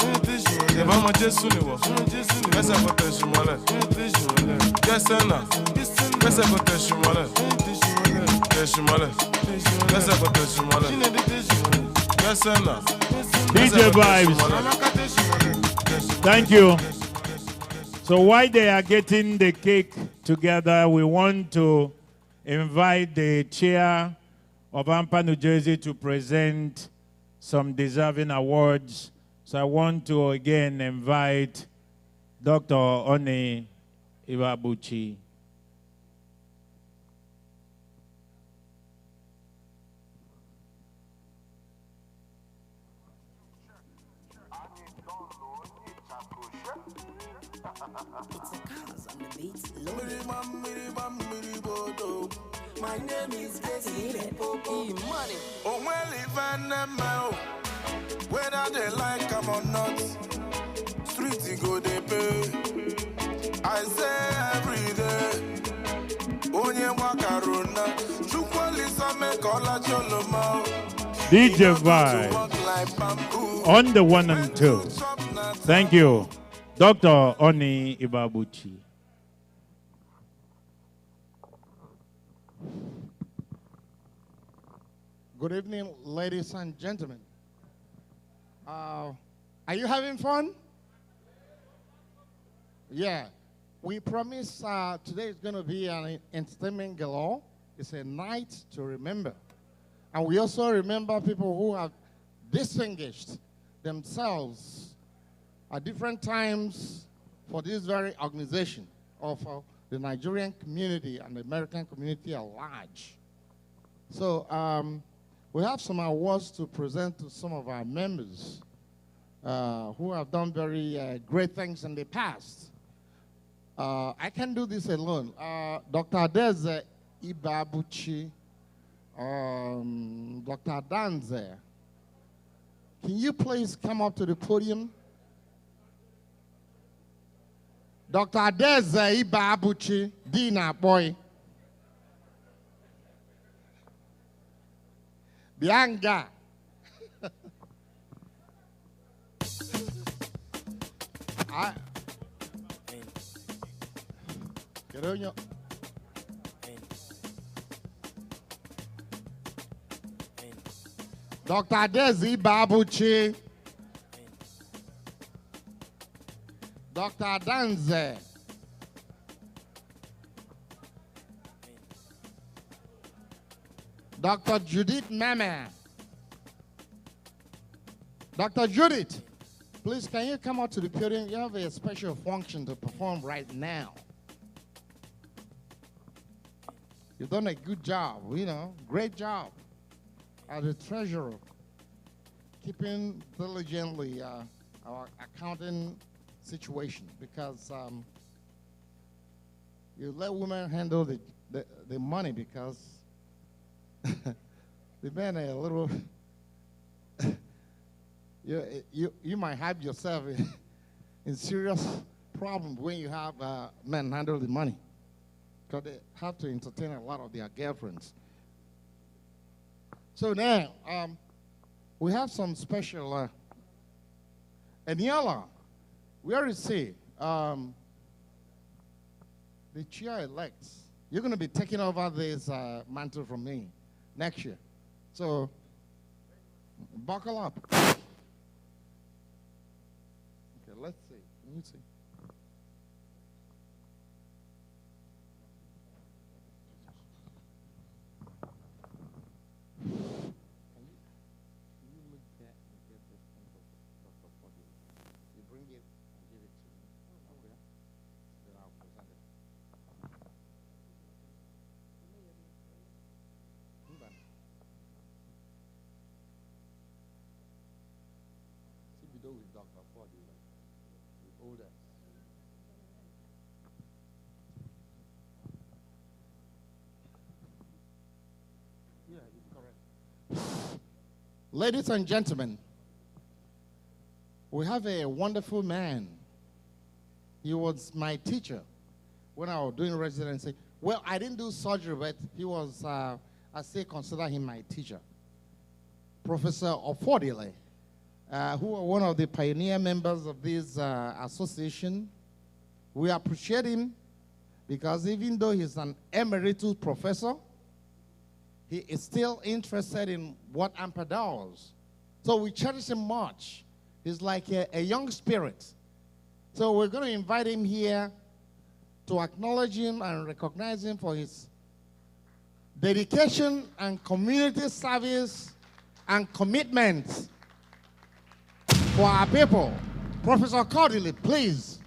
Ìbá ọmọ Jésù ni wọ̀, kẹsẹ̀ kò tẹ̀sí mọ́lẹ̀. Kẹsẹ̀ náà, kẹsẹ̀ kò tẹ̀sí mọ́lẹ̀. Tẹ̀sí mọ́lẹ̀, kẹsẹ̀ kò tẹ̀sí mọ́lẹ̀. Kẹsẹ̀ náà. DJ Vibes. Thank you. So while they are getting the cake together, we want to invite the chair of Anpa, New Jersey to present some deserving awards. So I want to again invite Dr. Oni Iwabuchi. My name is Casey Popo. Money. Oh, well, even whether they like them or not, street go they pay. I say every day, Onye Wakaruna, Chukwalisa make all a choloma. DJ Vibe on the 1 and 2. Thank you, Dr. Oni Iwabuchi. Good evening, ladies and gentlemen. Are you having fun? Yeah. We promise today is going to be an entertainment galore. It's a night to remember. And we also remember people who have distinguished themselves at different times for this very organization of the Nigerian community and the American community at large. So, we have some awards to present to some of our members who have done very great things in the past. I can't do this alone. Dr. Adeze Ibabuchi, Dr. Danze, can you please come up to the podium? Dr. Adeze Ibabuchi, Dina boy. Bianca. Dr. Desi Babuchi. Dr. Danze. Dr. Judith Meme. Dr. Judith, please can you come out to the podium? You have a special function to perform right now. You've done a good job, you know, great job as a treasurer, keeping diligently our accounting situation, because you let women handle the money, because the men are a little, you might have yourself in serious problems when you have men handle the money, because they have to entertain a lot of their girlfriends. So now, we have some special, Eniela, where is he? The chair-elect. You're going to be taking over this mantle from me next year. So, buckle up. let's see. Let me see. Can you look there and get this thing for Dr. Foddy? You bring it and give it to me. Oh, yeah. Then I'll present it. See, we do with Dr. Foddy, with older. Yeah, it's correct. Ladies and gentlemen, we have a wonderful man. He was my teacher when I was doing residency. Well, I didn't do surgery, but he was, I still consider him my teacher. Professor Ofodile, who are one of the pioneer members of this association. We appreciate him because even though he's an emeritus professor, he is still interested in what Anpa does. So we cherish him much. He's like a young spirit. So we're going to invite him here to acknowledge him and recognize him for his dedication and community service and commitment for our people. Professor Cordley, please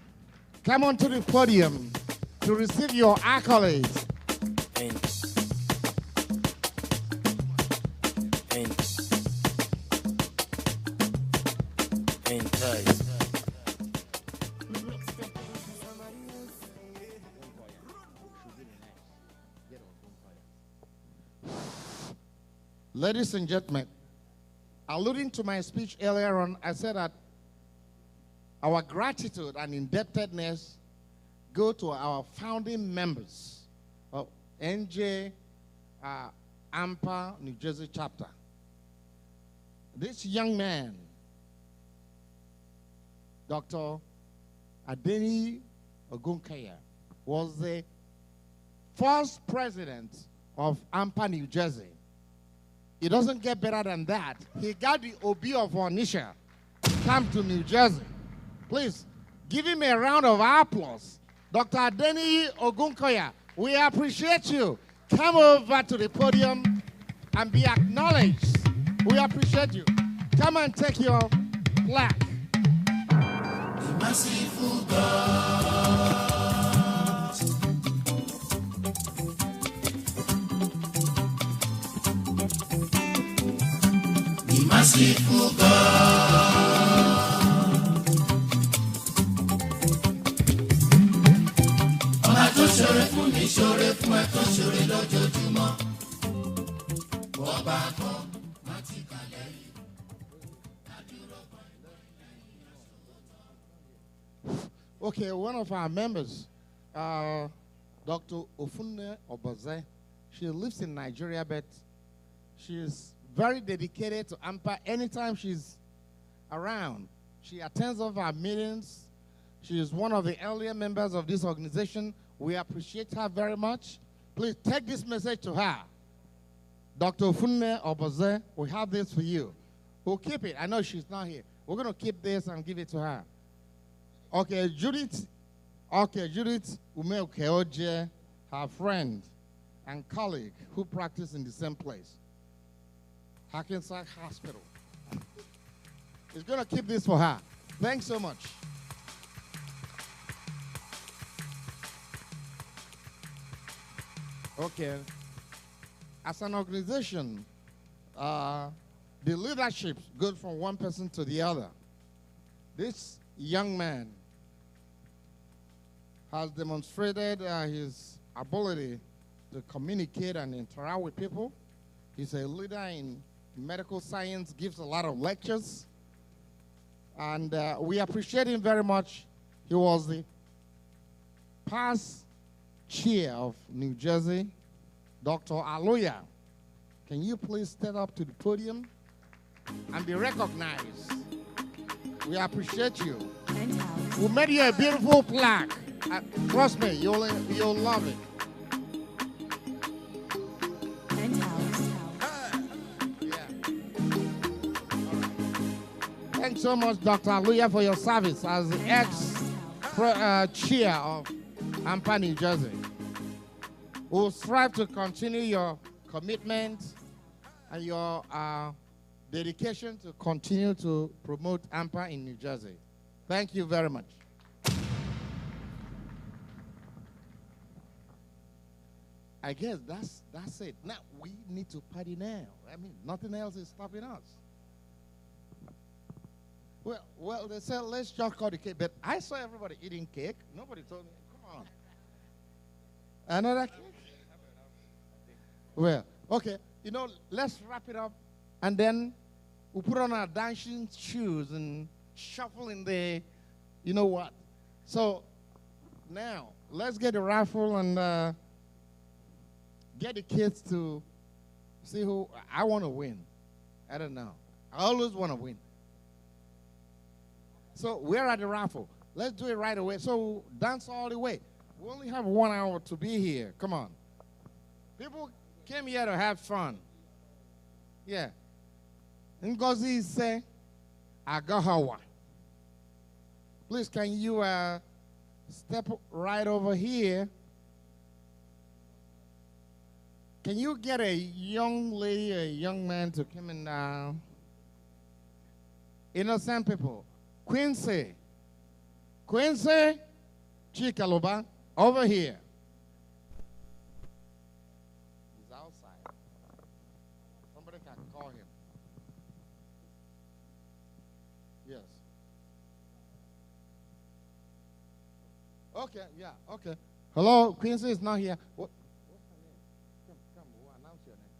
come onto the podium to receive your accolades. Ladies and gentlemen, alluding to my speech earlier on, I said that our gratitude and indebtedness go to our founding members of NJ Anpa, New Jersey chapter. This young man, Dr. Adeni Ogunkaya, was the first president of Anpa, New Jersey. It doesn't get better than that. He got the OB of Onisha to come to New Jersey. Please, give him a round of applause. Dr. Adeni Ogunkoya, we appreciate you. Come over to the podium and be acknowledged. We appreciate you. Come and take your plaque. The merciful God. The merciful God. Ọba tó ṣoore fún mi ṣoore fún ẹ tó ṣoore lójoojúmọ́. Ọba kan má ti kalẹ̀ yìí. Okay, one of our members, Dr. Ofunne Oboze, she lives in Nigeria, but she's very dedicated to Anpa. Anytime she's around, she attends all of our meetings. She is one of the earlier members of this organization. We appreciate her very much. Please take this message to her. Dr. Ofunne Oboze, we have this for you. We'll keep it. I know she's not here. We're going to keep this and give it to her. Okay, Judith Umeokeoje, her friend and colleague who practice in the same place, Hackensack Hospital, is going to keep this for her. Thanks so much. Okay, as an organization, the leadership goes from one person to the other. This young man has demonstrated his ability to communicate and interact with people. He's a leader in medical science, gives a lot of lectures, and we appreciate him very much. He was the past chair of New Jersey, Dr. Aloya. Can you please step up to the podium and be recognized? We appreciate you. We made you a beautiful plaque. Trust me, you'll love it. Yeah. Thanks so much, Dr. Aluya, for your service as ex-chair of Anpa, New Jersey. We'll strive to continue your commitment and your dedication to continue to promote Anpa in New Jersey. Thank you very much. I guess that's it. Now we need to party now. I mean, nothing else is stopping us. Well, they said let's just cut the cake, but I saw everybody eating cake. Nobody told me. Come on, another cake. Well, okay. Let's wrap it up, and then we'll put on our dancing shoes and shuffle in the, you know what. So now let's get the raffle and get the kids to see who. I want to win. I don't know. I always want to win. So we're at the raffle. Let's do it right away. So dance all the way. We only have 1 hour to be here. Come on. People came here to have fun. Yeah. Ngozi say, Agahawa. Please, can you step right over here? Can you get a young lady, a young man to come in? Innocent people. Quincy, Chikaloba, over here. He's outside. Somebody can call him. Yes. Okay, yeah, okay. Hello, Quincy is not here. What's her name? Come, we'll announce your name.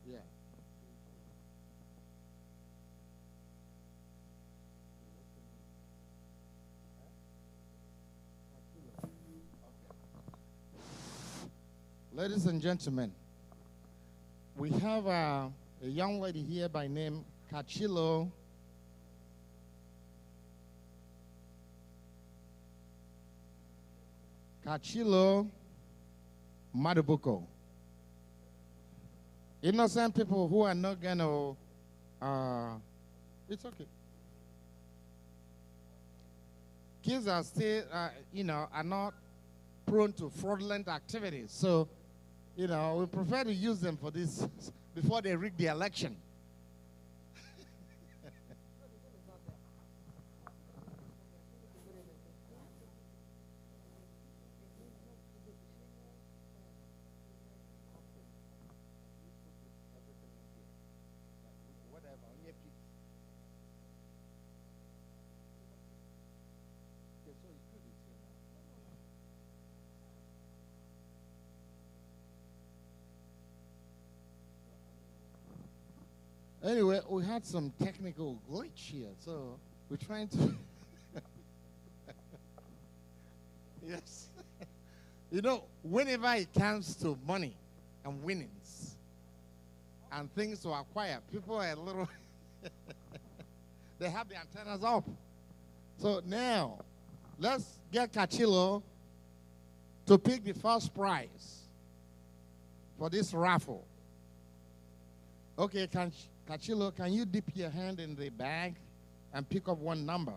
Yeah. Ladies and gentlemen, we have a young lady here by name Kachilo Madubuko. Innocent people who are not going to, it's okay. Kids are still, are not prone to fraudulent activities. So, we prefer to use them for this before they rig the election. Anyway, we had some technical glitch here, so we're trying to. Yes. Whenever it comes to money and winnings and things to acquire, people are a little. They have the antennas up. So now, let's get Kachilo to pick the first prize for this raffle. Okay, Kachilo, can you dip your hand in the bag and pick up one number?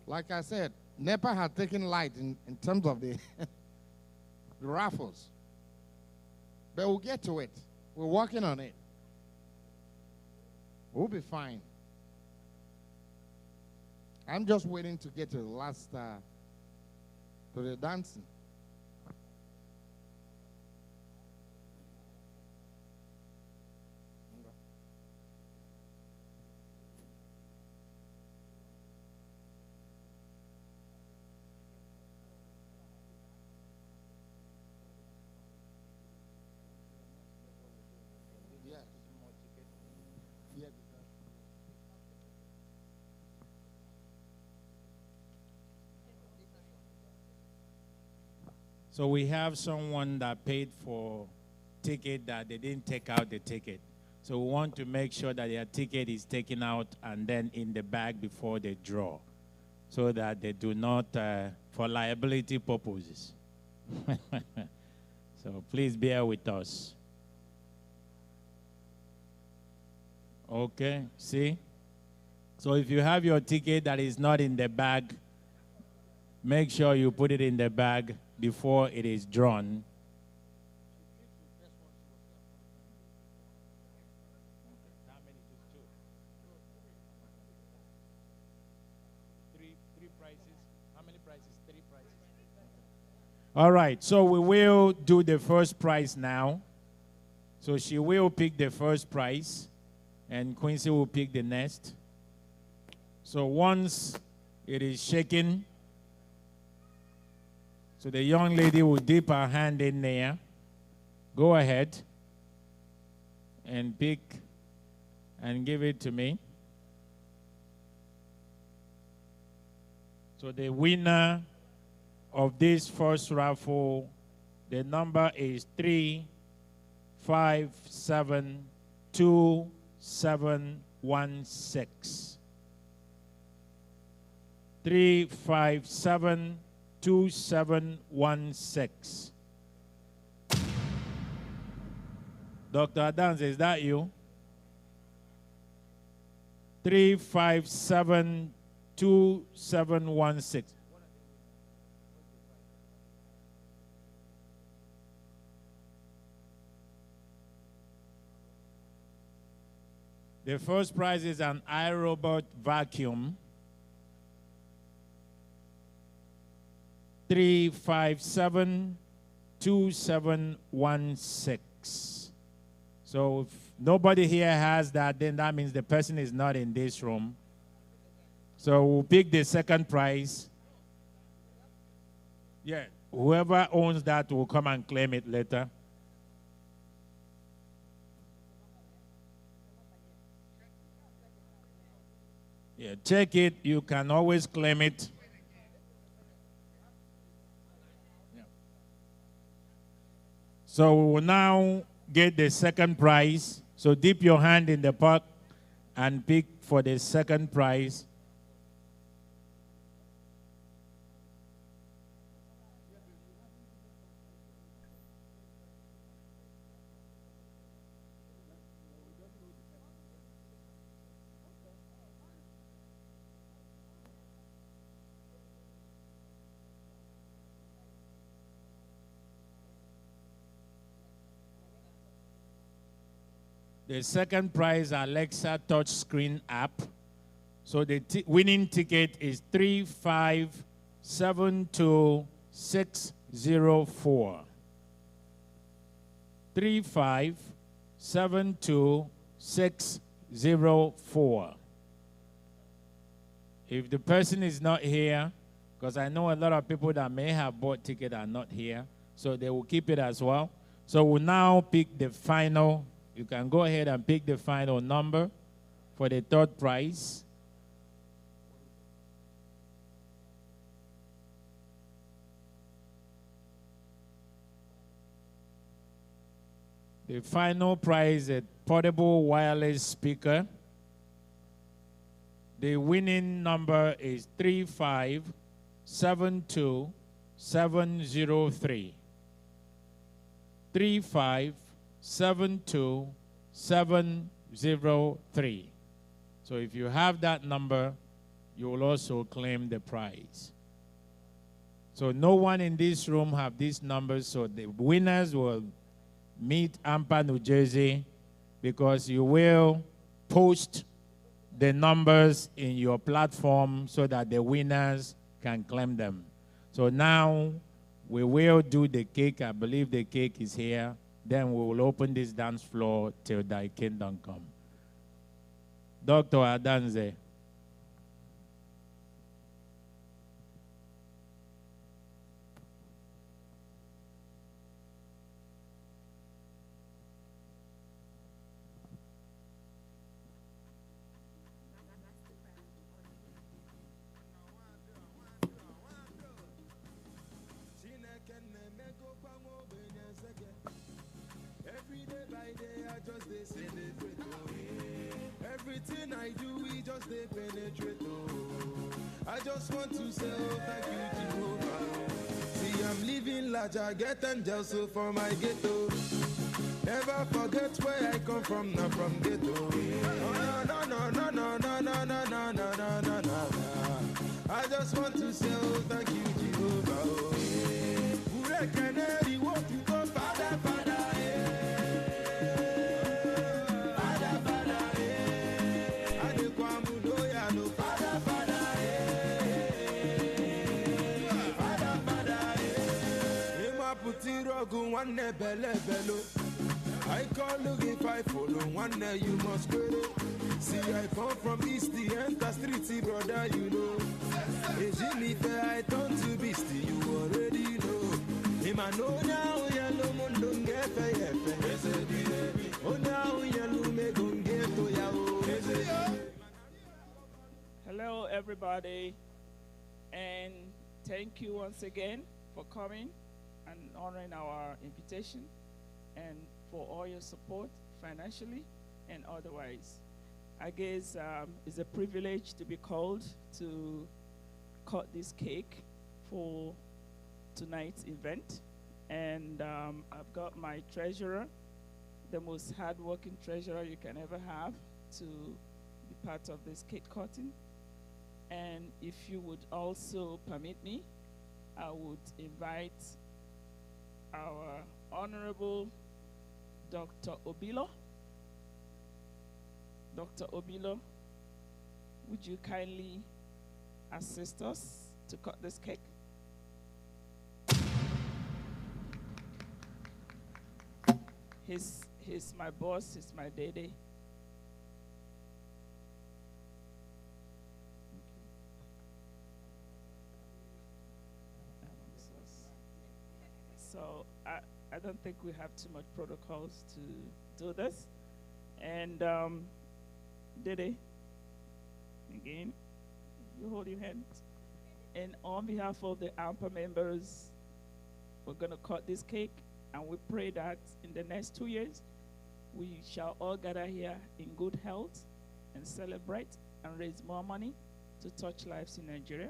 Like I said, NEPA has taken light in terms of the, the raffles. But we'll get to it. We're working on it. We'll be fine. I'm just waiting to get to the last, to the dancing. So we have someone that paid for ticket that they didn't take out the ticket. So we want to make sure that their ticket is taken out and then in the bag before they draw. so that they do not, for liability purposes. So please bear with us. Okay, see? So if you have your ticket that is not in the bag, make sure you put it in the bag before it is drawn. All right, so we will do the first prize now. So she will pick the first prize, and Quincy will pick the next. So once it is shaken, so the young lady will dip her hand in there. Go ahead and pick and give it to me. So the winner of this first raffle, the number is 3572716. 3572716. Dr. Adams, is that you? 3572716. The first prize is an iRobot vacuum. 3572716. So if nobody here has that, then that means the person is not in this room. So we'll pick the second prize. Yeah, whoever owns that will come and claim it later. Yeah, check it. You can always claim it. Yeah. So we will now get the second prize. So dip your hand in the pot and pick for the second prize. The second prize, Alexa touchscreen app. So the winning ticket is 3572604. 3572604. If the person is not here, because I know a lot of people that may have bought ticket are not here, so they will keep it as well. So we'll now pick the final. You can go ahead and pick the final number for the third prize. The final prize is a portable wireless speaker. The winning number is 3572703. 3572703. So if you have that number, you will also claim the prize. So no one in this room have these numbers, so the winners will meet Anpa, New Jersey, because you will post the numbers in your platform so that the winners can claim them. So now we will do the cake. I believe the cake is here. Then we will open this dance floor till thy kingdom come. Dr. Adanze. Everything I do, we just they penetrate. Oh. I just want to say, oh, thank you, Jehovah. See, I'm living large, I get angels so for my ghetto. Never forget where I come from, not from ghetto. Oh, no, no, no, no, no, no, no, no, no, no, no, no. I just want to say, oh, thank you, Jehovah. Oh, Ure Kennedy, what you go, Father, Father, Father, Father, Adekwamu loya no, Father, Father, Father, Father, Ema puti rogu wane bele belo. I call look if I follow one day you must quit. See, I come from East, the enter street, brother, you know. Jimmy fair, I turn to beastie, you already know. Him I know now, yellow moon don't get fair. Oh, now yellow me don't get to yao. Hello, everybody, and thank you once again for coming and honoring our invitation, and for all your support financially and otherwise. I guess it's a privilege to be called to cut this cake for tonight's event. And I've got my treasurer, the most hardworking treasurer you can ever have, to be part of this cake cutting. And if you would also permit me, I would invite our Honorable Dr. Obilo. Dr. Obilo, would you kindly assist us to cut this cake? He's my boss, he's my daddy. So I don't think we have too much protocols to do this. And Dede, again, you hold your hands. And on behalf of the Anpa members, we're going to cut this cake, and we pray that in the next 2 years, we shall all gather here in good health and celebrate and raise more money to touch lives in Nigeria.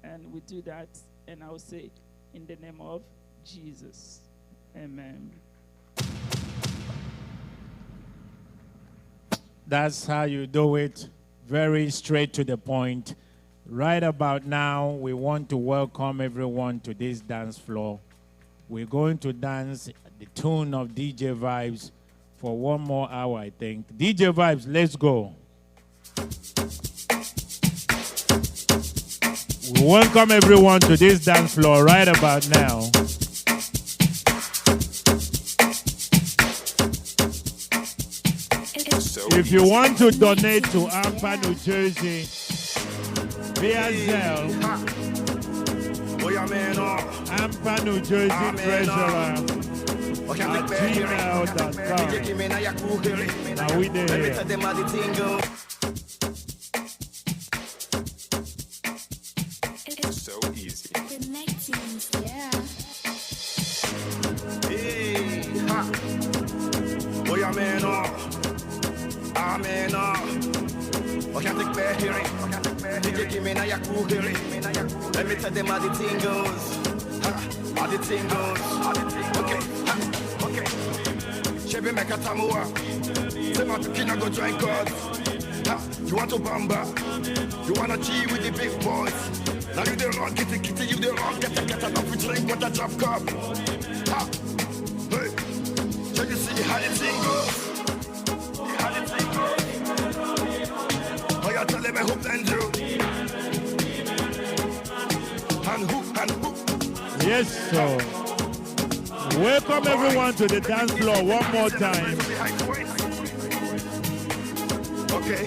And we do that, and I will say, in the name of Jesus. Amen. That's how you do it, very straight to the point. Right about now, we want to welcome everyone to this dance floor. We're going to dance at the tune of DJ Vibes for 1 more hour, I think. DJ Vibes, let's go. We welcome everyone to this dance floor right about now. If you want to donate to Anpa, New Jersey, via Zelle, Anpa, New Jersey Treasurer at gmail.com. Now we there. It's so easy. Yeah. Hey, ha. Boy, amen. Amen. I can't take back hearing. DJ give me now your cool hearing. Let me tell them how the thing goes. How the thing goes. Okay, okay. Chebe make a tamua. Say my picking I go join God. You want to bamba? You want to G with the big boys? Now you the wrong, kitty, you the wrong, get enough with drink with a drop cup. Hey, so you see how the thing goes. Oh, you tell them I hope and do. And who? Yes, sir. Welcome everyone to the dance floor one more time. Okay.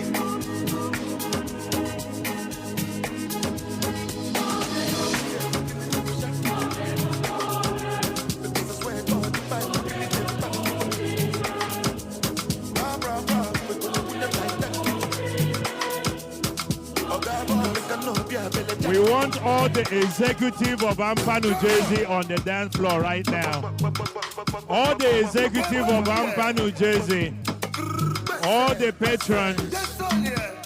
We want all the executive of Anpa, New Jersey on the dance floor right now. All the executive of Anpa, New Jersey, all the patrons,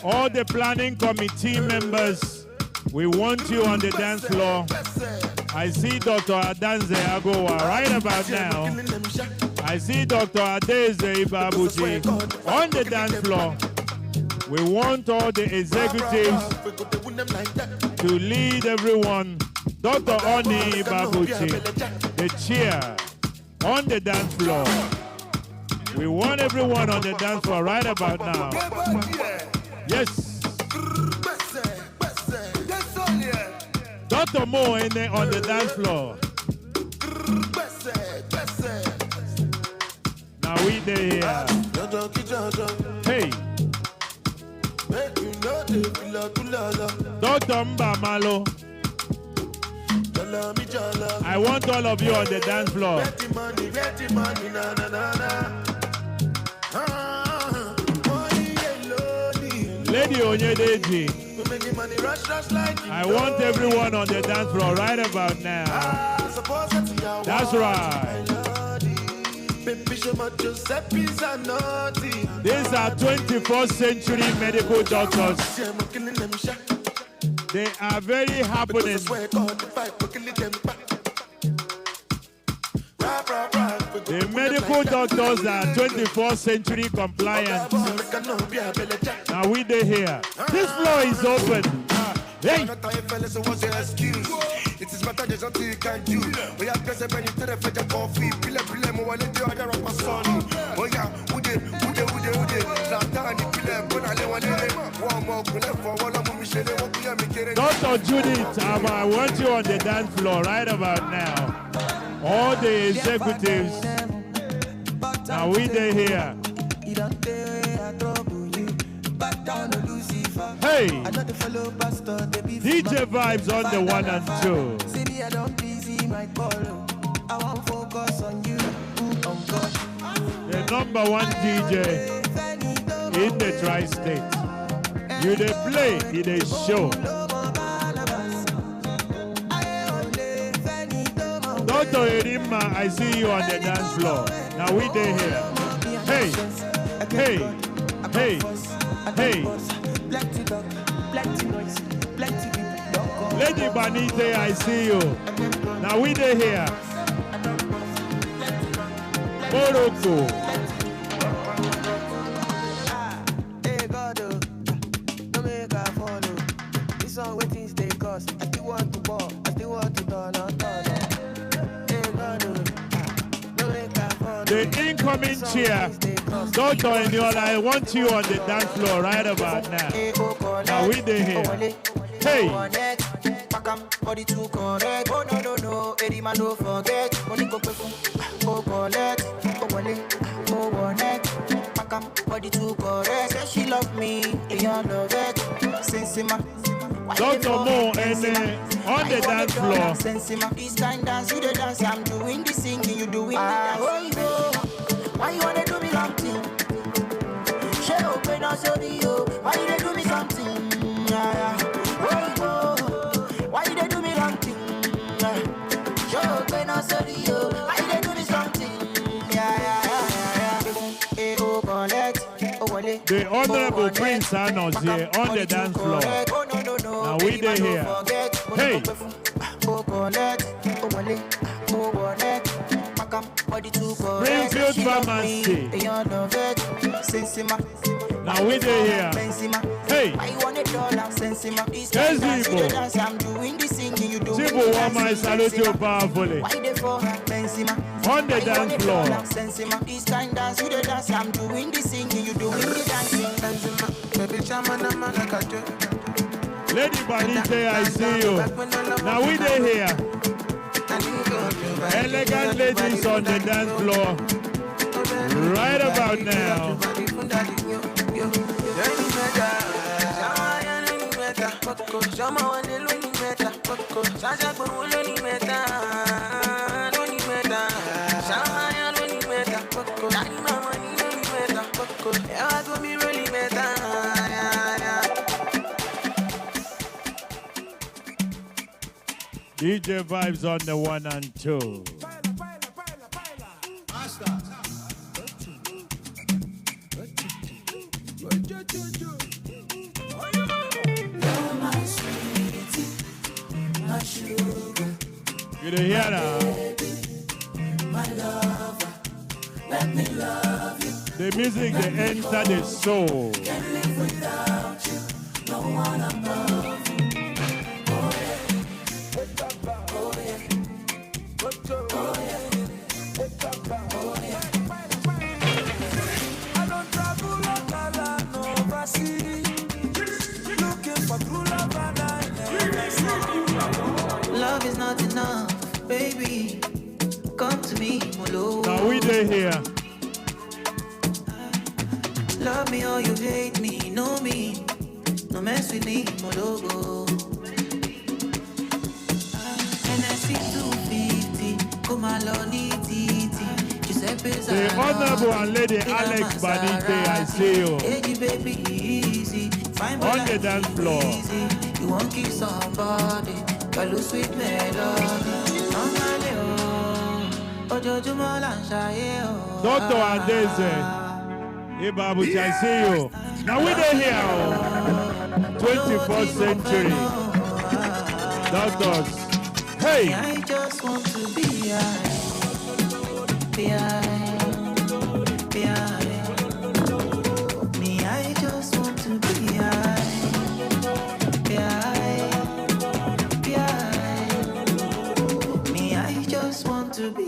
all the planning committee members, We want you on the dance floor. I see Dr. Adanze Agowa right about now. I see Dr. Adeze Ibabuchi on the dance floor. We want all the executives to lead everyone. Dr. Oni Ibabuchi, the chair, on the dance floor. We want everyone on the dance floor right about now. Yes. Dr. Mo on the dance floor. Now we there here. Hey. Dr. Mbamalo. I want all of you on the dance floor. Lady Onyedeji. I want everyone on the dance floor right about now. That's right. These are 21st century medical doctors. They are very happening. The medical doctors are 21st century compliant. Now we they here. This floor is open. Hey! It is better there's nothing you can do. We have pressed when you tell the fetch a coffee. Pile, mo wale de other rapper son. Oh yeah, ude. Latani pile, bona le wane. One more kule for one of Michelle. Dr. Judith, I want you on the dance floor right about now. All the executives. Now we they here. Hey, DJ Vibes on the 1 and 2. The #1 DJ in the tri-state. You they play, you they show. Dr. Erima, I see you on the dance floor. Now we they here. Hey. Lady Banite, I see you. Now we they here. Morocco. Hey God, no make I follow. This song where things they cost. I still want to ball. I still want to turn on. Hey God, no make I follow. The incoming chair. Dr. Eniola, I want you on the dance floor right about now. Now we they here. Hey. Body to correct. Oh no, Eddie man don't forget. Money go perfume. Oh collect. Oh wallet. Oh wallet. Body to correct. Say she love me. You love it. Sensima. Dr. Mo and on the dance floor. This kind dance, you the dance. I'm doing the singing, you doing the dance. Why you wanna do me something? She open us your video. Why you do me something? Why you do me something? She open us your video. Why you do me something? The Honorable Prince Anos here on the dance floor. Now we they here. Hey. Springfield Pharmacy. Now we they here. Hey. Kezibo. Zibo Wama, I salute you powerfully. On the dance floor. This kind dance, you the dance. I'm doing the singing, you doing the dancing. Lady Banite, I see you. Now we they here. Elegant ladies on the dance floor. Right about now. DJ Vibes on the 1 and 2. You're my sweetie. You don't hear that? My lover, let me love you. The music, they enter the soul. Can't live without you, no one above you. Oh yeah, oh yeah, oh yeah, oh yeah. I don't travel alone, overseas, looking for true love and I never see. Love is not enough, baby. Come to me, Molo. Now we dey here. Love me or you hate me, know me. No mess with me, Mologo. NSC 250, come along, Titi. The Honorable and Lady Alex Badite, I see you. Hey, baby, easy. Fine on the dance floor. Easy. You won't kiss somebody, but lose sweet melody. Dr. Adeze, Ibabuchi, I see you. Now we dey here, 21st century. Doctors, hey! I just want to be me, I just want to be me, I just want to be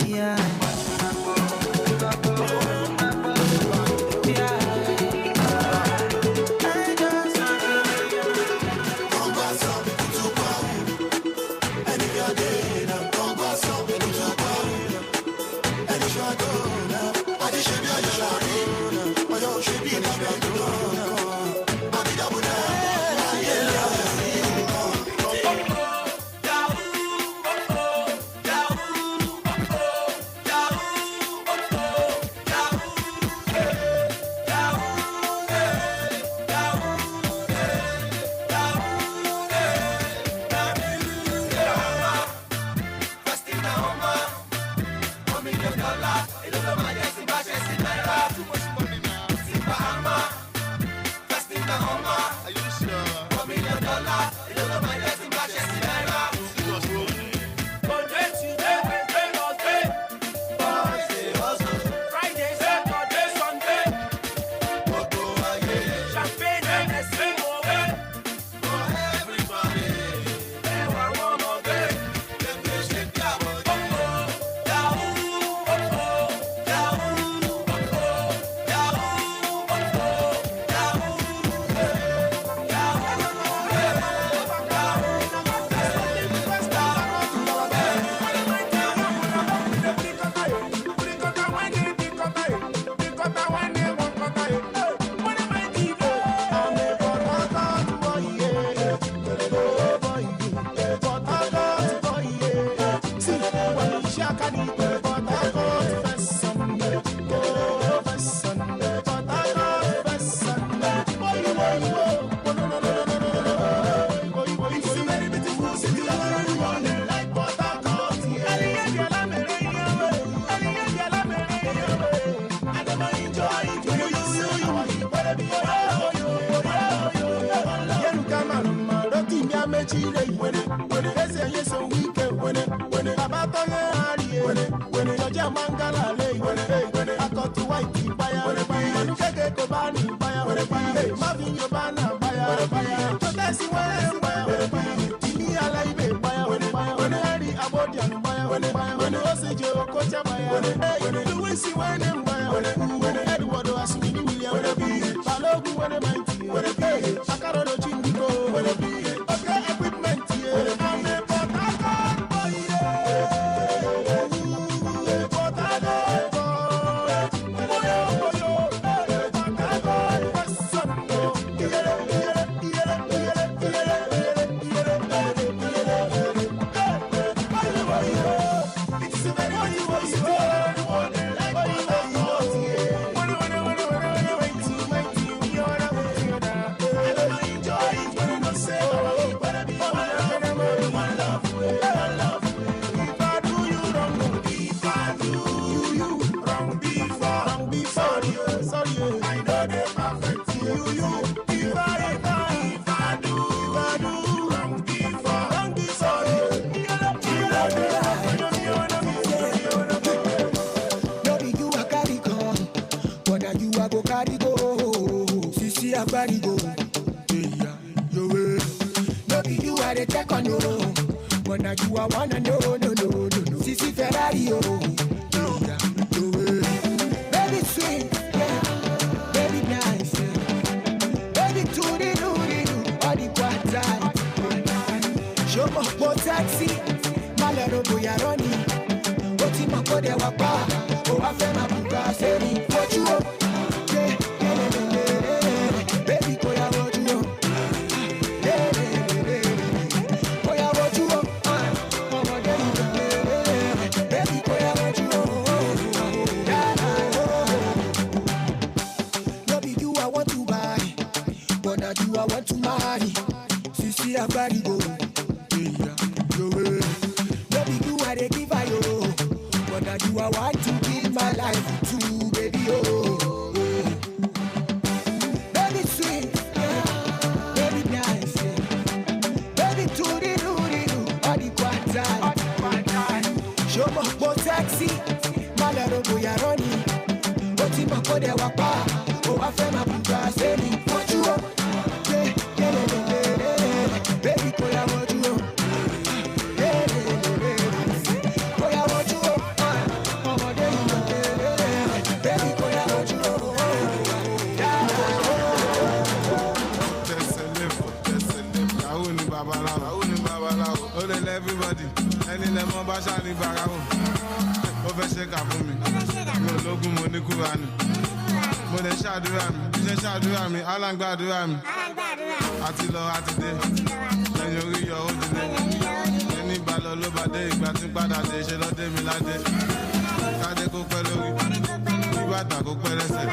body go. Yeah, yo, no be you are the check on no. But now you are wanna no. Sissy Ferrari, oh. Yeah, yo, baby sweet, yeah. Baby nice, yeah. Baby do, all the quarter. Show me more taxi, malero boya running. Oti makode wapa, o afe mabuka seri. What you want? Baby, koya what you want? Koya what you want? Baby, koya what you want? No be you I want to buy, but not you I want to marry. Sisi abari go, yeah, yo. No be you I dey give her yo, but not you I want to give my life to, baby oh. Baby sweet, yeah. Baby nice, yeah. Baby do, all the quarter. Show me more taxi, malero boya running. Oti makode wapa, o afe mabuka seri. What you want? Baby, koya what you want? Koya what you want? Baby, koya what you want? Everybody, any lemon bashani bagawo. Over shake up for me. No logo money kurani. Mo de ṣàdúrà mi, bí ṣe ṣàdúrà mi, alágbàdúrà mi. Àti lọ àti dé, lẹ́yìn orí yọ ó dilé. Ẹni bá lọ ló bá dé, ìgbà tí ń padà dé, ṣe lọ dé mi ládé. Kádé kó pẹ́ lórí, bí bàtà kó pẹ́ lẹ́sẹ̀.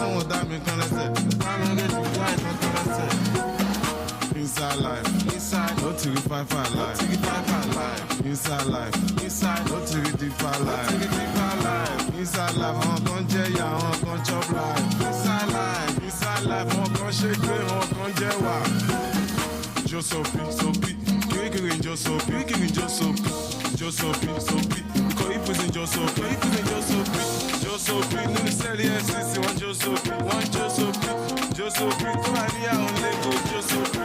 Àwọn ọ̀dà mi kan lẹ́sẹ̀, báwo lè ti wá ìtàn kan lẹ́sẹ̀? Inside life, no to be five life. Inside life, no to be deep life. Inside life, on con jaya, on con chop life. Inside life, on con shake, on con jewa. Josopi, kiri Josopi. Because he was in Josopi, no sell the SCC, one Josopi, come on here on Lego, Josopi.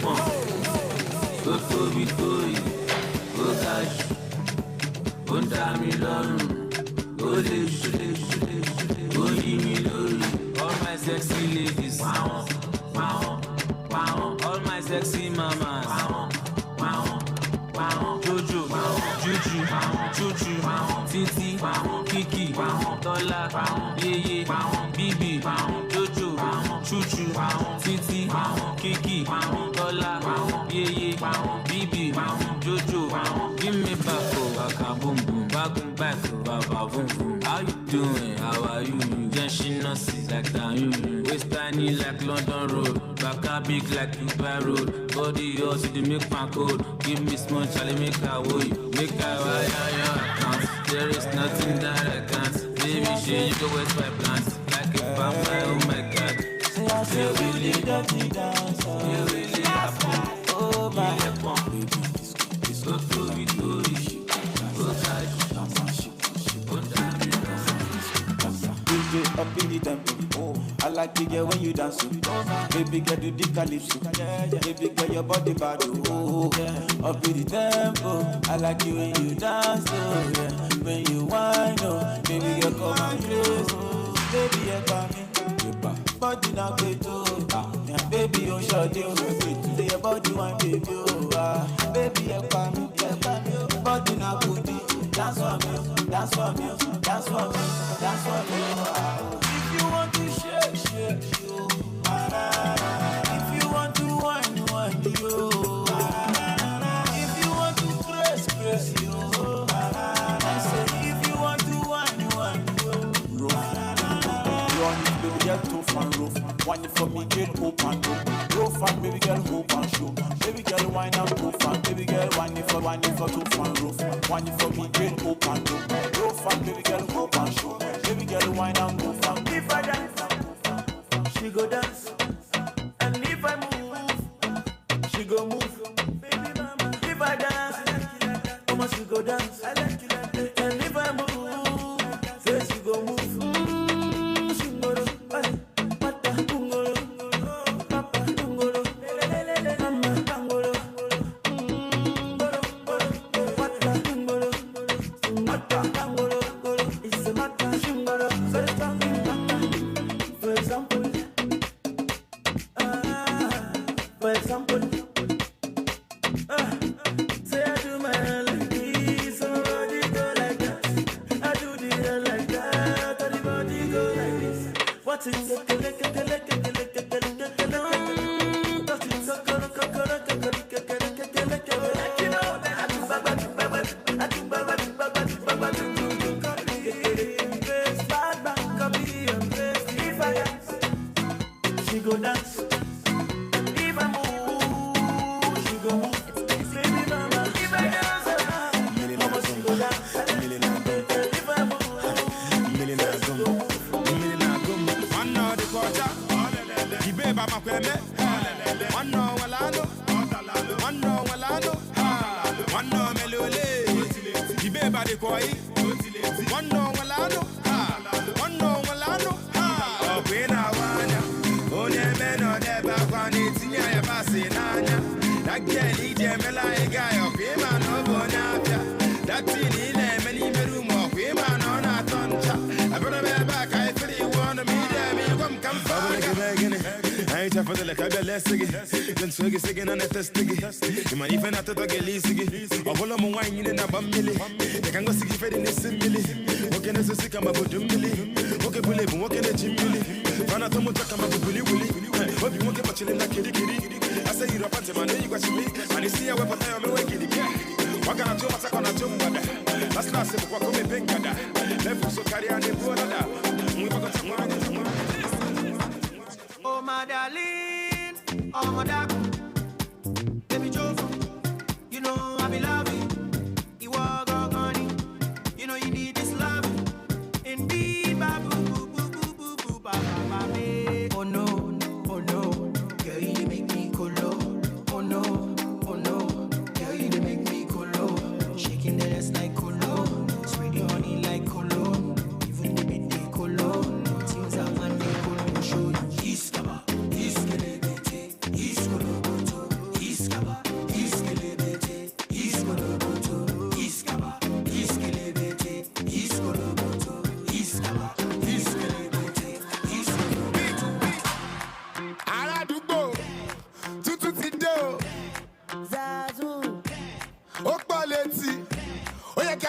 pọ̀n. Ó tóbi tó yìí, ó ga jù, ó ń dá mi lọ́rùn, ó lè ṣe, ó yí mi lórí. All my sexy ladies, all my sexy mamas, Jojo, Juju, Chuchu, Titi, Kiki, Tola, Yeye, Bibi, Jojo, Chuchu, Titi, Kiki, Tola, Yeye, Bibi, Jojo. Give me back, oh, baka boom boom, back oh, baba boom boom. How you doing? How are you? Then she not see like that you. Waist tiny like London Road, baka big like Dubai Road. Body yours, you make my code. Give me small Charlie, make her way, make her wire your account. There is nothing that I can't. Baby, shit, you go west my plants like a vampire. Oh my God. You really dirty dancer. You really happy. Oh my baby, it's so good, DJ up in the tempo. Oh, I like to get when you dance. Baby girl do the calypso. Baby girl your body bad. Oh, yeah. Up in the tempo. I like you when you dance. Oh, yeah. When you whine. Oh, baby girl come and close. Baby you come in. Body now get to. Yeah, baby you short you. Say your body one baby. Oh, baby you come in. Body now good. Dance for me. Dance for me. Dance for me. Dance for me. If you want to shake, shake, you. If you want to whine, whine, you. If you want to press, press, you. I say, if you want to whine, whine, you. Run, baby girl, tough and rough. Whine for me, get open, rough and baby girl, hope and show. Baby girl, whine and tough and baby girl, whine for tough and rough. Whine for me, get open, rough and baby girl, hope and show. Baby girl, whine and move and if I dance, she go dance. And if I move, she go move. Baby mama, if I dance, mama she go dance. I like you like that. And if I move, say she go move. Shingoro, mata tungoro, papa tungoro, mama tungoro, mata tungoro, mata tungoro. It's a mata shingoro. For example, say I do my hair like this, somebody go like that. I do the hair like that, everybody go like this. What is it? She go dance. If I move, she go move. Baby mama, if I dance, mama she go dance. If I move, one no the quarter, the baby makweme, one no walano, one no walano, one no melole, the baby the koi, one no walano, one no walano, oh pena wana. Meno deba kwani tinya ya basi nanya. That girl ije mela ega yo pima no bonapia. That tini le meni merumo pima no na toncha. I better be back I feel you wanna me there me come back. I ain't for the like I be less again. Then swig is again on a test again. You might even have to get leasy. Or hold on wine in a bambili. They can go see if it in a simile. Okay, let's see come about Jumili. Okay, believe walking a Jimili. Run out of Mutaka Willy Willy. Hope you won't get much in that kitty kitty. I say you're a party man, you got to me. And you see a weapon, I'm away kitty. What can I do? What's on a tumba? That's not simple. What come in Pinkada? Left so carry on the border. We got to oh, my darling, oh, my darling. Baby Joe, you know I be loving. You are gone, you know you need this love. Indeed, babu, boo, boo, boo, boo, boo, ba, ba, ba, ba. Oh no, girl, you make me colo. Oh no, girl, you make me colo. Shaking the ass like colo, spreading money like colo. Even the bit they colo, things are man they colo. Show you, he's kaba, he's gonna get it, he's colo.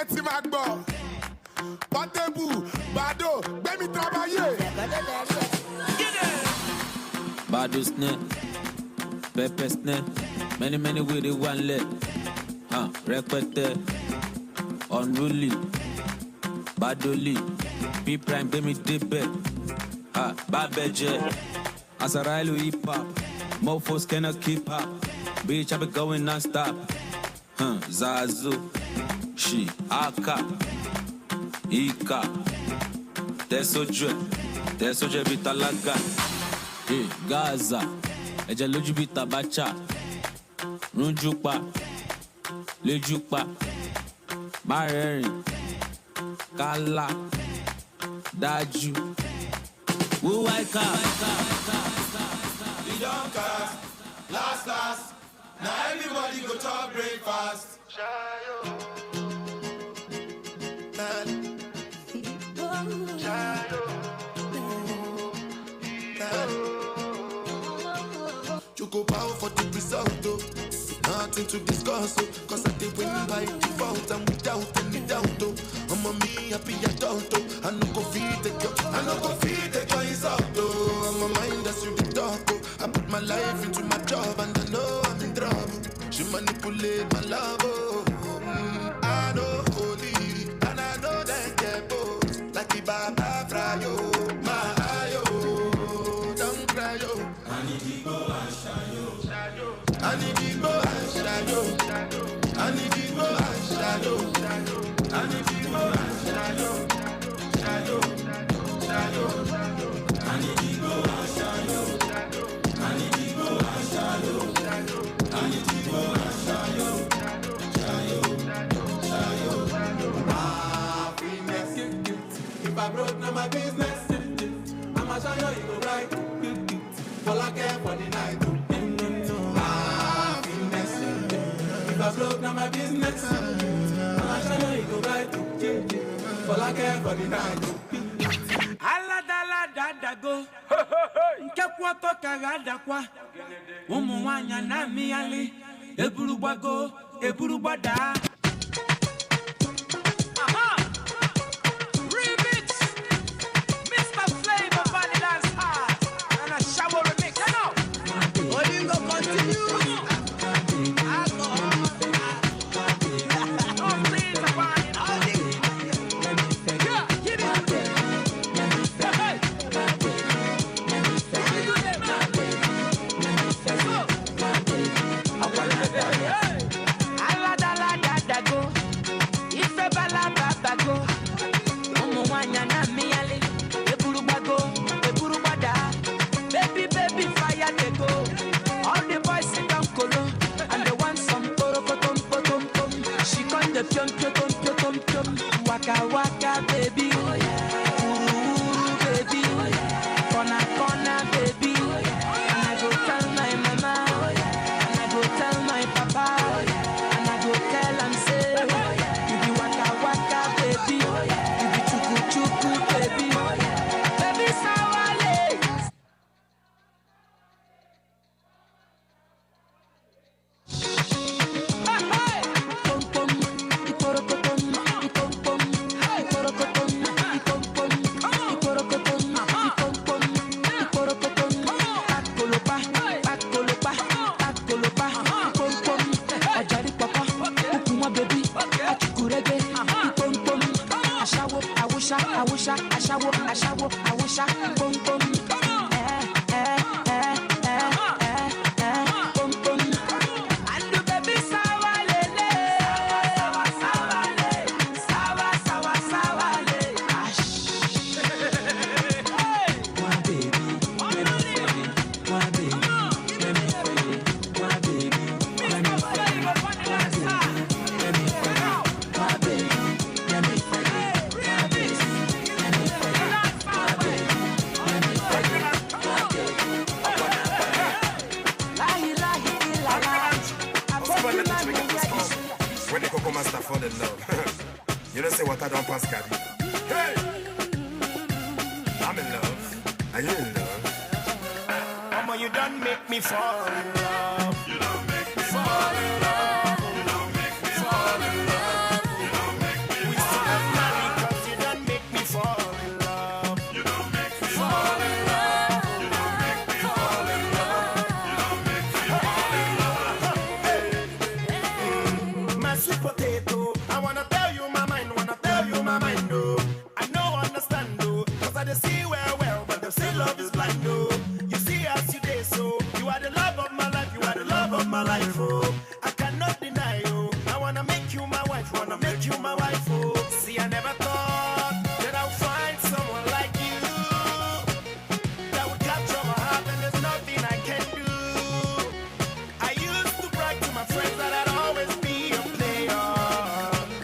Tẹ́tí máa gbọ́. Portable, Bado, gbẹ́mí travailler. Bado snare, pepper snare, many with it one leg. Rẹpẹtẹ, unruly, Badoli, P prime, gbẹ́mí débẹ̀. Babeje, Asarailu hip hop, mofos cannot keep up. Bitch, I be going non-stop. Zazu, She, Aka, Ika, Tesoje Bitalaga, Gaza, Ejaluju Bitabacha, Runjupa, Lejupa, Mareri, Kala, Daju, Wuwaika. We don't cast, last. Now everybody go to breakfast. You go bow for the result, though. Nothing to discuss, oh. Cause I did win by default and without any doubt, though. I'm a me happy adult, oh. I no go feed the girl insult, though. I'm a mind that's you the talk, oh. I put my life into my job and I know I'm in trouble. She manipulate my love, oh. I know holy and I know that get both. Like the Baba Frayo, my ayo, don't cry, yo. I need to go and shadow. I need to go and shadow. I need to go and shadow. I need to go and shadow. I need to go and shadow. I need to go and shadow. I need to go and shadow. If I broke, now my business. I'ma show you go right. All I care for the night. If I broke, now my business. I'ma show you go right. All I care for the night. Ala go. Nkekwa to kagada kwa. Umu wanya na miali. Eburu bago, eburu bada. Waka waka baby, oh yeah. Ooh, baby, oh yeah. Corner baby, oh yeah. And I go tell my mama, oh yeah. And I go tell my papa, oh yeah. And I go tell and say, oh yeah. You be waka baby, oh yeah. You be chuku baby, oh yeah. Baby sawale. Awusha, boom boom. Boom boom. And the baby sawa lele. Sawa lele. My baby, let me feel it. My baby, let me feel it. My baby, let me feel it. Let me feel it. My baby, let me feel it. My baby, let me feel it. When the Coco Master fall in love, you don't say what I don't pass, Gabby. Hey! I'm in love. Are you in love? Mama, you done make me fall in love. You don't make me fall in love. You don't make me fall in love. You don't make me sweet potato. I wanna tell you my mind, oh. I know understand, oh. Cause I just see well, but they say love is blind, oh. You see as you day, so you are the love of my life, oh. I cannot deny, oh. I wanna make you my wife, oh. See, I never thought that I'll find someone like you that would capture my heart, and there's nothing I can do. I used to brag to my friends that I'd always be a player,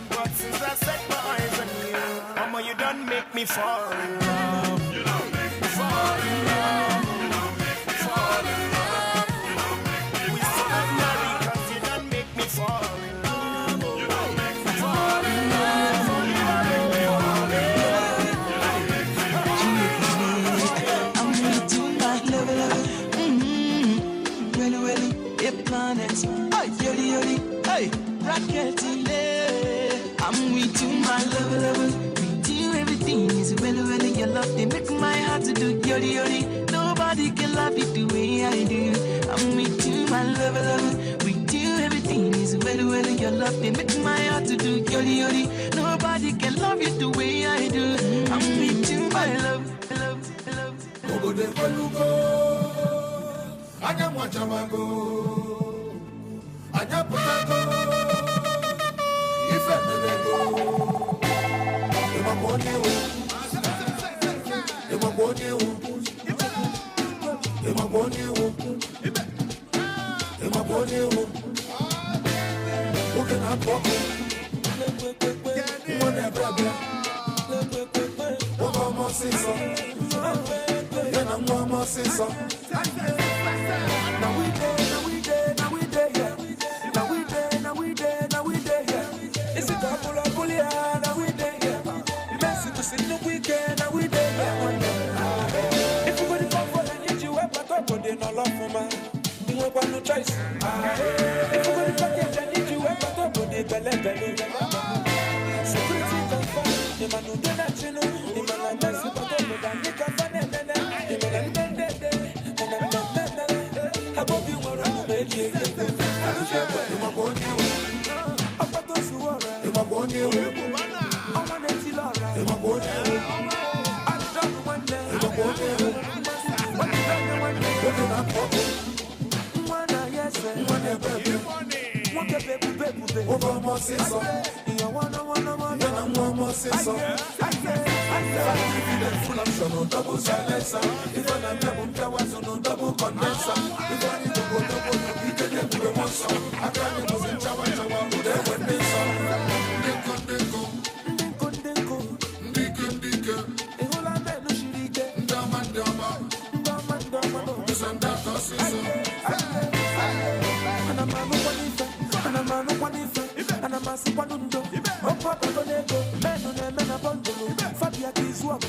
but since I set my eyes on you, mama, you done make me fall in love. You don't make me fall in love. You don't make me fall in love. You don't make me we still not married cause you done make me fall in love. You don't make me fall in love. You don't make me fall in love. You don't make me fall in love. I'm really too like love. Really, it planets. Hey, yoli, hey, rocket I'm with you, my love. With you, everything is really, your love. They make my heart to do yoli. Nobody can love you the way I do. I'm with you, my love. With you, everything is really, your love. They make my heart to do yoli. Nobody can love you the way I do. I'm with you, my love. Ogode Polugo, Anya Mwachamago, Anya Putago, Ife Medego, Emagonewo, Oken Apoko, One Brother, Omo Siso. Now we there, yeah. Is it a pull up, yeah? Now we there, yeah. Messy to see no weekend, now we there, yeah. If you go to come for the need you up, but they no love for man. You have no choice. If you go to package, I need you up, but they belly. Security confirm, the man who do not you know, the man I mess up, but they can find it. I hope you were on the bed. Double silencer, if I'm double towers on double condenser, if I need to go double, we can get to the one song. I can't use in Chawa, who they went this song. Dinko, a whole lot of shirike, Dama, this and that, and I'm one and I'm a Sipanundo, oh, Papa Donego, men on a men of Bundle, Fabia Kiswap,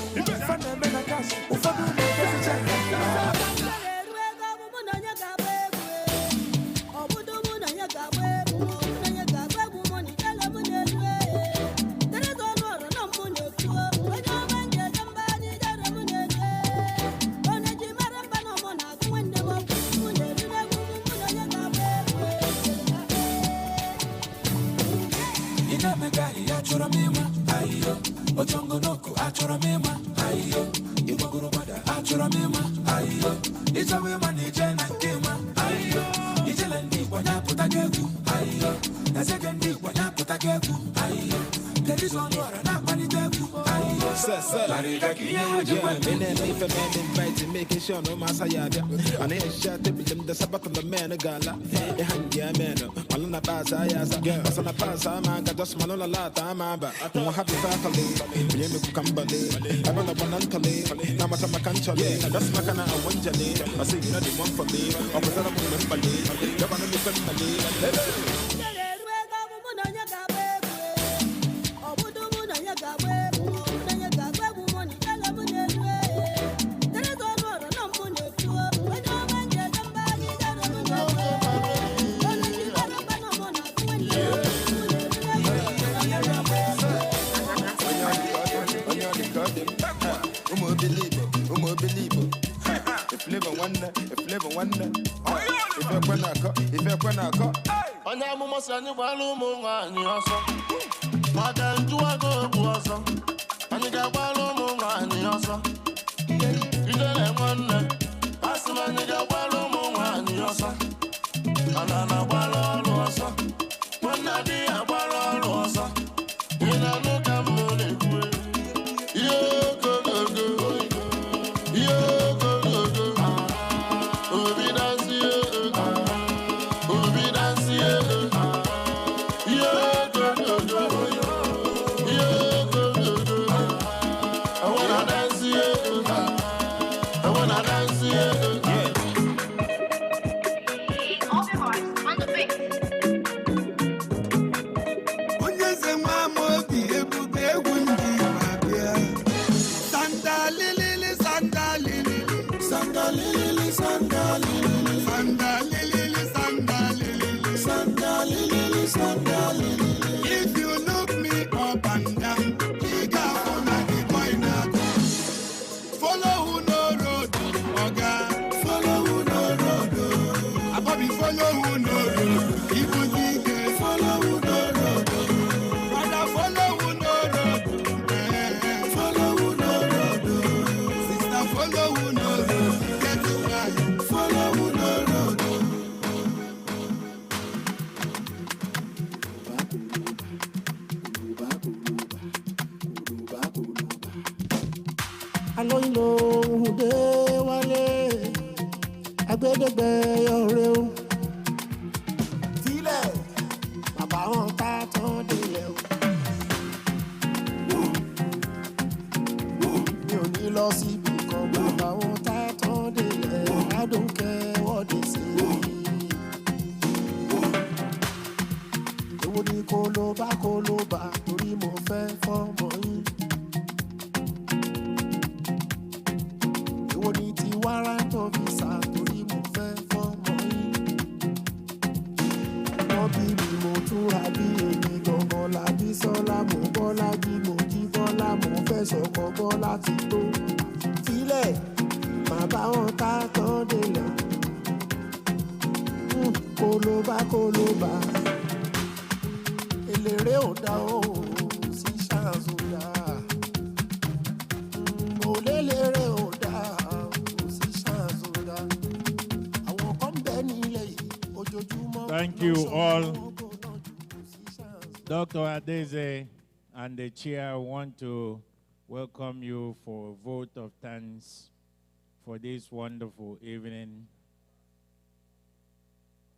Fana Menakash, Ufabu, Ochongo noko achora mema ayo ibogoro bada achora mema ayo isawe manije na kema ayo ijele ndi kwanya putagegu ayo nasegendi kwanya putagegu ayo television ora na panitegu ayo sasa if a man invited making sure no masayada and he shot them the sabat of the man gala e hanja meno malana pasa ya sa asana pasa ma ga dos malona la ta ma ba mo happy family yemi kukambale abana banantale na mata makanchale das makana awanjale I say you know the one for me opposite mo membale yabana mi family If you ever wonder, if you ever if you onye amụma si anyị gbara ụmụ nwaanyị ọsọ maka njụwago bụ ọsọ anyị ga-agbara ụmụ nwaanyị ọsọ ijele nwanne asị m anyị ga-agbara ụmụ nwaanyị ọsọ ana na-agbara ọrụ ọsọ nwanne adịghị agbara ọrụ ọsọ ị na-anụ ka m na-ekwu ihe ogogogo ihe ogogogo obi dansie obi dansie ihe ogogogo ihe ogogogo I wanna dance I wanna dance If you look me up and down, you got one at the corner. Follow who no road, Oga. Follow who no road. Abobi follow who no road. People think follow who no road. Brother follow who no road. Follow who no road. Sister follow who no road. Get it right. Follow who no road. Alóyinlóhùndé wálé agbẹ́dẹ́gbẹ́ ọ̀rẹ́ o. Tílẹ̀ bàbá wọn ká tán délẹ̀ o. Mi ò ní lọ síbi kan bàbá wọn ká tán délẹ̀. I don't care what they say. Èwo ni kó ló bá torí mo fẹ́ fọ́mọ yín. Èwo ni ti warrant officer torí mo fẹ́ fọ́mọ yín. Wọ́n bí mi mo túra bí èmi gangan làbí sọ́lá mo bọ́lá jí mo jí bọ́lá mo fẹ́ sọ̀kọ̀ bọ́lá ti tó. Tílẹ̀ màá bá wọn ká tán délẹ̀. Kó ló bá. Eléré ò dá o sí ṣáàzù dá. Mo léléré ò dá o sí ṣáàzù dá. Àwọn kan bẹ nílẹ̀ yìí ojoojúmọ́. Thank you all. Dr. Adeze and the chair want to welcome you for a vote of thanks for this wonderful evening.